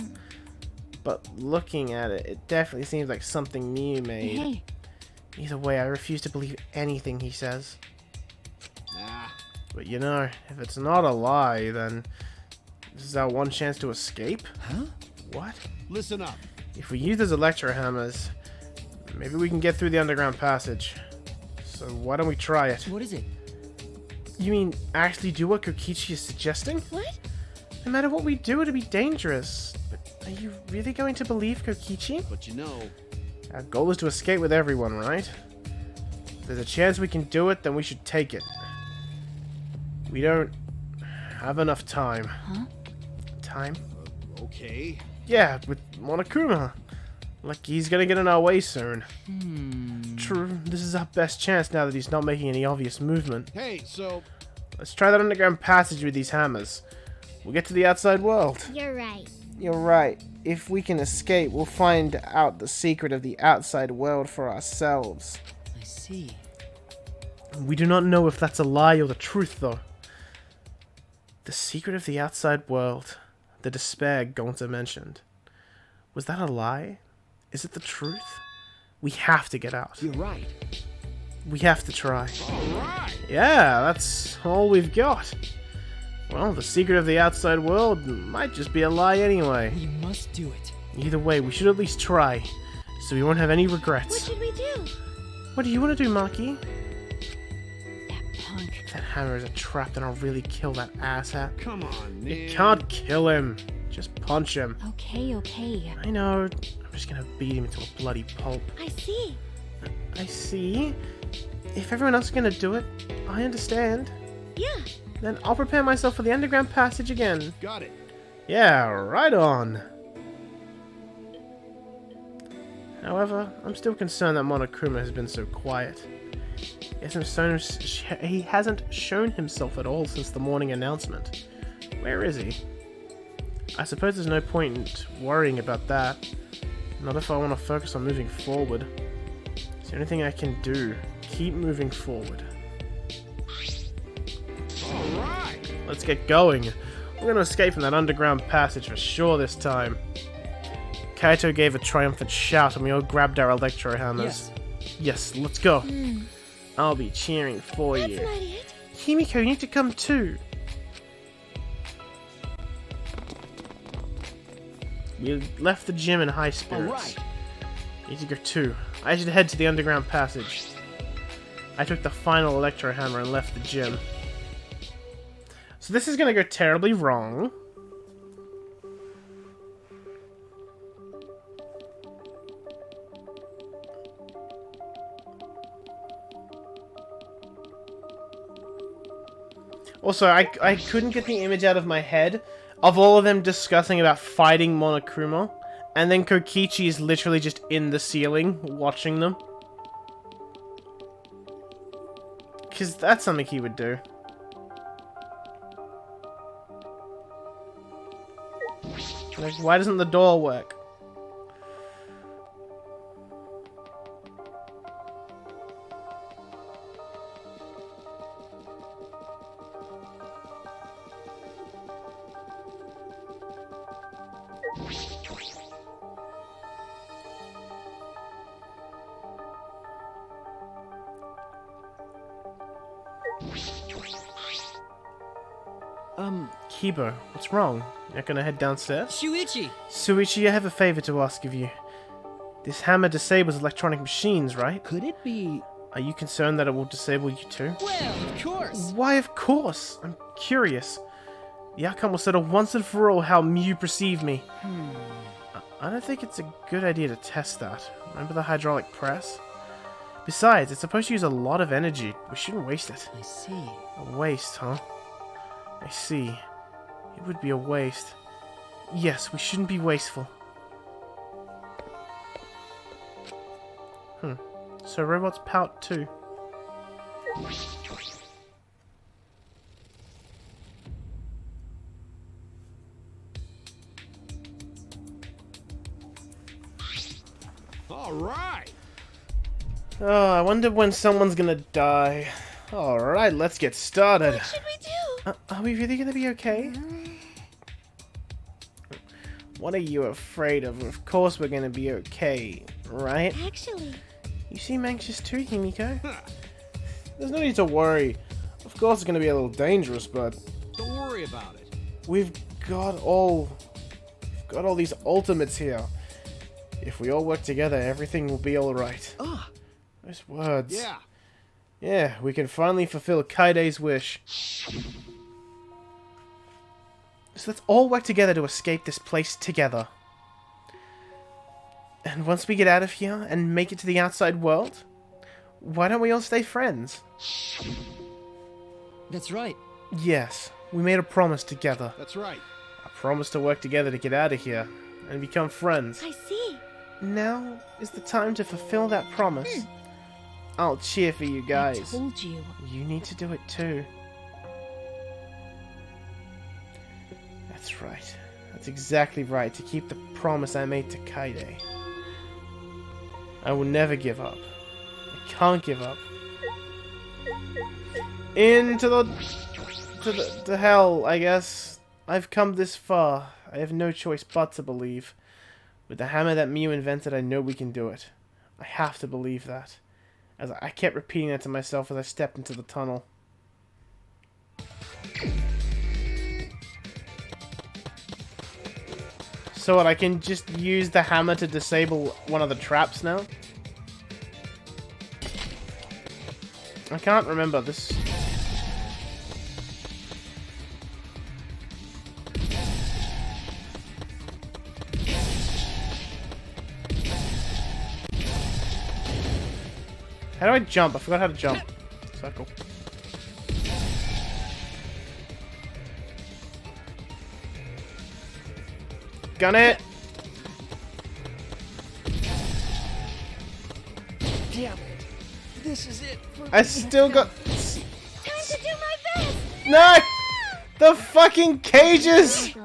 But looking at it, it definitely seems like something new made. Hey, Either way, I refuse to believe anything he says. Nah. But you know, if it's not a lie, then this is our one chance to escape? Huh? What? Listen up. If we use those electro hammers, maybe we can get through the underground passage. So why don't we try it? What is it? You mean actually do what Kokichi is suggesting? What? No matter what we do, it'll be dangerous. But are you really going to believe Kokichi? But you know, Our goal is to escape with everyone, right? If there's a chance we can do it, then we should take it. We don't have enough time. Huh? Time? okay. Yeah, with Monokuma. Like he's gonna get in our way soon. True, this is our best chance now that he's not making any obvious movement. Hey, so Let's try that underground passage with these hammers. We'll get to the outside world. You're right. You're right. If we can escape, we'll find out the secret of the outside world for ourselves. I see. We do not know if that's a lie or the truth, though. The secret of the outside world, the despair Gonta mentioned. Was that a lie? Is it the truth? We have to get out. You're right. We have to try. alright. Yeah, that's all we've got. Well, the secret of the outside world might just be a lie anyway. We must do it. Either way, we should at least try. so we won't have any What regrets. should we do? What do you want to do, Maki? That punk. If that hammer is a trap, then I'll really kill that asshat. Come on, You man. can't kill him. Just punch him. Okay, okay. I know. I'm just gonna beat him into a bloody pulp. I see. I see. If everyone else is gonna do it, I understand. Yeah. Then I'll prepare myself for the underground passage again. Got it. Yeah, right on. However, I'm still concerned that Monokuma has been so quiet. He hasn't shown himself at all since the morning announcement. Where is he? I suppose there's no point worrying about that. Not if I want to focus on moving forward. It's the only thing I can do. Keep moving forward. All right. Let's get going. We're going to escape from that underground passage for sure this time. Kaito gave a triumphant shout and we all grabbed our electro hammers. Yes, let's go. I'll be cheering for That's you. not it. Himiko, you need to come too. We left the gym in high spirits. Alright. You need to go too. I should head to the underground passage. I took the final electro hammer and left the gym. So this is gonna go terribly wrong. Also, I couldn't get the image out of my head of all of them discussing about fighting Monokuma, and then Kokichi is literally just in the ceiling watching them. Because that's something he would do. Like, why doesn't the door work? Kibo, what's wrong? You're not gonna head downstairs? Shuichi! Suichi, I have a favor to ask of you. This hammer disables electronic machines, right? Could it be... Are you concerned that it will disable you too? Well, of course! Why, of course! I'm curious. The outcome will settle once and for all how you perceive me. I don't think it's a good idea to test that. Remember the hydraulic press? Besides, it's supposed to use a lot of energy. We shouldn't waste it. I see. A waste, huh? I see. It would be a waste. Yes, we shouldn't be wasteful. So robots pout too. All right. Oh, I wonder when someone's gonna die. Alright, let's get started. What should we do? Are we really gonna be okay? What are you afraid of? Of course we're gonna be okay, right? Actually, You seem anxious too, Himiko. There's no need to worry. Of course it's gonna be a little dangerous, but Don't worry about it. we've got all these ultimates here. If we all work together, everything will be alright. Ah, Those words. Yeah. Yeah, we can finally fulfill Kaide's wish. So let's all work together to escape this place together. And once we get out of here and make it to the outside world, why don't we all stay friends? that's right. Yes, we made a promise together. That's right. A promise to work together to get out of here and become friends. I see. Now is the time to fulfill that promise. I'll cheer for you I guys. told you. You need to do it too. That's right. That's exactly right, to keep the promise I made to Kaide. I will never give up. I can't give up. Into to hell, I guess. I've come this far. I have no choice but to believe. With the hammer that Miu invented, I know we can do it. I have to believe that. As I kept repeating that to myself as I stepped into the tunnel. So what, I can just use the hammer to disable one of the traps now? I can't remember this. How do I jump? I forgot how to jump. Circle. Gun it! Damn it. This is it. I still got... Time to do my best! No! The fucking cages! Girl.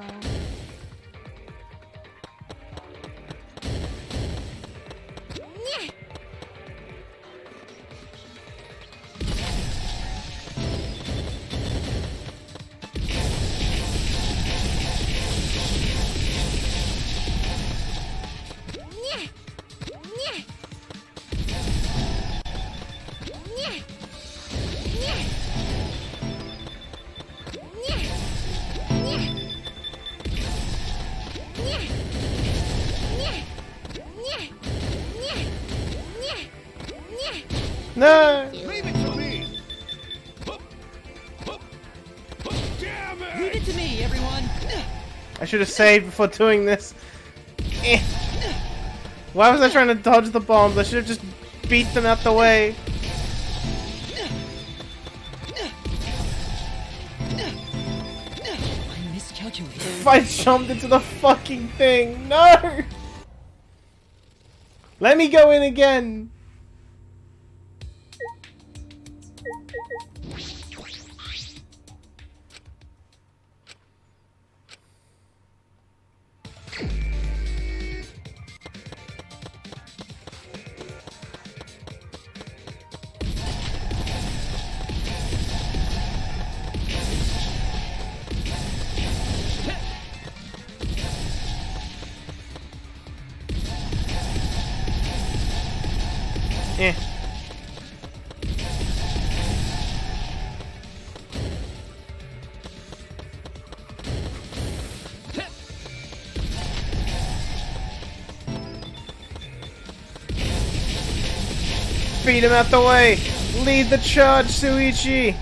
Nyeh. Nyeh. Nyeh. Nyeh. Nyeh. Nyeh. Nyeh. Nyeh. Nyeh. Nyeh. Nyeh. Nyeh. Nyeh. No! Leave it to me! Hup, hup, hup. Damn Leave it! it to me, everyone. I should have saved before doing this. Eh. Why was I trying to dodge the bombs? I should have just beat them out the way. I miscalculated. If I jumped into the fucking thing. No! Let me go in again. Eh. Beat him out the way! Lead the charge, Suichi!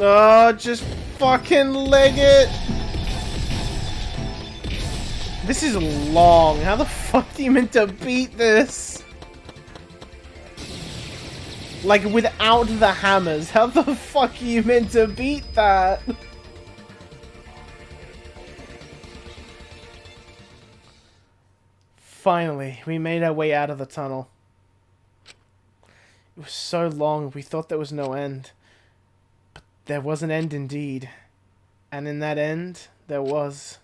Oh, just fucking leg it! This is long. How the fuck are you meant to beat this? Like, without the hammers, how the fuck are you meant to beat that? Finally, we made our way out of the tunnel. It was so long, we thought there was no end. But there was an end indeed. And in that end, there was...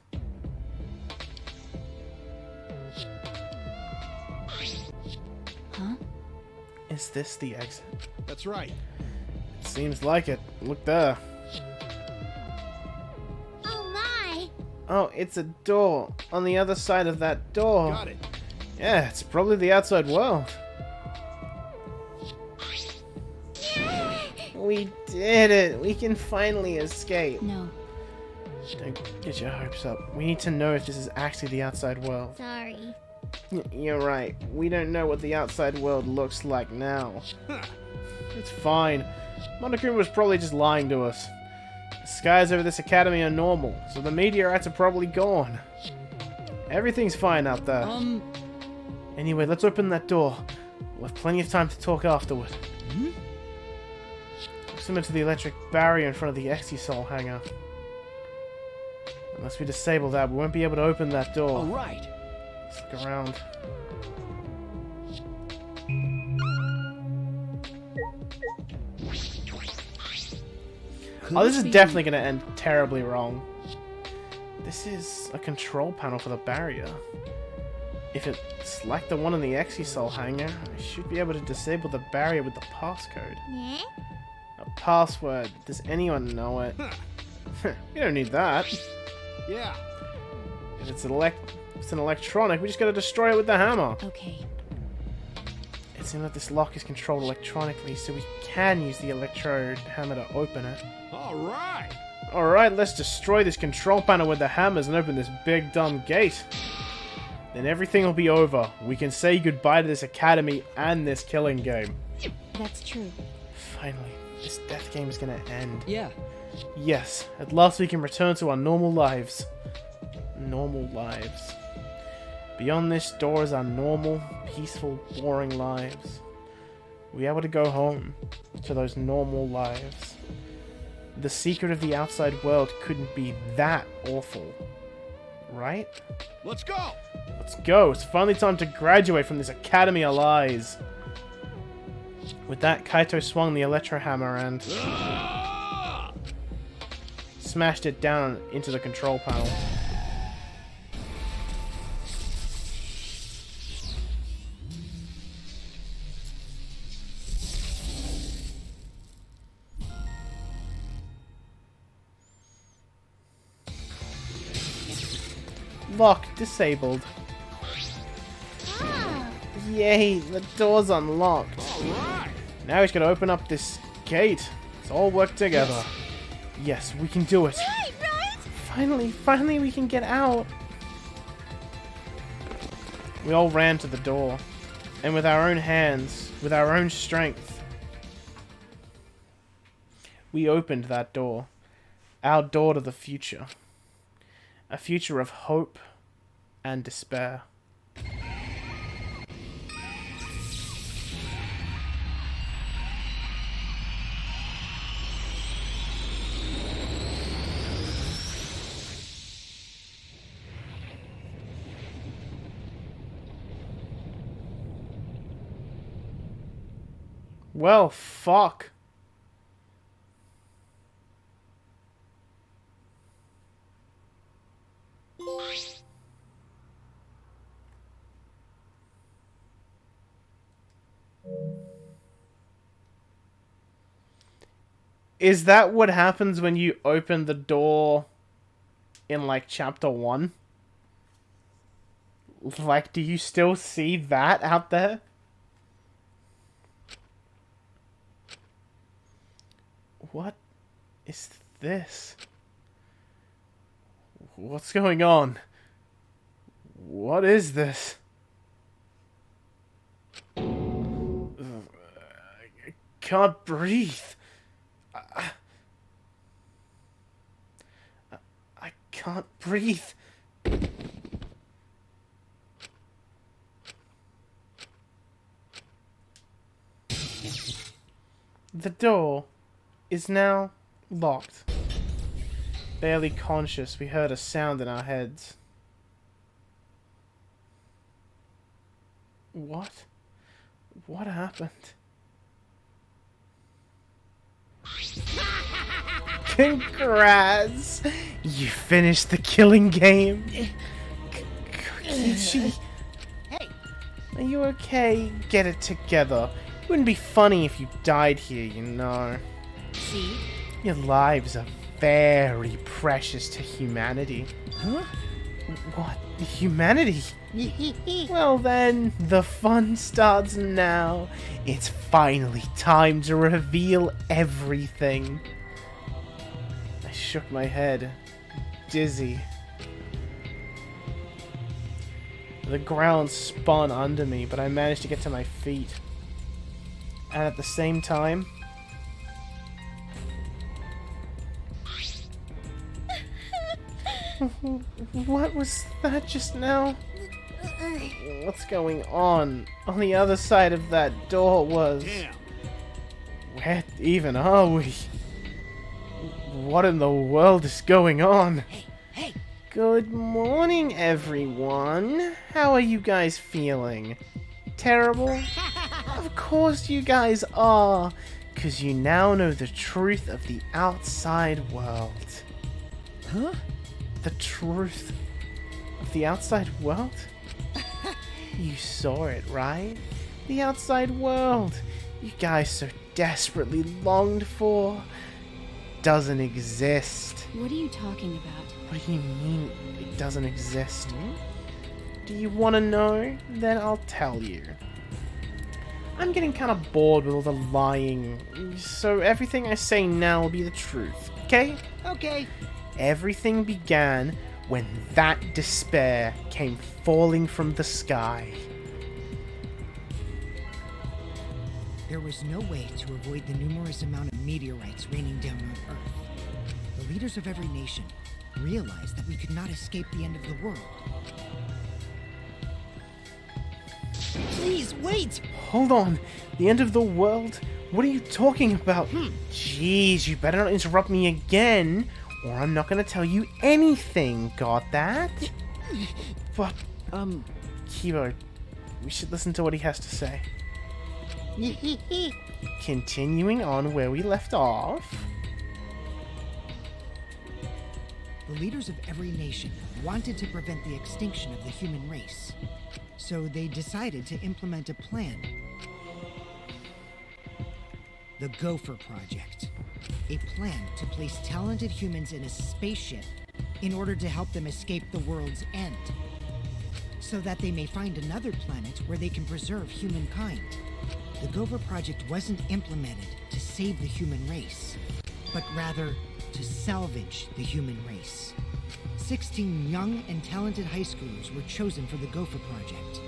Huh? Is this the exit? That's right. It seems like it. Look there. Oh my! Oh, it's a door. On the other side of that door. Got it. Yeah, it's probably the outside world. We did it! We can finally escape. No. Don't get your hopes up. We need to know if this is actually the outside world. Sorry. You're right. We don't know what the outside world looks like now. Huh. It's fine. Monokuma was probably just lying to us. The skies over this academy are normal, so the meteorites are probably gone. Everything's fine out there. Anyway, let's open that door. We'll have plenty of time to talk afterward. Similar to the electric barrier in front of the Exusol hangar. Unless we disable that, we won't be able to open that door. All right. Let's look around. Could Oh, this is be- definitely going to end terribly wrong. This is a control panel for the barrier. If it's like the one in the Exisol hangar, I should be able to disable the barrier with the passcode. Yeah? A password. Does anyone know it? We don't need that. Yeah. If it's an electronic, we just gotta destroy it with the hammer. Okay. It seems like this lock is controlled electronically, so we can use the electrode hammer to open it. All right. Alright, let's destroy this control panel with the hammers and open this big dumb gate. Then everything will be over. We can say goodbye to this academy and this killing game. That's true. Finally, this death game is gonna end. Yeah. Yes, at last we can return to our normal lives. Normal lives. Beyond this door is our normal, peaceful, boring lives. We're able to go home to those normal lives. The secret of the outside world couldn't be that awful. Right? Let's go. Let's go. It's finally time to graduate from this Academy of Lies. With that, Kaito swung the electro hammer and smashed it down into the control panel. Lock disabled. Yay, the door's unlocked. All right. Now he's gonna open up this gate. Let's all work together. Yes, we can do it. Right, right? Finally we can get out. We all ran to the door. And with our own hands, with our own strength, we opened that door. Our door to the future. A future of hope and despair. Well, fuck. Is that what happens when you open the door in, like, chapter 1? Like, do you still see that out there? What is this? What's going on? What is this? I can't breathe. I can't breathe. The door is now locked. Barely conscious, we heard a sound in our heads. What? What happened? Congrats! You finished the killing game. Kokichi, Hey, are you okay? Get it together. It wouldn't be funny if you died here, you know. see? Your lives are very precious to humanity. Huh? What? Humanity? Well then, the fun starts now. It's finally time to reveal everything. I shook my head, dizzy. The ground spun under me, but I managed to get to my feet. And at the same time, what was that just now? What's going on? On the other side of that door was... Damn. Where even are we? What in the world is going on? Hey, Good morning, everyone. How are you guys feeling? Terrible? Of course you guys are. Because you now know the truth of the outside world. Huh? The truth of the outside world? You saw it, right? The outside world you guys so desperately longed for doesn't exist. What are you talking about? What do you mean it doesn't exist? Do you want to know? Then I'll tell you. I'm getting kind of bored with all the lying, so everything I say now will be the truth, okay? Okay. Everything began when that despair came falling from the sky. There was no way to avoid the numerous amount of meteorites raining down on Earth. The leaders of every nation realized that we could not escape the end of the world. Please, wait! Hold on, the end of the world? What are you talking about? Jeez, you better not interrupt me again, or I'm not gonna tell you anything, got that? But, Kibo, we should listen to what he has to say. Continuing on where we left off. The leaders of every nation wanted to prevent the extinction of the human race. So they decided to implement a plan. The Gopher Project. A plan to place talented humans in a spaceship in order to help them escape the world's end. So that they may find another planet where they can preserve humankind. The Gopher Project wasn't implemented to save the human race, but rather to salvage the human race. 16 young and talented high schoolers were chosen for the Gopher Project.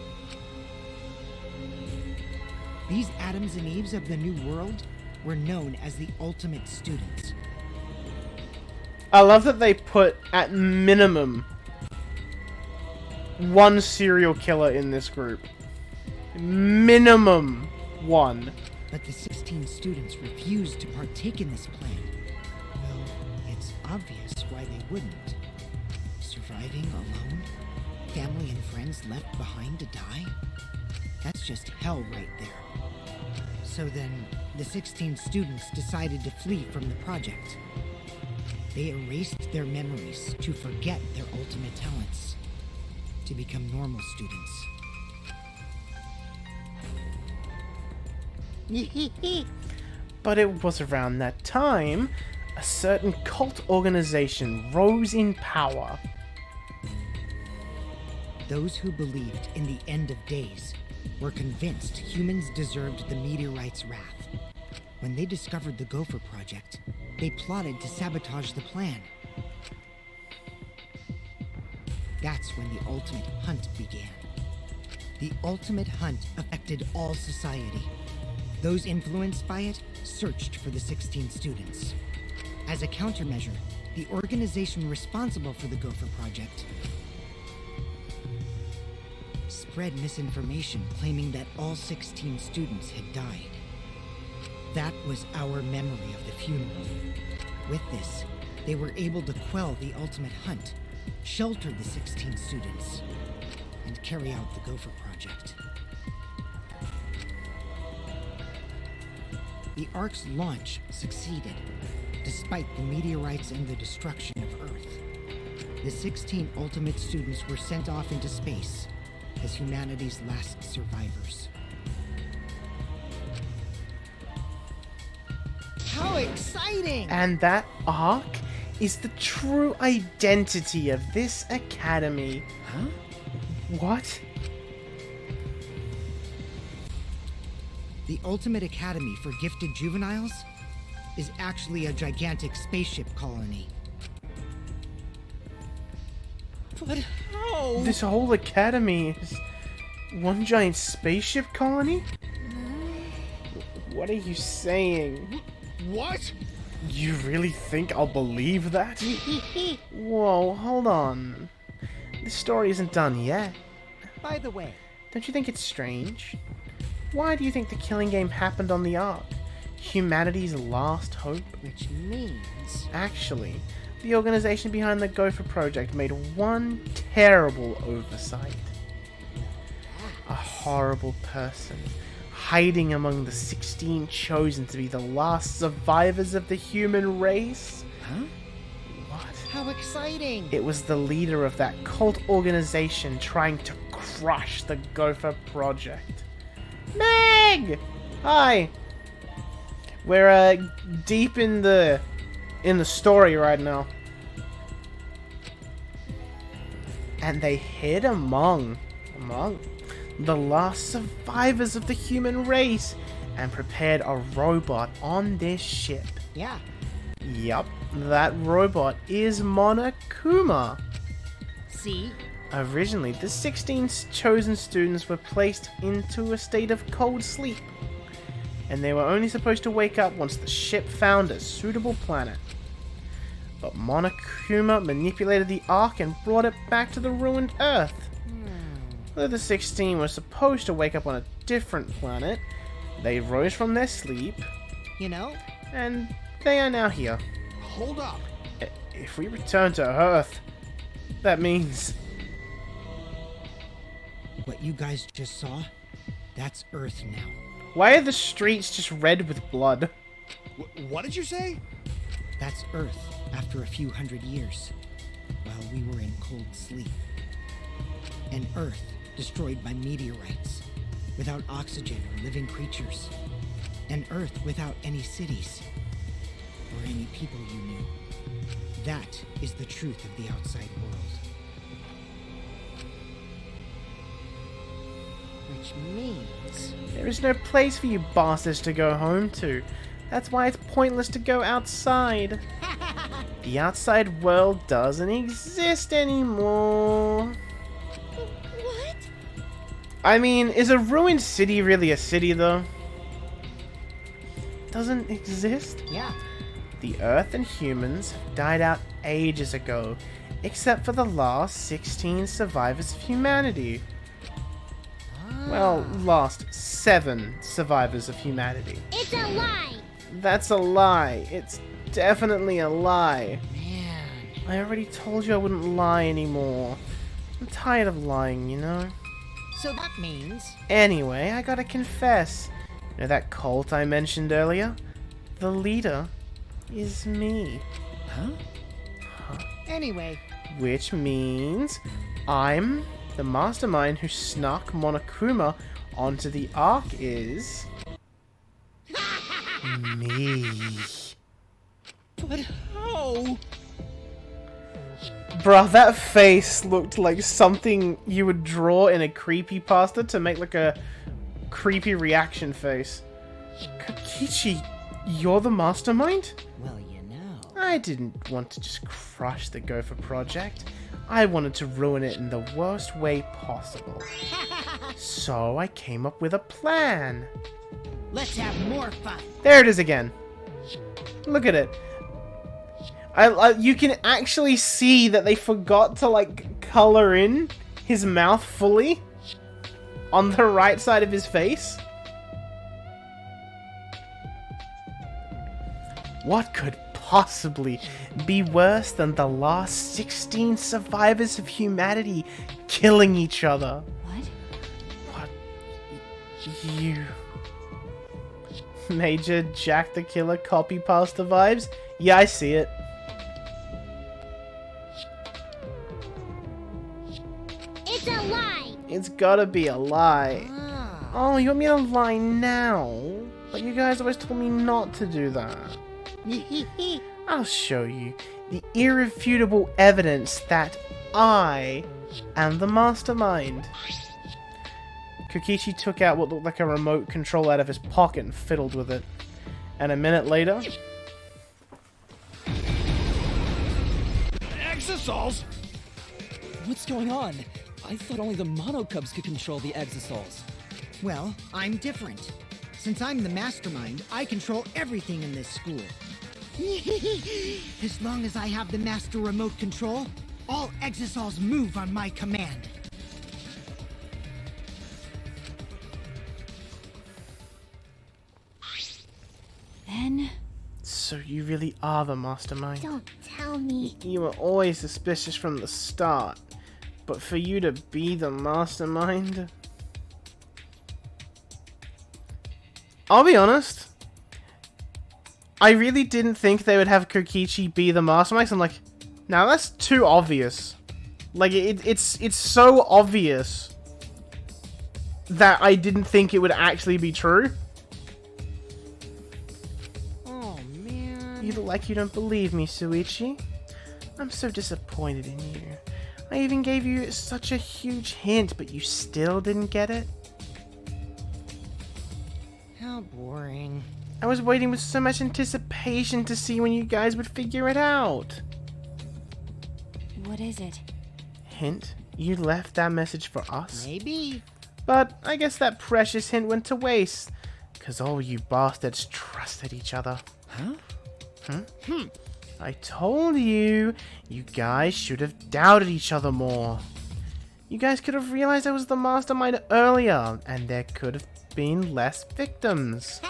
These Adams and Eves of the New World were known as the ultimate students. I love that they put, at minimum, one serial killer in this group. Minimum one. But the 16 students refused to partake in this plan. Well, it's obvious why they wouldn't. Surviving alone? Family and friends left behind to die? That's just hell right there. So then, the 16 students decided to flee from the project. They erased their memories to forget their ultimate talents, to become normal students. But it was around that time, a certain cult organization rose in power. Those who believed in the end of days were convinced humans deserved the meteorite's wrath. When they discovered the Gopher Project, they plotted to sabotage the plan. That's when the ultimate hunt began. The ultimate hunt affected all society. Those influenced by it searched for the 16 students. As a countermeasure, the organization responsible for the Gopher Project spread misinformation claiming that all 16 students had died. That was our memory of the funeral. With this, they were able to quell the ultimate hunt, shelter the 16 students, and carry out the Gopher Project. The Ark's launch succeeded, despite the meteorites and the destruction of Earth. The 16 ultimate students were sent off into space as humanity's last survivors. How exciting! And that arc is the true identity of this academy. Huh? What? The Ultimate Academy for Gifted Juveniles is actually a gigantic spaceship colony. But how? This whole academy is one giant spaceship colony? What are you saying? What? You really think I'll believe that? Whoa, hold on. This story isn't done yet. By the way, Don't you think it's strange? Why do you think the killing game happened on the Ark? Humanity's last hope? which means... Actually, the organization behind the Gopher Project made one terrible oversight. A horrible person hiding among the 16 chosen to be the last survivors of the human race. Huh? What? How exciting! It was the leader of that cult organization trying to crush the Gopher Project. Meg! Hi! We're deep in the story right now. And they hid among the last survivors of the human race and prepared a robot on this ship. Yeah. Yup, that robot is Monokuma. See? Originally, the 16 chosen students were placed into a state of cold sleep, and they were only supposed to wake up once the ship found a suitable planet. But Monokuma manipulated the Ark and brought it back to the ruined Earth. Though the 16 were supposed to wake up on a different planet, they rose from their sleep, You know? and they are now here. Hold up. If we return to Earth, that means... What you guys just saw? That's Earth now. Why are the streets just red with blood? What did you say? That's Earth after a few hundred years, while we were in cold sleep. An Earth destroyed by meteorites, without oxygen or living creatures. An Earth without any cities, or any people you knew. That is the truth of the outside world. Which means... There is no place for you bastards to go home to. That's why it's pointless to go outside. The outside world doesn't exist anymore. What? I mean, is a ruined city really a city, though? Doesn't exist? Yeah. The Earth and humans have died out ages ago, except for the last 16 survivors of humanity. Well, last 7 survivors of humanity. It's a lie! That's a lie. It's definitely a lie. Man. I already told you I wouldn't lie anymore. I'm tired of lying, you know? So that means... Anyway, I gotta confess. You know that cult I mentioned earlier? The leader is me. Huh? Anyway, Which means I'm the mastermind who snuck Monokuma onto the Ark is... me. but how? Bruh, that face looked like something you would draw in a creepypasta to make like a creepy reaction face. Kokichi, you're the mastermind? Well, you know. I didn't want to just crush the Gopher Project. I wanted to ruin it in the worst way possible. So I came up with a plan. Let's have more fun. There it is again. Look at it. You can actually see that they forgot to like color in his mouth fully on the right side of his face. What could possibly be worse than the last 16 survivors of humanity killing each other? What? What? You... Major Jack the Killer copy pasta vibes? Yeah, I see it. It's a lie! It's gotta be a lie. Ah. Oh, you want me to lie now? But you guys always told me not to do that. I'll show you the irrefutable evidence that I am the mastermind. Kokichi took out what looked like a remote control out of his pocket and fiddled with it. And a minute later... Exosols? What's going on? I thought only the monocubs could control the exosols. Well, I'm different. Since I'm the mastermind, I control everything in this school. As long as I have the master remote control, all exosols move on my command. Then... So you really are the mastermind. Don't tell me. You were always suspicious from the start. But for you to be the mastermind... I'll be honest. I really didn't think they would have Kokichi be the mastermind. I'm like, now that's too obvious. Like, it's so obvious that I didn't think it would actually be true. Oh, man. You look like you don't believe me, Suichi. I'm so disappointed in you. I even gave you such a huge hint, but you still didn't get it? How boring. I was waiting with so much anticipation to see when you guys would figure it out. What is it? Hint, you left that message for us? Maybe. But I guess that precious hint went to waste, because all you bastards trusted each other. Huh? I told you, you guys should have doubted each other more. You guys could have realized I was the mastermind earlier, and there could have been less victims.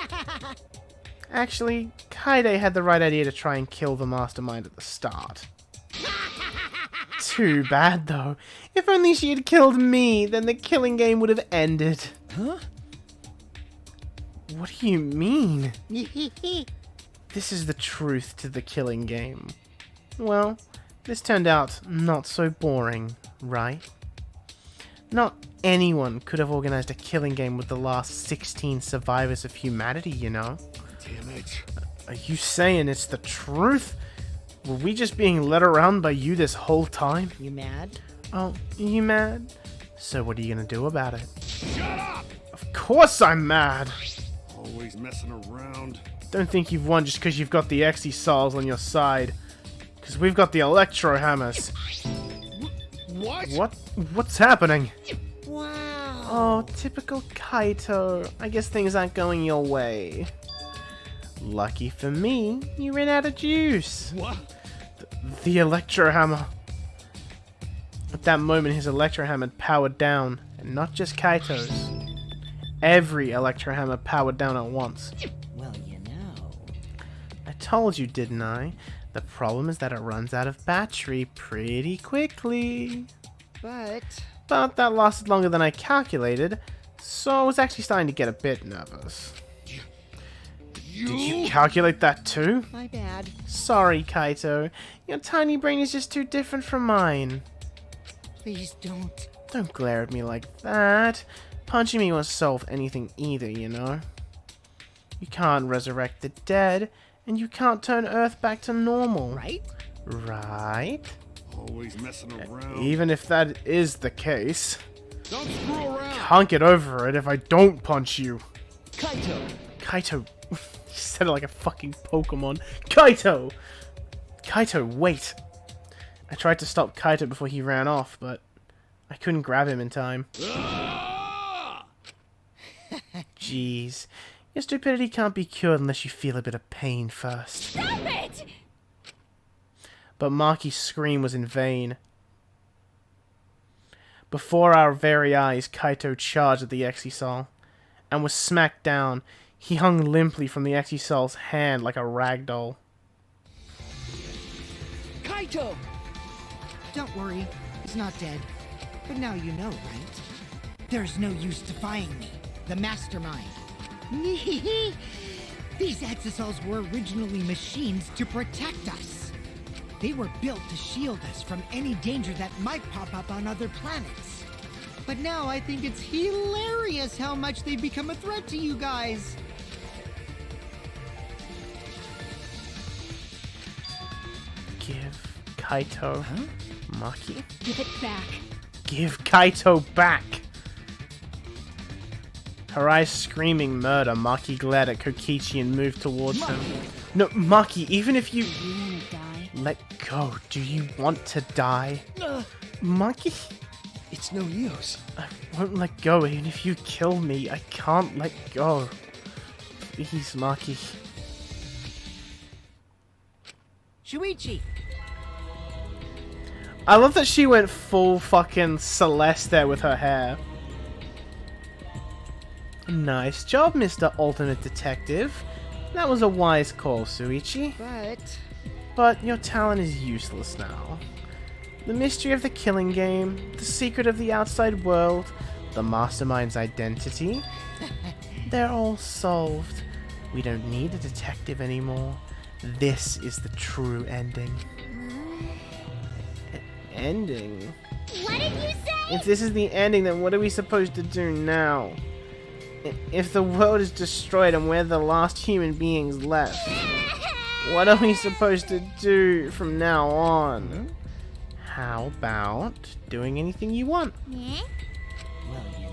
Actually, Kaide had the right idea to try and kill the mastermind at the start. Too bad, though. If only she had killed me, then the killing game would have ended. Huh? What do you mean? This is the truth to the killing game. Well, this turned out not so boring, right? Not anyone could have organized a killing game with the last 16 survivors of humanity, you know? Damn it. Are you saying it's the truth? Were we just being led around by you this whole time? You mad? Oh, you mad? So what are you gonna do about it? Shut up! Of course I'm mad! Always messing around. Don't think you've won just because you've got the Exi-Sols on your side. Because we've got the Electro Hammers. What? What's happening? Wow. Oh, typical Kaito. I guess things aren't going your way. Lucky for me, you ran out of juice. What? The Electro Hammer. At that moment, his Electro Hammer powered down, and not just Kaito's. Every Electro Hammer powered down at once. Well, you know. I told you, didn't I? The problem is that it runs out of battery pretty quickly. But That lasted longer than I calculated, so I was actually starting to get a bit nervous. Did you calculate that too? my bad. Sorry, Kaito. Your tiny brain is just too different from mine. Please don't. Don't glare at me like that. Punching me won't solve anything either, you know. You can't resurrect the dead, and you can't turn Earth back to normal. Right? Right? Always messing around. Even if that is the case, Don't screw around. can't get over it if I don't punch you. Kaito! Kaito. You said it like a fucking Pokemon. Kaito! Kaito, wait. I tried to stop Kaito before he ran off, but I couldn't grab him in time. Ah! Jeez. Your stupidity can't be cured unless you feel a bit of pain first. Stop it! But Maki's scream was in vain. Before our very eyes, Kaito charged at the Exisal and was smacked down. He hung limply from the Exisal's hand like a rag doll. Kaito! Don't worry. He's not dead. But now you know, right? There's no use defying me. The mastermind. These Exisals were originally machines to protect us. They were built to shield us from any danger that might pop up on other planets. But now I think it's hilarious how much they've become a threat to you guys. Give Kaito Maki. Give it back. Give Kaito back! Her eyes screaming murder, Maki glared at Kokichi and moved towards him. No, Maki, even if you... You wanna die? Let go. Do you want to die? Maki? It's no use. I won't let go even if you kill me. I can't let go. Please, Maki. Shuichi! I love that she went full fucking Celeste there with her hair. Nice job, Mr. Alternate Detective. That was a wise call, Suichi. But your talent is useless now. The mystery of the killing game, the secret of the outside world, the mastermind's identity. They're all solved. We don't need a detective anymore. This is the true ending. Ending? What did you say? If this is the ending, then what are we supposed to do now? If the world is destroyed and we're the last human beings left, what are we supposed to do from now on? How about doing anything you want? Well, you know.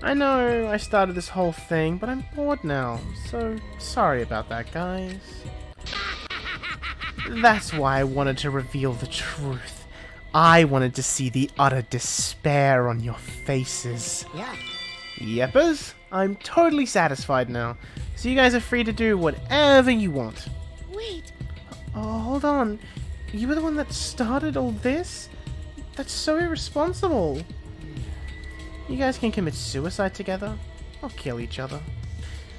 I know I started this whole thing, but I'm bored now, so sorry about that, guys. That's why I wanted to reveal the truth. I wanted to see the utter despair on your faces. Yeah. Yeppers, I'm totally satisfied now, so you guys are free to do whatever you want. Wait, Oh, hold on. You were the one that started all this? That's so irresponsible. You guys can commit suicide together, or kill each other.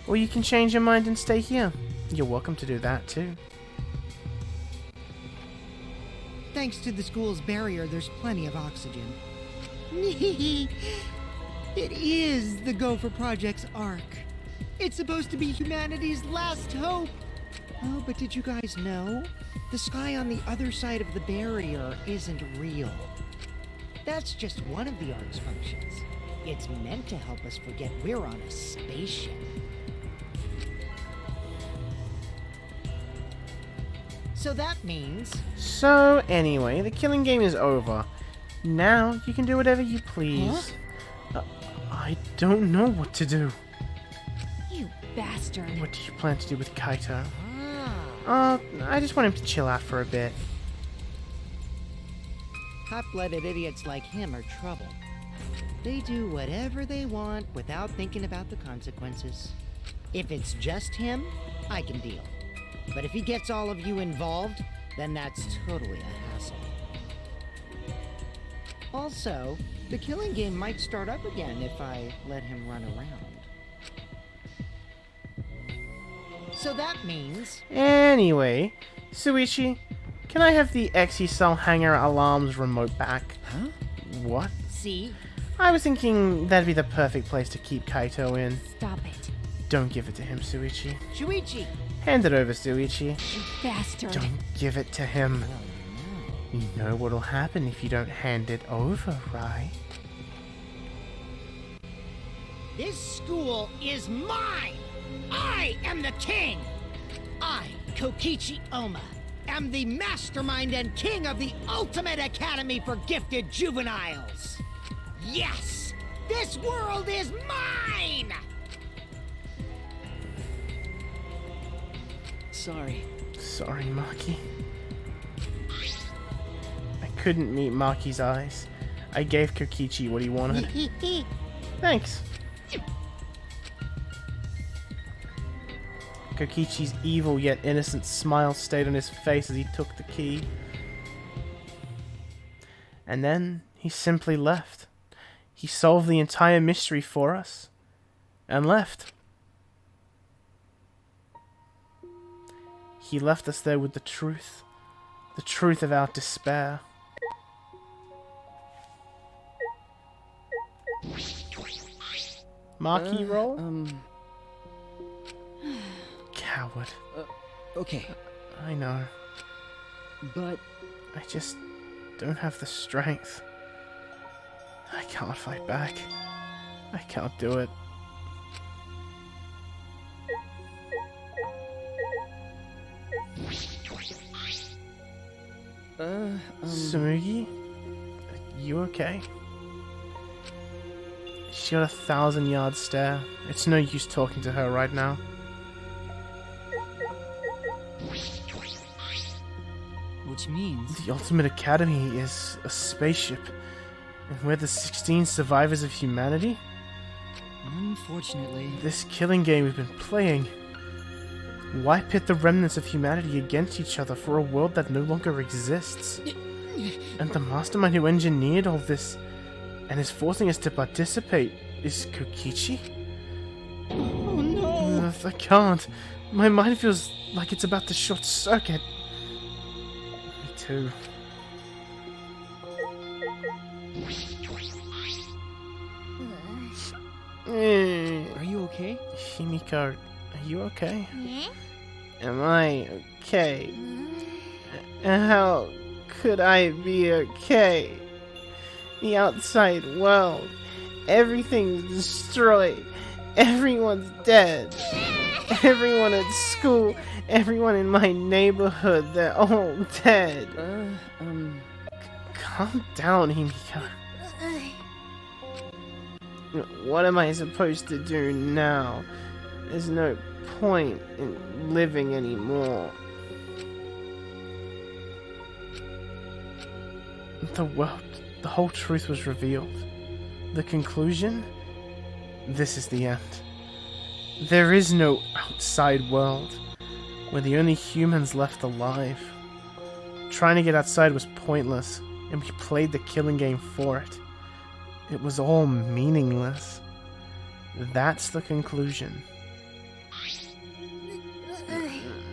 Or you can change your mind and stay here. You're welcome to do that too. Thanks to the school's barrier, there's plenty of oxygen. It is the Gopher Project's ark. It's supposed to be humanity's last hope. Oh, but did you guys know? The sky on the other side of the barrier isn't real. That's just one of the ark's functions. It's meant to help us forget we're on a spaceship. So that means... So, anyway, the killing game is over. Now, you can do whatever you please. I don't know what to do. You bastard. What do you plan to do with Kaito? Ah, I just want him to chill out for a bit. hot-blooded idiots like him are trouble. They do whatever they want without thinking about the consequences. If it's just him, I can deal. But if he gets all of you involved, then that's totally a hassle. Also, the killing game might start up again if I let him run around. So that means... Anyway, Suichi, can I have the Exi-Cell Hangar Alarms remote back? Huh? What? See? I was thinking that'd be the perfect place to keep Kaito in. Stop it. Don't give it to him, Suichi. Shuichi! Hand it over, Suichi. You bastard. Don't give it to him. You know what'll happen if you don't hand it over, right? This school is mine! I am the king! I, Kokichi Oma, am the mastermind and king of the ultimate academy for gifted juveniles! Yes! This world is mine! Sorry. Sorry, Maki. I couldn't meet Maki's eyes. I gave Kokichi what he wanted. Thanks. Kokichi's evil yet innocent smile stayed on his face as he took the key. And then he simply left. He solved the entire mystery for us. And left. He left us there with the truth. The truth of our despair. Maki roll? Coward. Okay, I know. but I just don't have the strength. I can't fight back. I can't do it. Sumugi? You okay? She got a 1,000-yard stare. It's no use talking to her right now. which means The Ultimate Academy is a spaceship. And we're the 16 survivors of humanity? unfortunately, This killing game we've been playing. Why pit the remnants of humanity against each other for a world that no longer exists? And the mastermind who engineered all this and is forcing us to participate is Kokichi? Oh no! I can't. My mind feels like it's about to short circuit. Me too. are you okay? Himiko, are you okay? Huh? Am I okay? How could I be okay? The outside world, everything's destroyed. Everyone's dead. Everyone at school, everyone in my neighborhood, they're all dead. Calm down, Himiko. What am I supposed to do now? There's no point in living anymore. The whole truth was revealed. The conclusion? This is the end. There is no outside world. We're the only humans left alive. Trying to get outside was pointless, and we played the killing game for it. It was all meaningless. That's the conclusion.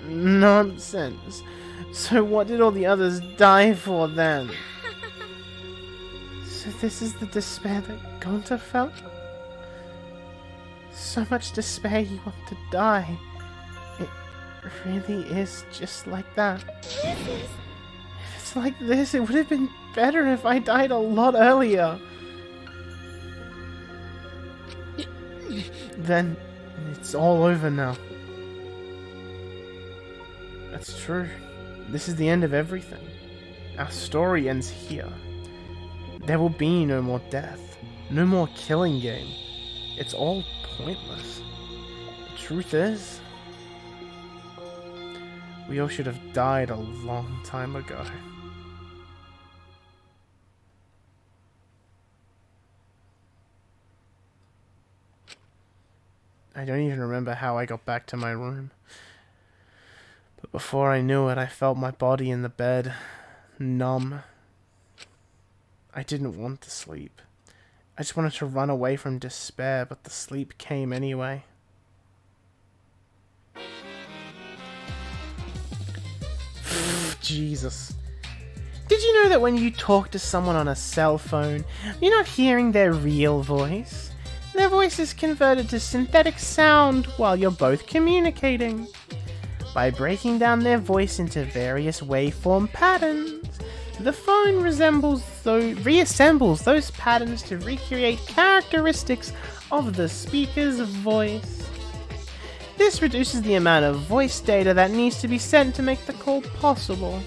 Nonsense. So what did all the others die for then? So this is the despair that Gonta felt? So much despair he wanted to die. It really is just like that. If it's like this, it would have been better if I died a lot earlier. Then it's all over now. That's true. This is the end of everything. Our story ends here. There will be no more death. No more killing game. It's all pointless. The truth is, we all should have died a long time ago. I don't even remember how I got back to my room. But before I knew it, I felt my body in the bed, numb. I didn't want to sleep. I just wanted to run away from despair, but the sleep came anyway. Jesus. Did you know that when you talk to someone on a cell phone, you're not hearing their real voice? Their voice is converted to synthetic sound while you're both communicating. By breaking down their voice into various waveform patterns, the phone reassembles those patterns to recreate characteristics of the speaker's voice. This reduces the amount of voice data that needs to be sent to make the call possible.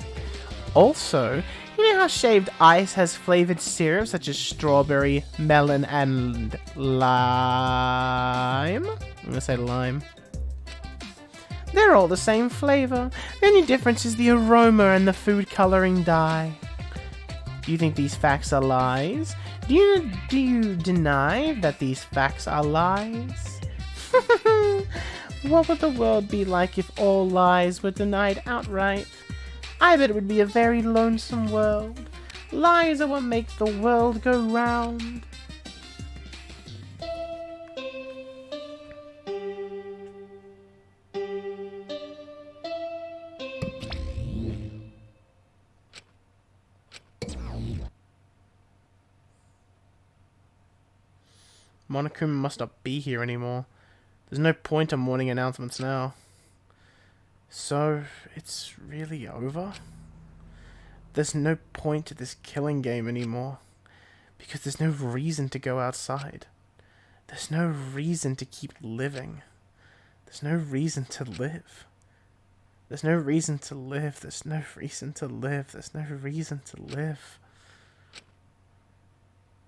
Also, you know how shaved ice has flavored syrup such as strawberry, melon, and lime? I'm gonna say lime. They're all the same flavor. The only difference is the aroma and the food coloring dye. Do you think these facts are lies? Do you deny that these facts are lies? What would the world be like if all lies were denied outright? I bet it would be a very lonesome world. Lies are what make the world go round. Monokuma must not be here anymore. There's no point in morning announcements now. So, it's really over? There's no point to this killing game anymore. Because there's no reason to go outside. There's no reason to keep living. There's no reason to live. There's no reason to live. There's no reason to live. There's no reason to live.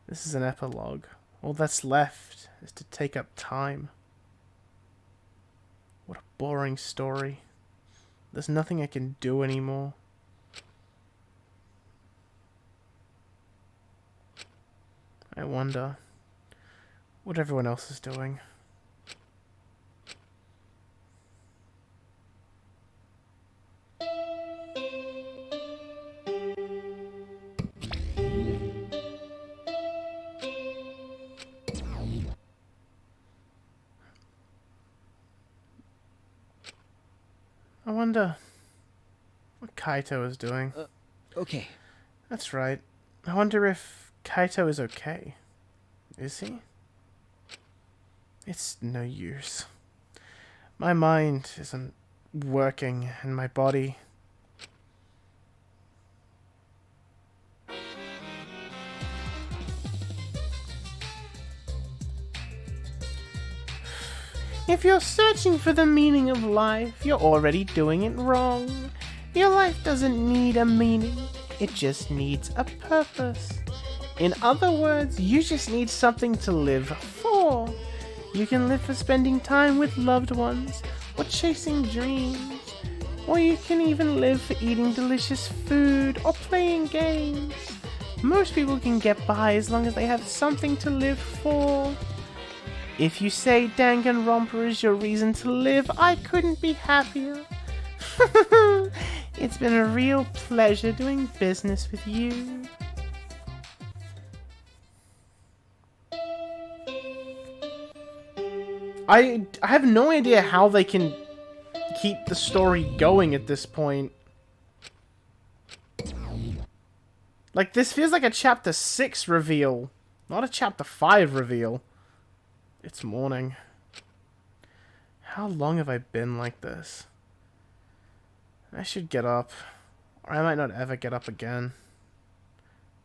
This is an epilogue. All that's left is to take up time. What a boring story. There's nothing I can do anymore. I wonder what everyone else is doing. I wonder what Kaito is doing. Okay. That's right. I wonder if Kaito is okay. Is he? It's no use. My mind isn't working, and my body... If you're searching for the meaning of life, you're already doing it wrong. Your life doesn't need a meaning, it just needs a purpose. In other words, you just need something to live for. You can live for spending time with loved ones, or chasing dreams. Or you can even live for eating delicious food, or playing games. Most people can get by as long as they have something to live for. If you say Danganronpa is your reason to live, I couldn't be happier. It's been a real pleasure doing business with you. I have no idea how they can keep the story going at this point. Like, this feels like a chapter 6 reveal, not a chapter 5 reveal. It's morning. How long have I been like this? I should get up, or I might not ever get up again.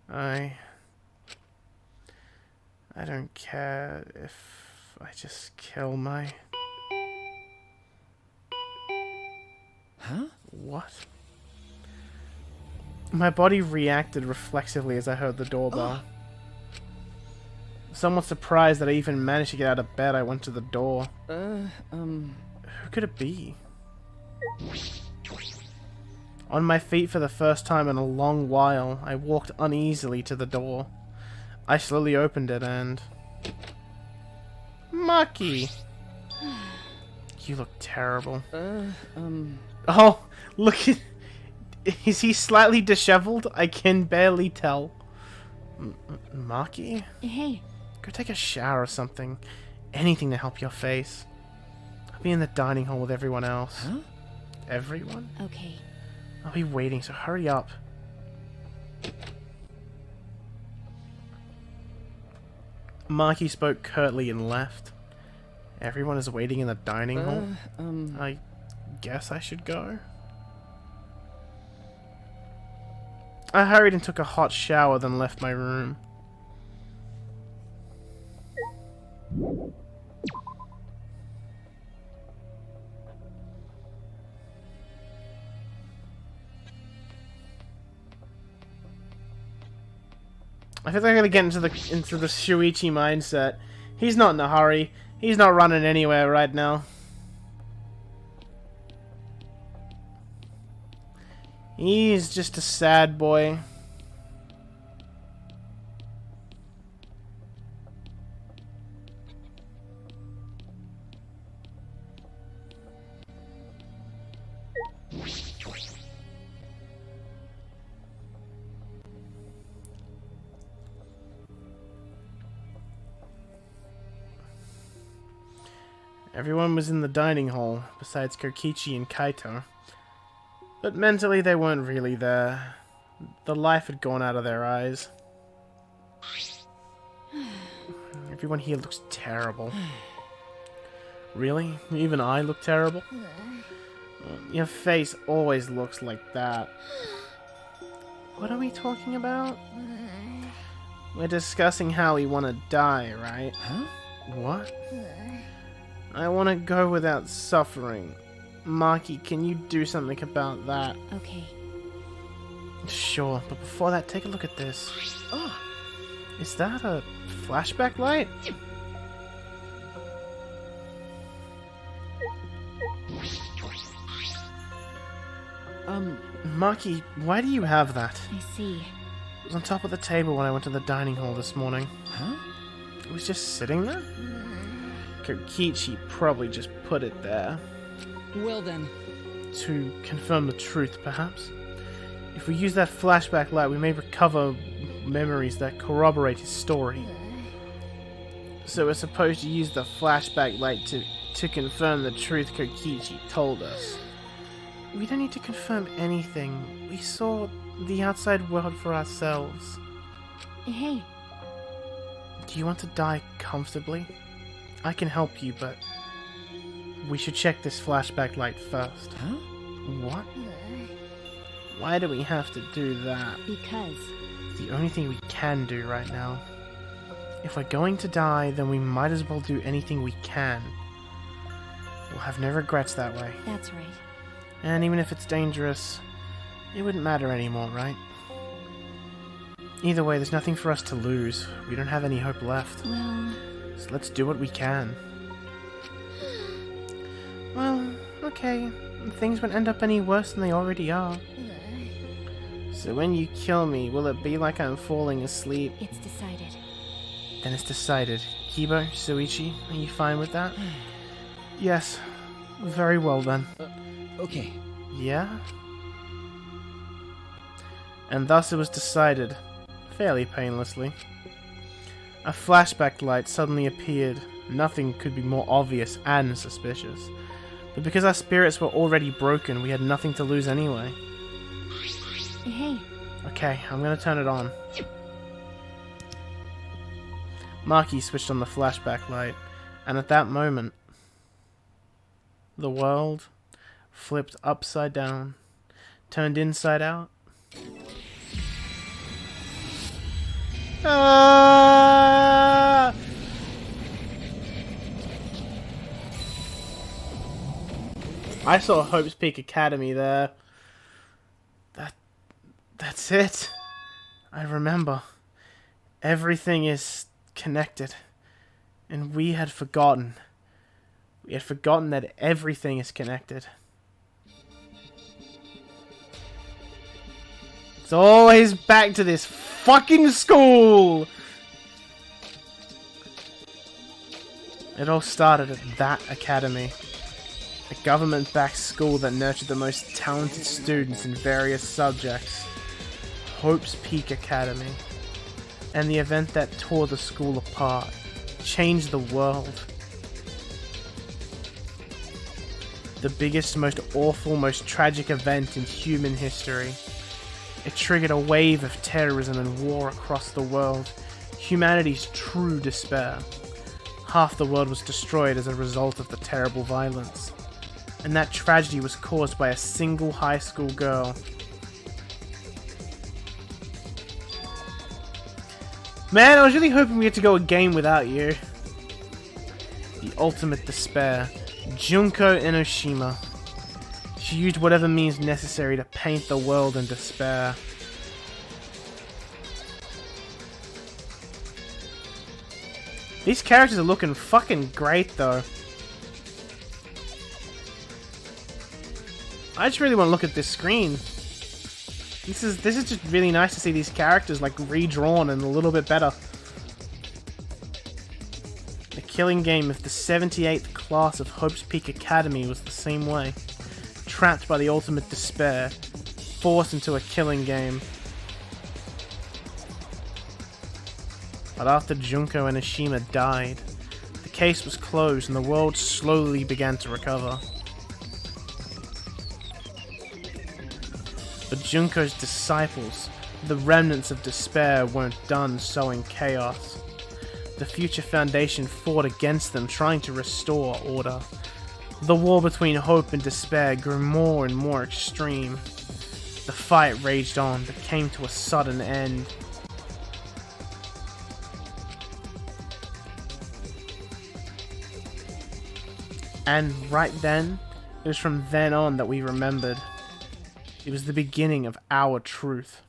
I don't care if I just kill my... Huh? What? My body reacted reflexively as I heard the doorbell. Somewhat surprised that I even managed to get out of bed, I went to the door. Who could it be? On my feet for the first time in a long while, I walked uneasily to the door. I slowly opened it and... Maki! You look terrible. Oh, look at... Is he slightly disheveled? I can barely tell. Maki? Hey. Go take a shower or something. Anything to help your face. I'll be in the dining hall with everyone else. Huh? Everyone? Okay. I'll be waiting, so hurry up. Maki spoke curtly and left. Everyone is waiting in the dining hall. I guess I should go. I hurried and took a hot shower, then left my room. I feel like I'm gonna get into the Shuichi mindset. He's not in a hurry. He's not running anywhere right now. He's just a sad boy. Everyone was in the dining hall, besides Kokichi and Kaito. But mentally they weren't really there. The life had gone out of their eyes. Everyone here looks terrible. Really? Even I look terrible? Your face always looks like that. What are we talking about? We're discussing how we want to die, right? Huh? What? I want to go without suffering. Maki, can you do something about that? Okay. Sure, but before that, take a look at this. Oh, is that a flashback light? Maki, why do you have that? I see. It was on top of the table when I went to the dining hall this morning. Huh? It was just sitting there? Kokichi probably just put it there. Well then. To confirm the truth, perhaps? If we use that flashback light, we may recover memories that corroborate his story. So we're supposed to use the flashback light to confirm the truth Kokichi told us. We don't need to confirm anything. We saw the outside world for ourselves. Hey. Do you want to die comfortably? I can help you, but We should check this flashback light first. Huh? What? Why do we have to do that? Because. It's the only thing we can do right now. If we're going to die, then we might as well do anything we can. We'll have no regrets that way. That's right. And even if it's dangerous, it wouldn't matter anymore, right? Either way, there's nothing for us to lose. We don't have any hope left. Well. So let's do what we can. Well, okay. Things won't end up any worse than they already are. So when you kill me, will it be like I'm falling asleep? It's decided. Then it's decided. Kibo, Soichi, are you fine with that? Yes. Very well then. Okay. Yeah? And thus it was decided, fairly painlessly. A flashback light suddenly appeared. Nothing could be more obvious and suspicious. But because our spirits were already broken, we had nothing to lose anyway. Hey. Okay, I'm gonna turn it on. Maki switched on the flashback light, and at that moment, the world flipped upside down, turned inside out. Ah! I saw Hope's Peak Academy there. That's it. I remember. Everything is connected. And we had forgotten. We had forgotten that everything is connected. It's always back to this fucking school! It all started at that academy. A government-backed school that nurtured the most talented students in various subjects. Hope's Peak Academy. And the event that tore the school apart. Changed the world. The biggest, most awful, most tragic event in human history. It triggered a wave of terrorism and war across the world. Humanity's true despair. Half the world was destroyed as a result of the terrible violence. And that tragedy was caused by a single high school girl. Man, I was really hoping we had to go a game without you. The ultimate despair. Junko Enoshima. She used whatever means necessary to paint the world in despair. These characters are looking fucking great though. I just really want to look at this screen. This is just really nice to see these characters like redrawn and a little bit better. The killing game of the 78th class of Hope's Peak Academy was the same way. Trapped by the ultimate despair, forced into a killing game. But after Junko Enoshima died, the case was closed and the world slowly began to recover. But Junko's disciples, the remnants of despair, weren't done sowing chaos. The Future Foundation fought against them, trying to restore order. The war between hope and despair grew more and more extreme. The fight raged on, but came to a sudden end. And right then, it was from then on that we remembered. It was the beginning of our truth.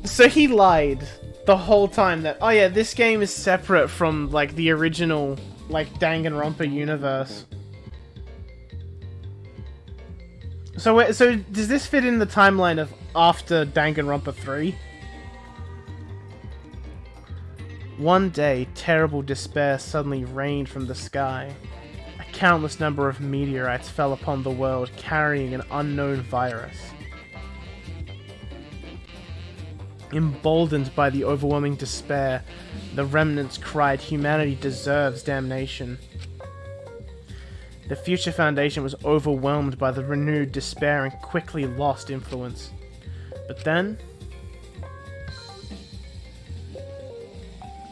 So he lied the whole time that, oh yeah, this game is separate from, like, the original, like, Danganronpa universe. So does this fit in the timeline of after Danganronpa 3? One day, terrible despair suddenly rained from the sky. A countless number of meteorites fell upon the world, carrying an unknown virus. Emboldened by the overwhelming despair, the remnants cried, "Humanity deserves damnation." The Future Foundation was overwhelmed by the renewed despair and quickly lost influence. But then...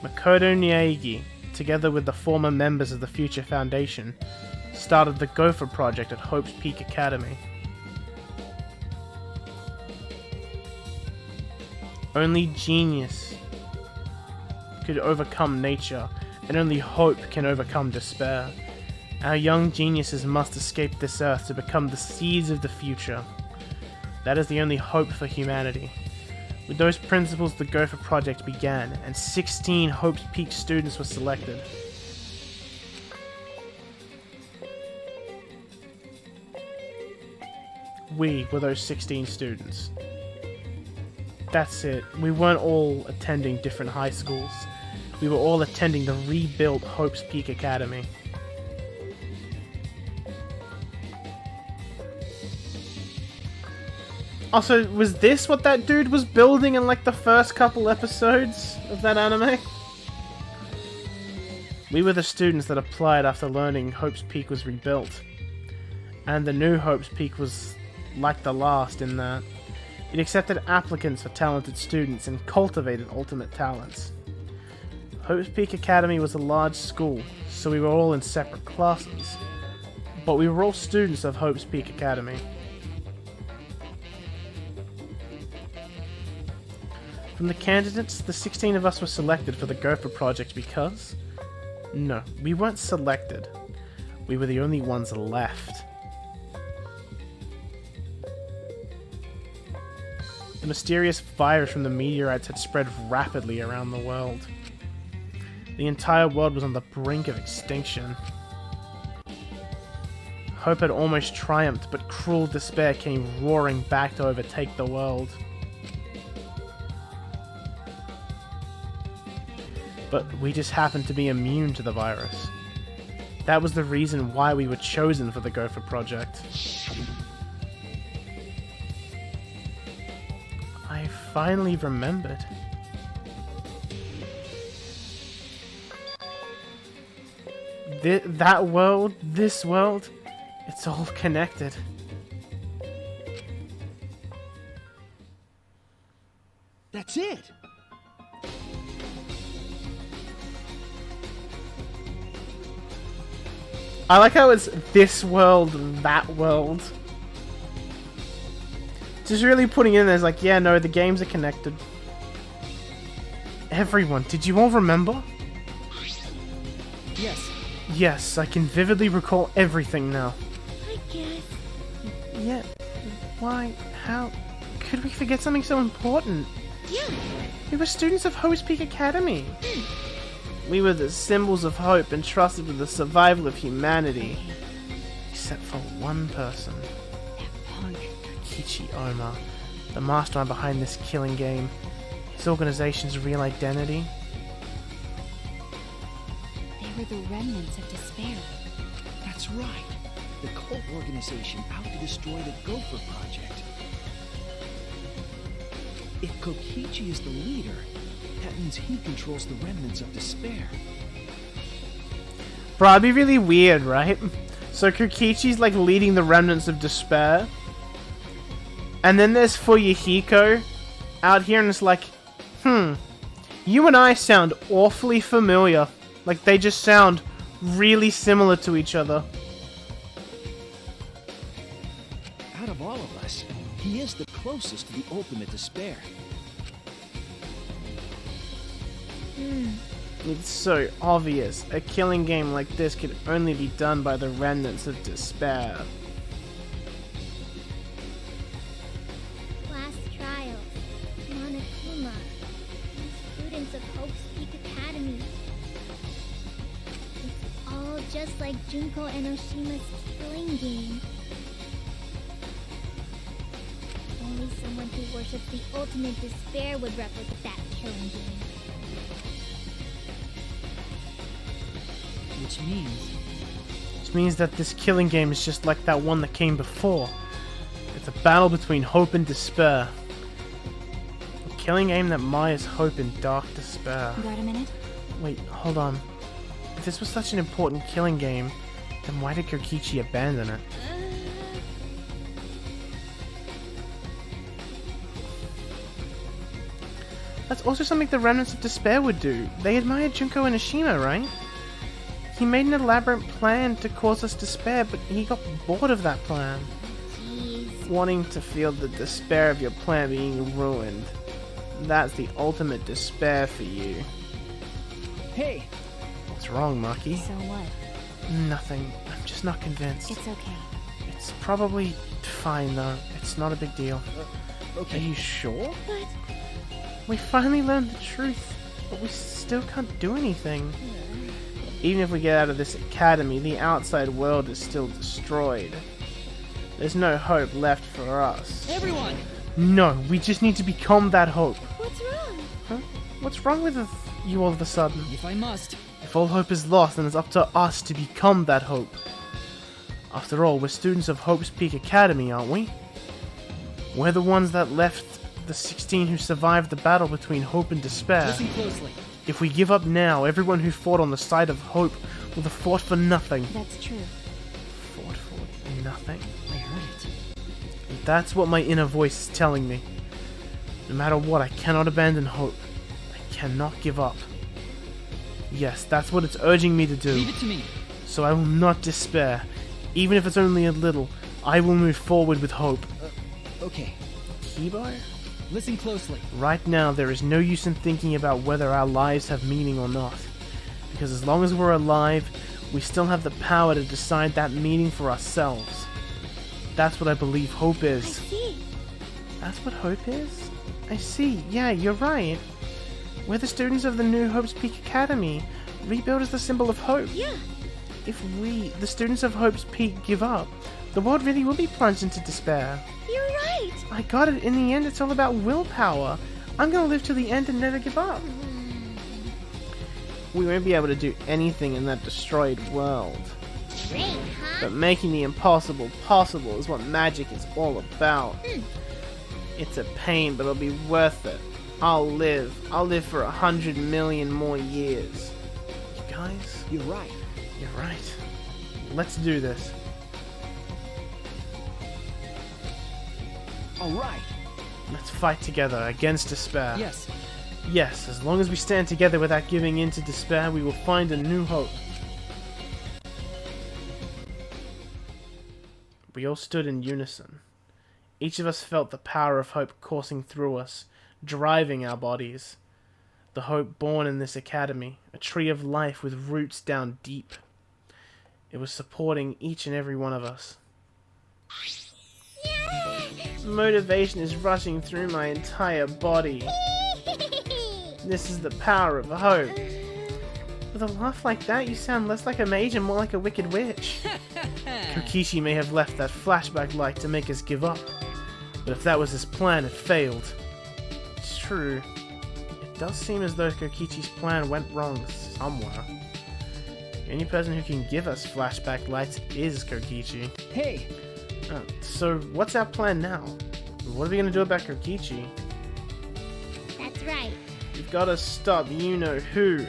Makoto Niagi, together with the former members of the Future Foundation, started the Gopher Project at Hope's Peak Academy. Only genius could overcome nature, and only hope can overcome despair. Our young geniuses must escape this earth to become the seeds of the future. That is the only hope for humanity. With those principles, the Gopher Project began, and 16 Hope's Peak students were selected. We were those 16 students. That's it. We weren't all attending different high schools. We were all attending the rebuilt Hope's Peak Academy. Also, was this what that dude was building in like the first couple episodes of that anime? We were the students that applied after learning Hope's Peak was rebuilt. And the new Hope's Peak was like the last in that it accepted applicants for talented students and cultivated ultimate talents. Hope's Peak Academy was a large school, so we were all in separate classes, but we were all students of Hope's Peak Academy. From the candidates, the 16 of us were selected for the Gopher Project because... No, we weren't selected. We were the only ones left. The mysterious virus from the meteorites had spread rapidly around the world. The entire world was on the brink of extinction. Hope had almost triumphed, but cruel despair came roaring back to overtake the world. But we just happened to be immune to the virus. That was the reason why we were chosen for the Gopher Project. I finally remembered. That world, this world, it's all connected. That's it. I like how it's this world, that world. Just really putting it in there is like, yeah, no, the games are connected. Everyone, did you all remember? Yes. Yes, I can vividly recall everything now. I guess. Yeah, why? How? Could we forget something so important? Yeah. We were students of Hope's Peak Academy. We were the symbols of hope entrusted with the survival of humanity. Except for one person. That punk. Kichi Oma, the mastermind behind this killing game. His organization's real identity. They were the remnants of despair. That's right. The cult organization out to destroy the Gopher Project. If Kokichi is the leader, that means he controls the remnants of despair. Bro, it'd be really weird, right? So Kokichi's like leading the remnants of despair. And then there's Fuyuhiko out here and it's like, you and I sound awfully familiar. Like they just sound really similar to each other. Out of all of us, he is the closest to the ultimate despair. It's so obvious. A killing game like this could only be done by the remnants of despair. Class trials. Monokuma. Students of Hope's Peak Academy. It's all just like Junko Enoshima's killing game. Only someone who worships the ultimate despair would replicate that killing game. Which means that this killing game is just like that one that came before. It's a battle between hope and despair. A killing game that mires hope in dark despair. Got a minute? Wait, hold on. If this was such an important killing game, then why did Kokichi abandon it? That's also something the remnants of despair would do. They admired Junko Enoshima, right? He made an elaborate plan to cause us despair, but he got bored of that plan. Jeez. Wanting to feel the despair of your plan being ruined. That's the ultimate despair for you. Hey, What's wrong, Maki? So what? Nothing. I'm just not convinced. It's okay. It's probably fine, though. It's not a big deal. Are okay. you sure? But We finally learned the truth, but we still can't do anything. Even if we get out of this academy, the outside world is still destroyed. There's no hope left for us. Everyone! No, we just need to become that hope. what's wrong? Huh? What's wrong with you all of a sudden? If I must. If all hope is lost, then it's up to us to become that hope. After all, we're students of Hope's Peak Academy, aren't we? We're the ones that left the 16 who survived the battle between hope and despair. Listen closely. If we give up now, everyone who fought on the side of hope will have fought for nothing. That's true. Fought for nothing? I heard it. That's what my inner voice is telling me. No matter what, I cannot abandon hope. I cannot give up. Yes, that's what it's urging me to do. Leave it to me. So I will not despair. Even if it's only a little, I will move forward with hope. Okay. Kibo? Listen closely. Right now, there is no use in thinking about whether our lives have meaning or not. Because as long as we're alive, we still have the power to decide that meaning for ourselves. That's what I believe hope I is. see. That's what hope is? I see. Yeah, you're right. We're the students of the new Hope's Peak Academy. Rebuild is the symbol of hope. Yeah. If we, the students of Hope's Peak, give up, the world really will be plunged into despair. You're right. I got it. In the end, it's all about willpower. I'm gonna live till the end and never give up. We won't be able to do anything in that destroyed world. Great, huh? But making the impossible possible is what magic is all about. It's a pain, but it'll be worth it. I'll live. I'll live for 100 million more years. You guys? You're right. You're right. Let's do this. All right. Let's fight together against despair. Yes. Yes, as long as we stand together without giving in to despair, we will find a new hope. We all stood in unison. Each of us felt the power of hope coursing through us, driving our bodies. The hope born in this academy, a tree of life with roots down deep. It was supporting each and every one of us. Motivation is rushing through my entire body. This is the power of hope. With a laugh like that, you sound less like a mage and more like a wicked witch. Kokishi may have left that flashback light to make us give up. But if that was his plan, it failed. It's true. It does seem as though Kokichis's plan went wrong somewhere. The only person who can give us flashback lights is Kokichi. Hey, So what's our plan now? What are we going to do about Kokichi? That's right. We've got to stop you-know-who.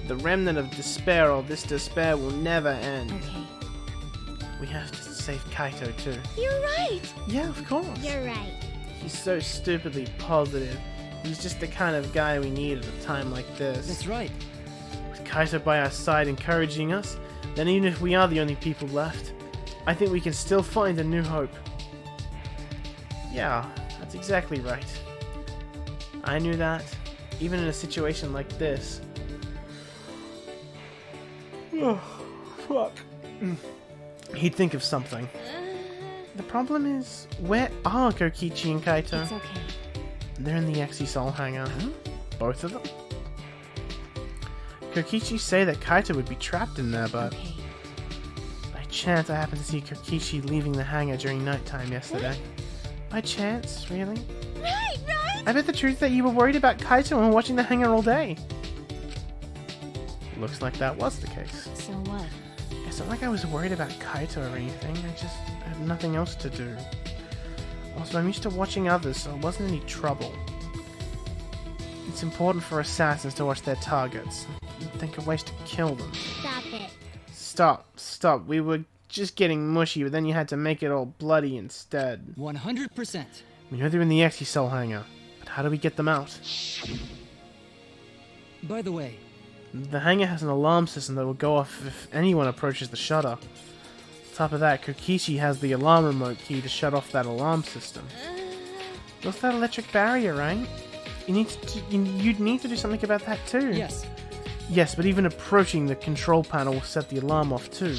The remnant of despair, or this despair will never end. Okay. We have to save Kaito too. You're right. Yeah, of course. You're right. He's so stupidly positive. He's just the kind of guy we need at a time like this. that's right. With Kaito by our side encouraging us, then even if we are the only people left, I think we can still find a new hope. Yeah, that's exactly right. I knew that, even in a situation like this. Oh, fuck. He'd think of something. The problem is, where are Kokichi and Kaito? It's okay. They're in the Exisol hangar. Both of them? Kokichi say that Kaito would be trapped in there, but Okay. by chance I happened to see Kokichi leaving the hangar during nighttime yesterday. By chance, really? Right, right. I bet the truth that you were worried about Kaito and watching the hangar all day. Looks like that was the case. So what? It's not like I was worried about Kaito or anything, I just had nothing else to do. Also, I'm used to watching others, so it wasn't any trouble. It's important for assassins to watch their targets and think of ways to kill them. Stop it. Stop. We were just getting mushy, but then you had to make it all bloody instead. 100%. We know they're in the Exisol hangar, but how do we get them out? By the way, The hangar has an alarm system that will go off if anyone approaches the shutter. On top of that, Kokichi has the alarm remote key to shut off that alarm system. What's that electric barrier, right? You'd need to do something about that too. yes. Yes, but even approaching the control panel will set the alarm off too.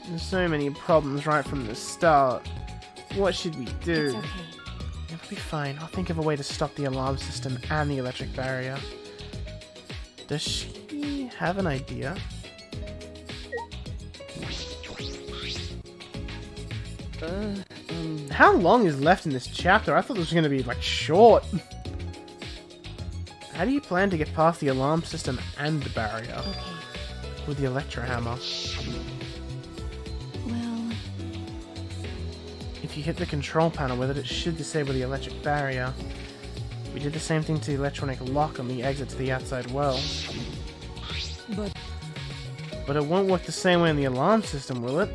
There's so many problems right from the start. What should we do? It's okay. It'll be fine. I'll think of a way to stop the alarm system and the electric barrier. Does she have an idea? How long is left in this chapter? I thought this was going to be, like, short. How do you plan to get past the alarm system and the barrier? Okay. With the electro hammer? Well, If you hit the control panel with it, it should disable the electric barrier. We did the same thing to the electronic lock on the exit to the outside world. But it won't work the same way in the alarm system, will it?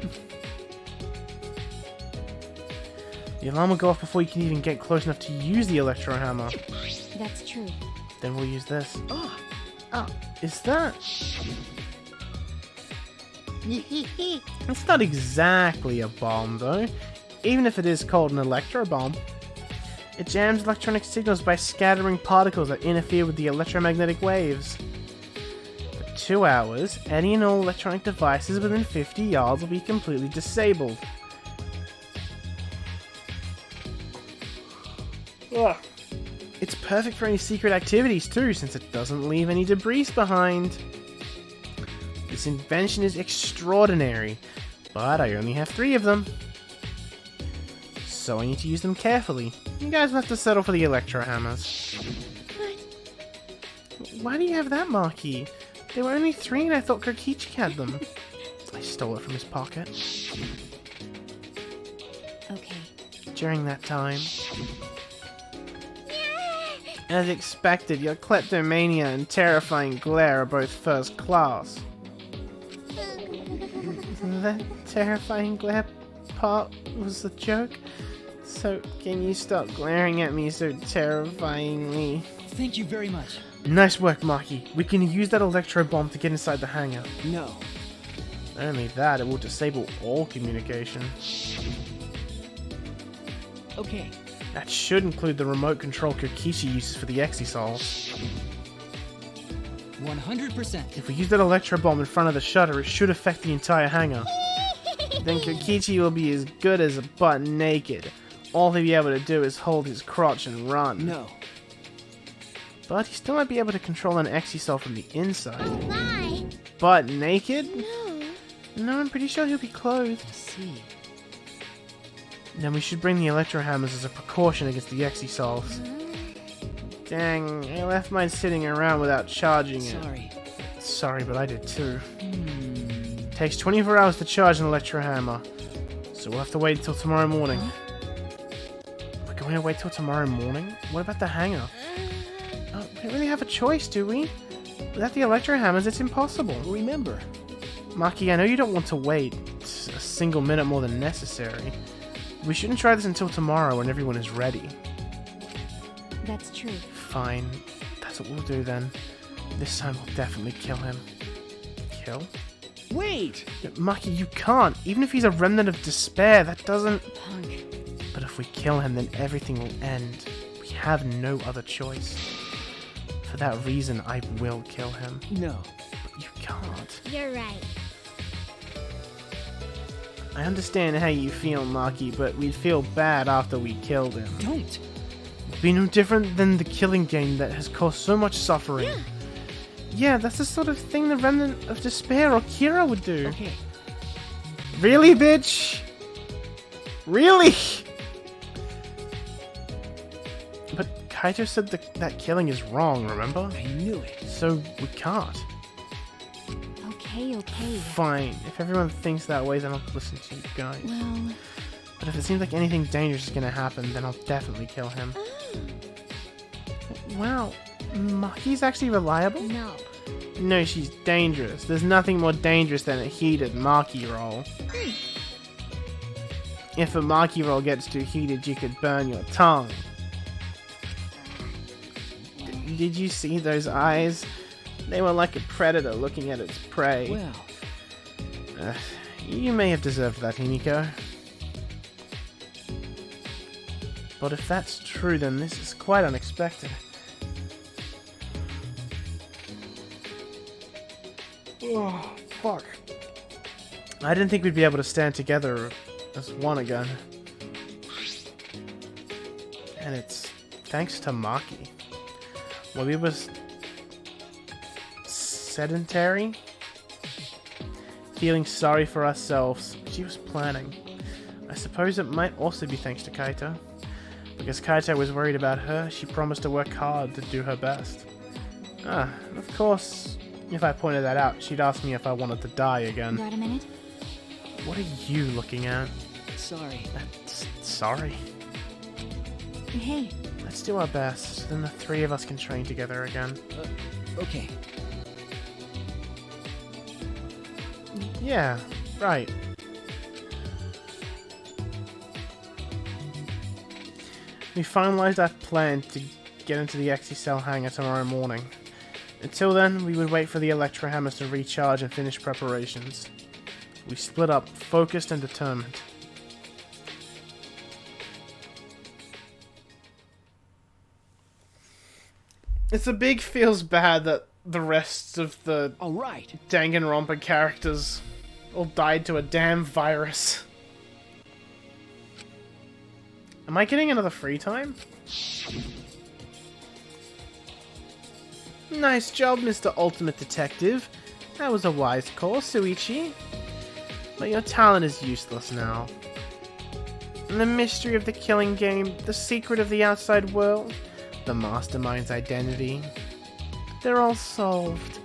The alarm will go off before you can even get close enough to use the electro hammer. that's true. Then we'll use this. Oh, is that... It's not exactly a bomb, though. Even if it is called an electro bomb. It jams electronic signals by scattering particles that interfere with the electromagnetic waves. For 2 hours, any and all electronic devices within 50 yards will be completely disabled. Ugh. It's perfect for any secret activities too, since it doesn't leave any debris behind. This invention is extraordinary, but I only have 3 of them. So I need to use them carefully. You guys will have to settle for the electro hammers. Why do you have that marquee? There were only 3 and I thought Kokichi had them. I stole it from his pocket. Okay. During that time. As expected, your kleptomania and terrifying glare are both first class. That terrifying glare part was a joke? So, can you stop glaring at me so terrifyingly? Thank you very much. Nice work, Maki. We can use that electro bomb to get inside the hangar. No. Not only that, it will disable all communication. Okay. That should include the remote control Kokichi uses for the Exisals. 100%. If we use that electro bomb in front of the shutter, it should affect the entire hangar. Then Kokichi will be as good as a butt naked. All he'll be able to do is hold his crotch and run. No. But he still might be able to control an Exisal from the inside. Why? Butt naked? No. No, I'm pretty sure he'll be clothed. I see. Then we should bring the electro hammers as a precaution against the Exisals. Dang, I left mine sitting around without charging it. Sorry. Sorry, but I did too. Takes 24 hours to charge an electro hammer, so we'll have to wait until tomorrow morning. We're going to wait till tomorrow morning? What about the hangar? Oh, we don't really have a choice, do we? Without the electro hammers, it's impossible. Remember. Maki, I know you don't want to wait a single minute more than necessary. We shouldn't try this until tomorrow when everyone is ready. That's true. Fine. That's what we'll do then. This time we'll definitely kill him. Kill? Wait! Maki, you can't. Even if he's a remnant of despair, that doesn't... Punk. But if we kill him, then everything will end. We have no other choice. For that reason, I will kill him. No. But you can't. You're right. I understand how you feel, Maki, but we'd feel bad after we killed him. Don't! It'd be no different than the killing game that has caused so much suffering. Yeah, that's the sort of thing the remnant of despair or Kira would do. Okay. Really, bitch? Really? But Kaito said that killing is wrong, remember? I knew it. So we can't. Okay. Fine. If everyone thinks that way, then I'll listen to you guys. Well, But if it seems like anything dangerous is gonna happen, then I'll definitely kill him. Wow. Maki's actually reliable? No. No, she's dangerous. There's nothing more dangerous than a heated Maki roll. If a Maki roll gets too heated, you could burn your tongue. Did you see those eyes? They were like a predator looking at its prey. Well, You may have deserved that, Himiko. But if that's true, then this is quite unexpected. Oh, fuck. I didn't think we'd be able to stand together as one again. And it's thanks to Maki. When we was sedentary, feeling sorry for ourselves, she was planning. I suppose it might also be thanks to Kaito. Because Kaito was worried about her, she promised to work hard to do her best. Of course, if I pointed that out, she'd ask me if I wanted to die again. Got a minute? What are you looking at? sorry. Sorry. Hey. Let's do our best, then the three of us can train together again. Okay. Yeah, right. We finalized our plan to get into the XE-Cell hangar tomorrow morning. Until then, we would wait for the Electro Hammers to recharge and finish preparations. We split up, focused and determined. It's a big feels bad that the rest of the All right. Danganronpa characters all died to a damn virus. Am I getting another free time? Nice job, Mr. Ultimate Detective. That was a wise call, Suichi. But your talent is useless now. And the mystery of the killing game, the secret of the outside world, the mastermind's identity, they're all solved.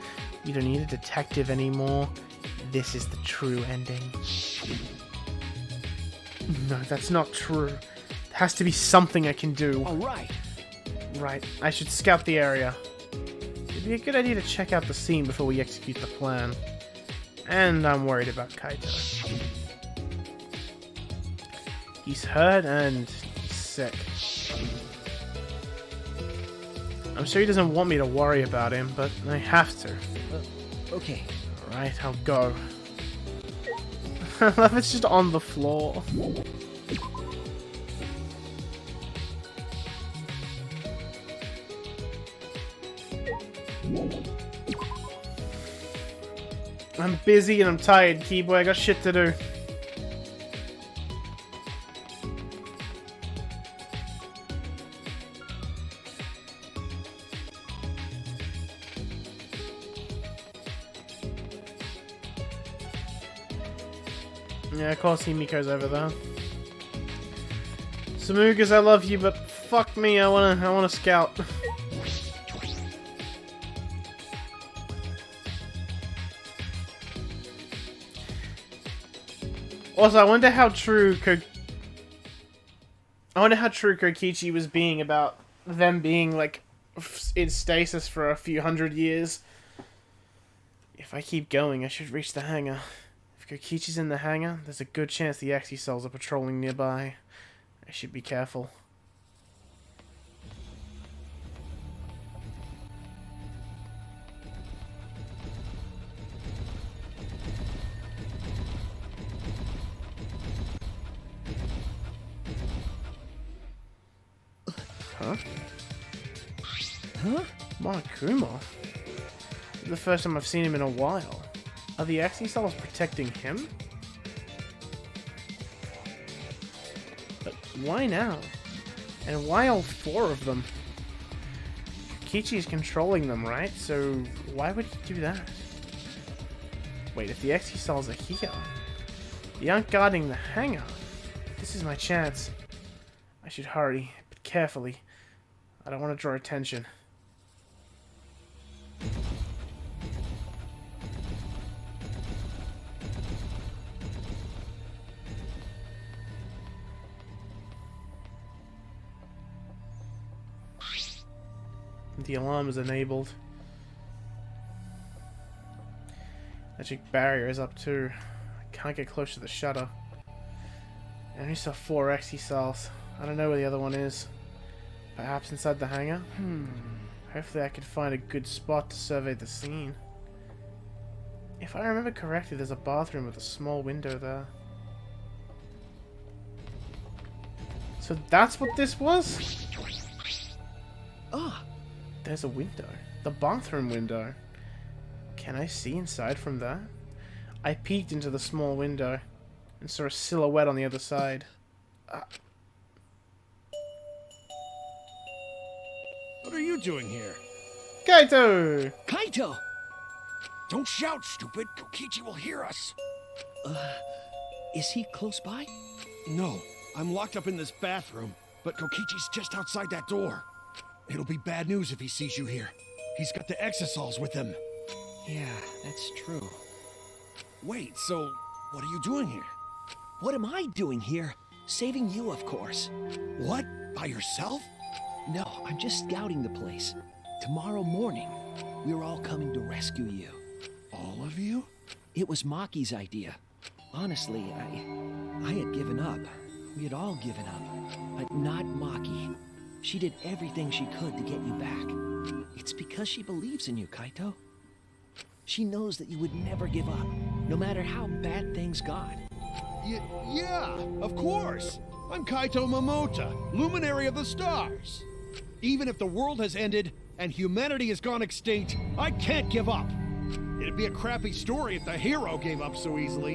You don't need a detective anymore. This is the true ending. No, that's not true. There has to be something I can do. All right. Right, I should scout the area. It'd be a good idea to check out the scene before we execute the plan. And I'm worried about Kaito. He's hurt and he's sick. I'm sure he doesn't want me to worry about him, but I have to. Okay. Alright, I'll go. It's just on the floor. I'm busy and I'm tired, Keyboy. I got shit to do. Yeah, of course Himiko's over there. Samugas, I love you, but fuck me, I wanna scout. Also, I wonder how true Kokichi was being about them being like in stasis for a few hundred years. If I keep going, I should reach the hangar. If Kokichi's in the hangar, there's a good chance the XE-Cells are patrolling nearby. I should be careful. Huh? Huh? Monokuma? This is the first time I've seen him in a while. Are the XE-Cells protecting him? But why now? And why all four of them? Kichi's controlling them, right? So why would he do that? Wait, if the XE-Cells are here, they aren't guarding the hangar. This is my chance. I should hurry, but carefully. I don't want to draw attention. The alarm is enabled. Magic barrier is up too. I can't get close to the shutter. I only saw 4 XE-Cells. I don't know where the other one is. Perhaps inside the hangar? Hopefully I can find a good spot to survey the scene. If I remember correctly, there's a bathroom with a small window there. So that's what this was? Ah, There's a window. The bathroom window. Can I see inside from there? I peeked into the small window and saw a silhouette on the other side. What are you doing here? Kaito! Kaito! Don't shout, stupid. Kokichi will hear us. Is he close by? No, I'm locked up in this bathroom, but Kokichi's just outside that door. It'll be bad news if he sees you here. He's got the exosols with him. Yeah, that's true. Wait, so what are you doing here? What am I doing here? Saving you, of course. What? By yourself? No, I'm just scouting the place. Tomorrow morning, we're all coming to rescue you. All of you? It was Maki's idea. Honestly, I had given up. We had all given up. But not Maki. She did everything she could to get you back. It's because she believes in you, Kaito. She knows that you would never give up, no matter how bad things got. Yeah, of course. I'm Kaito Momota, luminary of the stars. Even if the world has ended and humanity has gone extinct, I can't give up. It'd be a crappy story if the hero gave up so easily.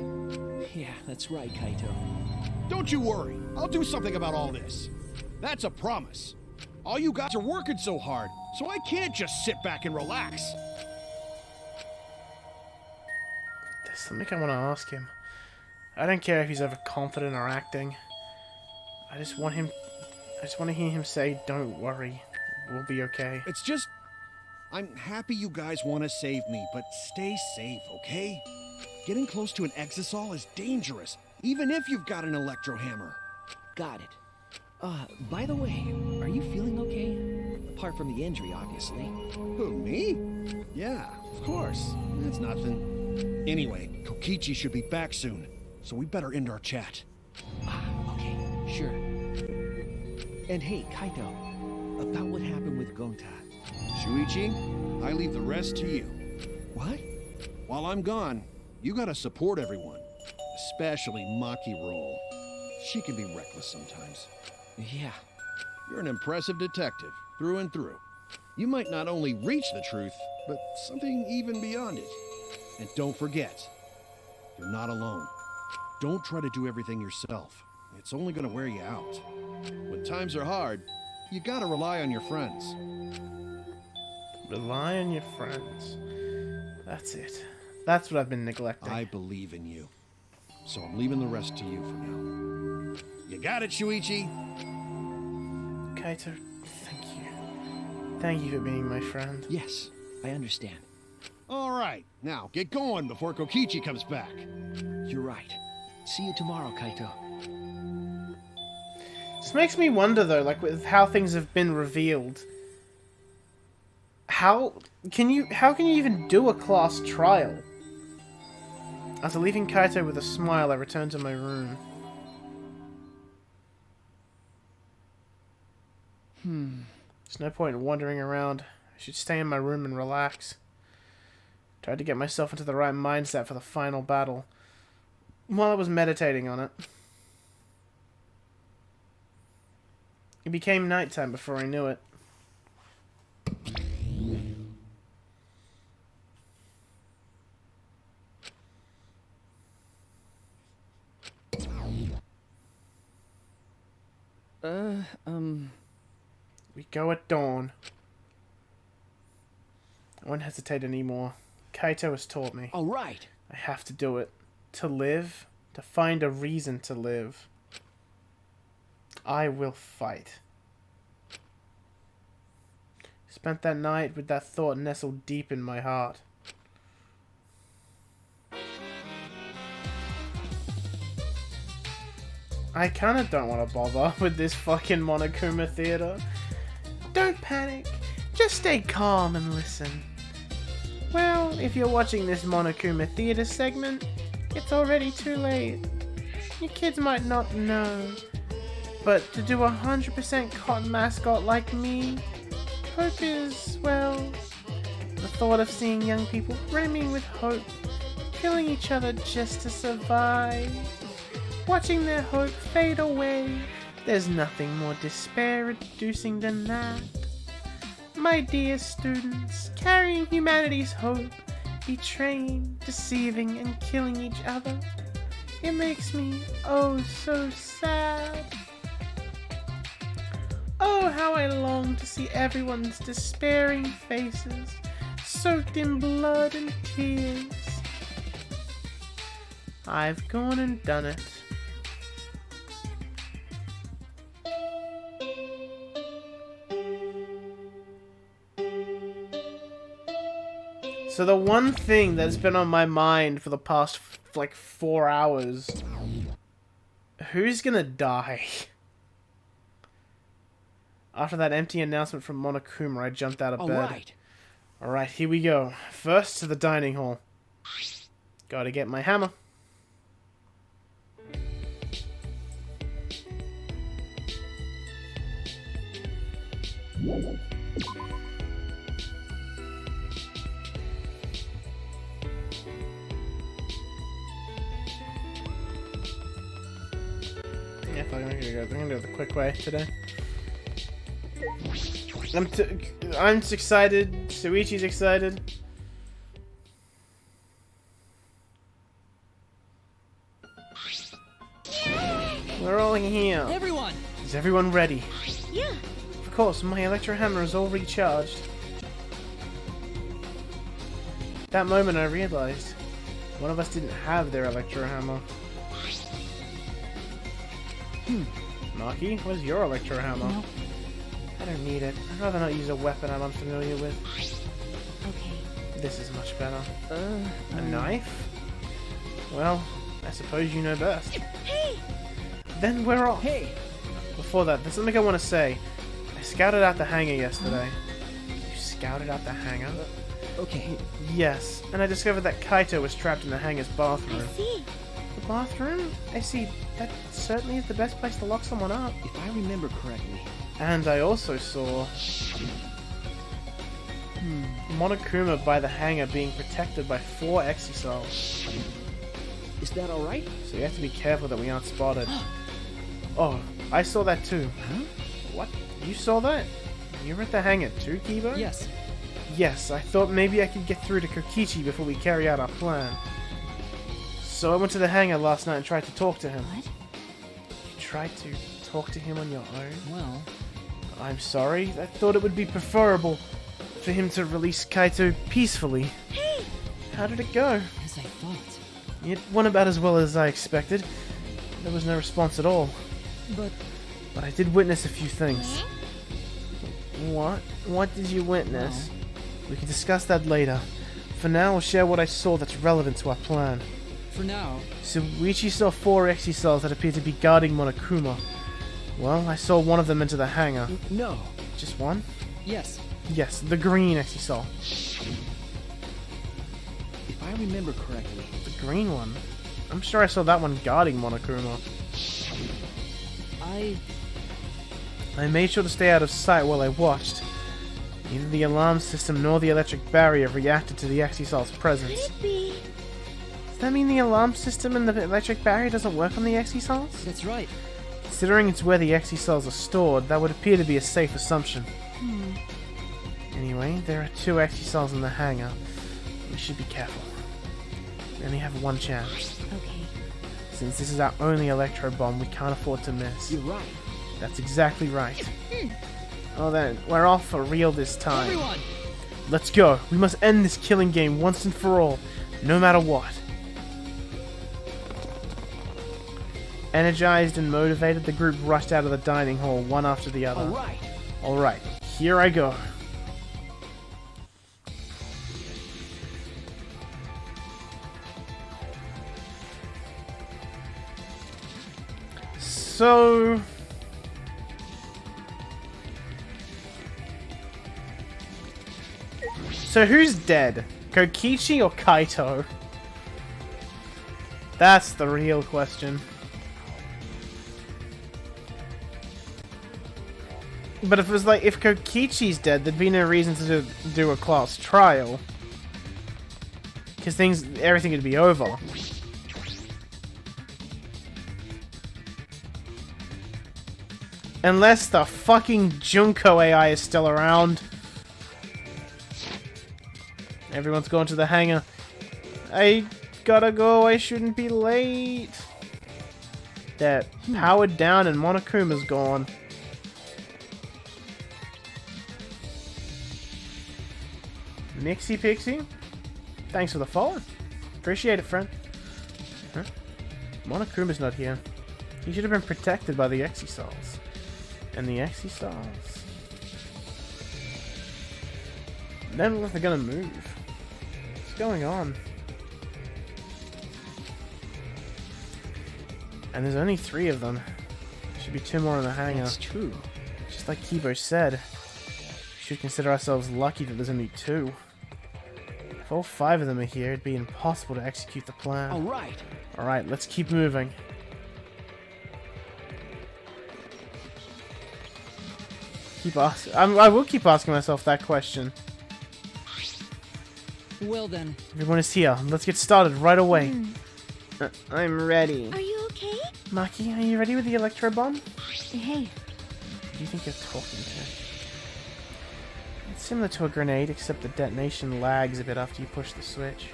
Yeah, that's right, Kaito. Don't you worry. I'll do something about all this. That's a promise. All you guys are working so hard, so I can't just sit back and relax. There's something I want to ask him. I don't care if he's overconfident or acting. I just want to hear him say, "Don't worry, we'll be okay." It's just... I'm happy you guys want to save me, but stay safe, okay? Getting close to an exisol is dangerous, even if you've got an electro hammer. Got it. By the way, are you feeling okay? Apart from the injury, obviously. Who, me? Yeah, of course. That's nothing. Anyway, Kokichi should be back soon, so we better end our chat. Okay, sure. And hey, Kaito, about what happened with Gonta. Shuichi, I leave the rest to you. What? While I'm gone, you gotta support everyone, especially Maki Roll. She can be reckless sometimes. Yeah. You're an impressive detective, through and through. You might not only reach the truth, but something even beyond it. And don't forget, you're not alone. Don't try to do everything yourself. It's only gonna wear you out. When times are hard, you gotta rely on your friends. Rely on your friends. That's it. That's what I've been neglecting. I believe in you. So I'm leaving the rest to you for now. You got it, Shuichi? Kaito, thank you. Thank you for being my friend. Yes, I understand. All right, now get going before Kokichi comes back. You're right. See you tomorrow, Kaito. This makes me wonder, though, like, with how things have been revealed. How can you even do a class trial? After leaving Kaito with a smile, I returned to my room. There's no point in wandering around. I should stay in my room and relax. Tried to get myself into the right mindset for the final battle, while I was meditating on it. It became nighttime before I knew it. We go at dawn. I won't hesitate anymore. Kaito has taught me. All right. I have to do it. To live. To find a reason to live. I will fight. Spent that night with that thought nestled deep in my heart. I kinda don't want to bother with this fucking Monokuma theater. Don't panic. Just stay calm and listen. Well, if you're watching this Monokuma theater segment, it's already too late. Your kids might not know, but to do 100% cotton mascot like me, hope is, well, the thought of seeing young people brimming with hope, killing each other just to survive, watching their hope fade away. There's nothing more despair-inducing than that. My dear students, carrying humanity's hope, betraying, deceiving, and killing each other. It makes me oh so sad. Oh, how I long to see everyone's despairing faces, soaked in blood and tears. I've gone and done it. So the one thing that's been on my mind for the past, like, 4 hours... Who's gonna die? After that empty announcement from Monokuma, I jumped out of bed. Alright, here we go. First to the dining hall. Gotta get my hammer. Yeah, fuck, I'm gonna go the quick way today. I'm excited. Shuichi's excited. We're all here. Everyone! Is everyone ready? Yeah. Of course, my electro hammer is all recharged. That moment I realized one of us didn't have their electro hammer. Maki, where's your electro hammer? No. I don't need it. I'd rather not use a weapon I'm unfamiliar with. Okay. This is much better. A knife? Well, I suppose you know best. Hey! Then we're off. Hey! Before that, there's something I want to say. I scouted out the hangar yesterday. You scouted out the hangar? Okay. Yes, and I discovered that Kaito was trapped in the hangar's bathroom. I see. The bathroom? I see. That certainly is the best place to lock someone up. If I remember correctly... And I also saw... Monokuma by the hangar being protected by 4 Exisals. Is that alright? So you have to be careful that we aren't spotted. Oh, I saw that too. Huh? What? You saw that? You were at the hangar too, Kiba? Yes. Yes, I thought maybe I could get through to Kokichi before we carry out our plan. So I went to the hangar last night and tried to talk to him. What? You tried to talk to him on your own? Well... I'm sorry. I thought it would be preferable for him to release Kaito peacefully. Hey! How did it go? As I thought. It went about as well as I expected. There was no response at all. But I did witness a few things. What? What did you witness? We can discuss that later. For now, I'll share what I saw that's relevant to our plan. For now... Shuichi saw 4 Exisals that appeared to be guarding Monokuma. Well, I saw one of them into the hangar. No. Just one? Yes. Yes, the green Exisal. If I remember correctly... The green one? I'm sure I saw that one guarding Monokuma. I made sure to stay out of sight while I watched. Neither the alarm system nor the electric barrier reacted to the Exisal's presence. Creepy. Does that mean the alarm system and the electric barrier doesn't work on the Exisals? That's right. Considering it's where the Exisals are stored, that would appear to be a safe assumption. Anyway, there are 2 Exisals in the hangar. We should be careful. We only have one chance. Okay. Since this is our only electro bomb, we can't afford to miss. You're right. That's exactly right. Oh then, we're off for real this time. Everyone! Let's go. We must end this killing game once and for all, no matter what. Energized and motivated, the group rushed out of the dining hall, one after the other. Alright. Alright, here I go. So... So who's dead? Kokichi or Kaito? That's the real question. But if it was like, if Kokichi's dead, there'd be no reason to do a class trial. Because everything would be over. Unless the fucking Junko AI is still around. Everyone's going to the hangar. I gotta go, I shouldn't be late. They're powered down and Monokuma's gone. Nixie Pixie? Thanks for the follow. Appreciate it, friend. Huh? Monokuma's not here. He should have been protected by the Exisals. And the Exisals. They don't look like they're gonna move. What's going on? And there's only 3 of them. There should be 2 more in the hangar. That's true. Just like Kibo said, we should consider ourselves lucky that there's only 2. If all 5 of them are here, it'd be impossible to execute the plan. Alright. Alright, let's keep moving. I will keep asking myself that question. Well then. Everyone is here. Let's get started right away. I'm ready. Are you okay? Maki, are you ready with the electro bomb? Hey, Who do you think you're talking to? It's similar to a grenade, except the detonation lags a bit after you push the switch.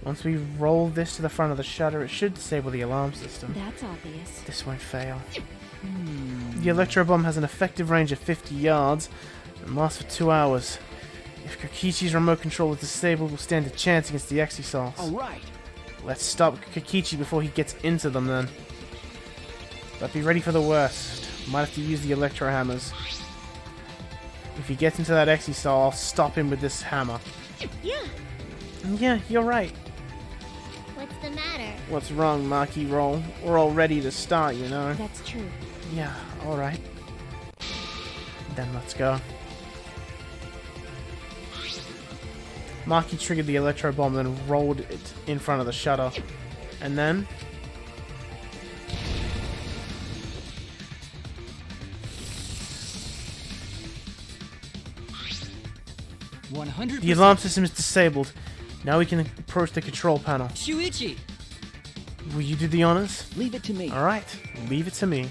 Once we roll this to the front of the shutter, it should disable the alarm system. that's obvious. This won't fail. The electro bomb has an effective range of 50 yards and lasts for 2 hours. If Kokichi's remote control is disabled, we'll stand a chance against the Exisals. Alright. Let's stop Kokichi before he gets into them then. But be ready for the worst. Might have to use the electro hammers. If he gets into that Exisal, I'll stop him with this hammer. Yeah. Yeah, you're right. What's the matter? What's wrong, Maki Roll? We're all ready to start, you know? That's true. Yeah, alright. Then let's go. Maki triggered the electro bomb, then rolled it in front of the shutter. And then... 100%. the alarm system is disabled. Now we can approach the control panel. Shuichi! Will you do the honors? Leave it to me. Alright, leave it to me.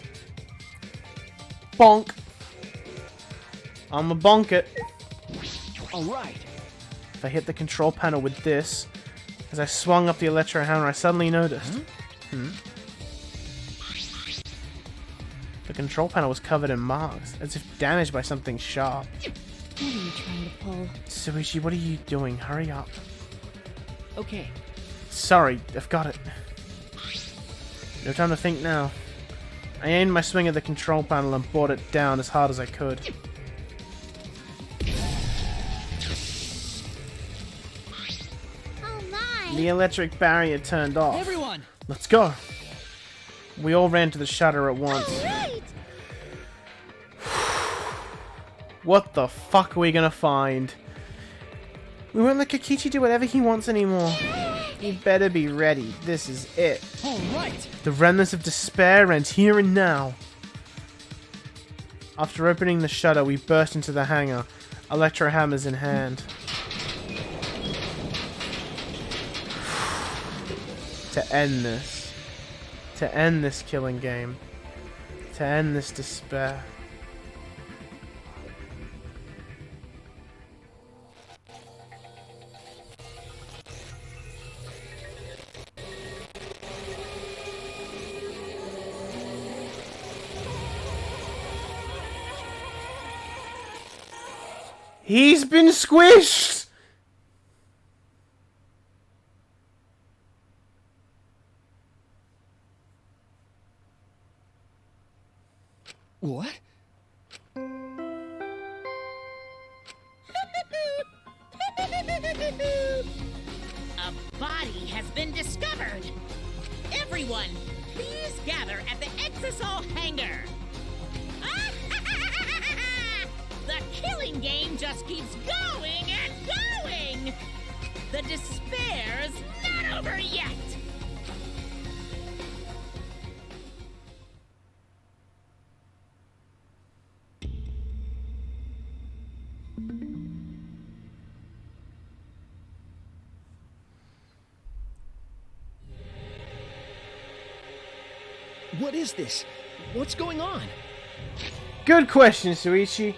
Bonk! I'ma bonk it. Alright. If I hit the control panel with this, as I swung up the electro hammer, I suddenly noticed. The control panel was covered in marks, as if damaged by something sharp. What are you trying to pull? Suichi, what are you doing? Hurry up. Okay. Sorry, I've got it. No time to think now. I aimed my swing at the control panel and brought it down as hard as I could. Oh my! The electric barrier turned off. Everyone! Let's go. We all ran to the shutter at once. Right! What the fuck are we gonna find? We won't let Kokichi do whatever he wants anymore. You better be ready. This is it. Alright! The remnants of despair ends here and now. After opening the shutter, we burst into the hangar, electro hammers in hand. To end this. To end this killing game. To end this despair. He's been squished! What? A body has been discovered. Everyone, please gather at the Exisal hangar. The killing game just keeps going and going. The despair's not over yet. What is this? What's going on? Good question, Suichi.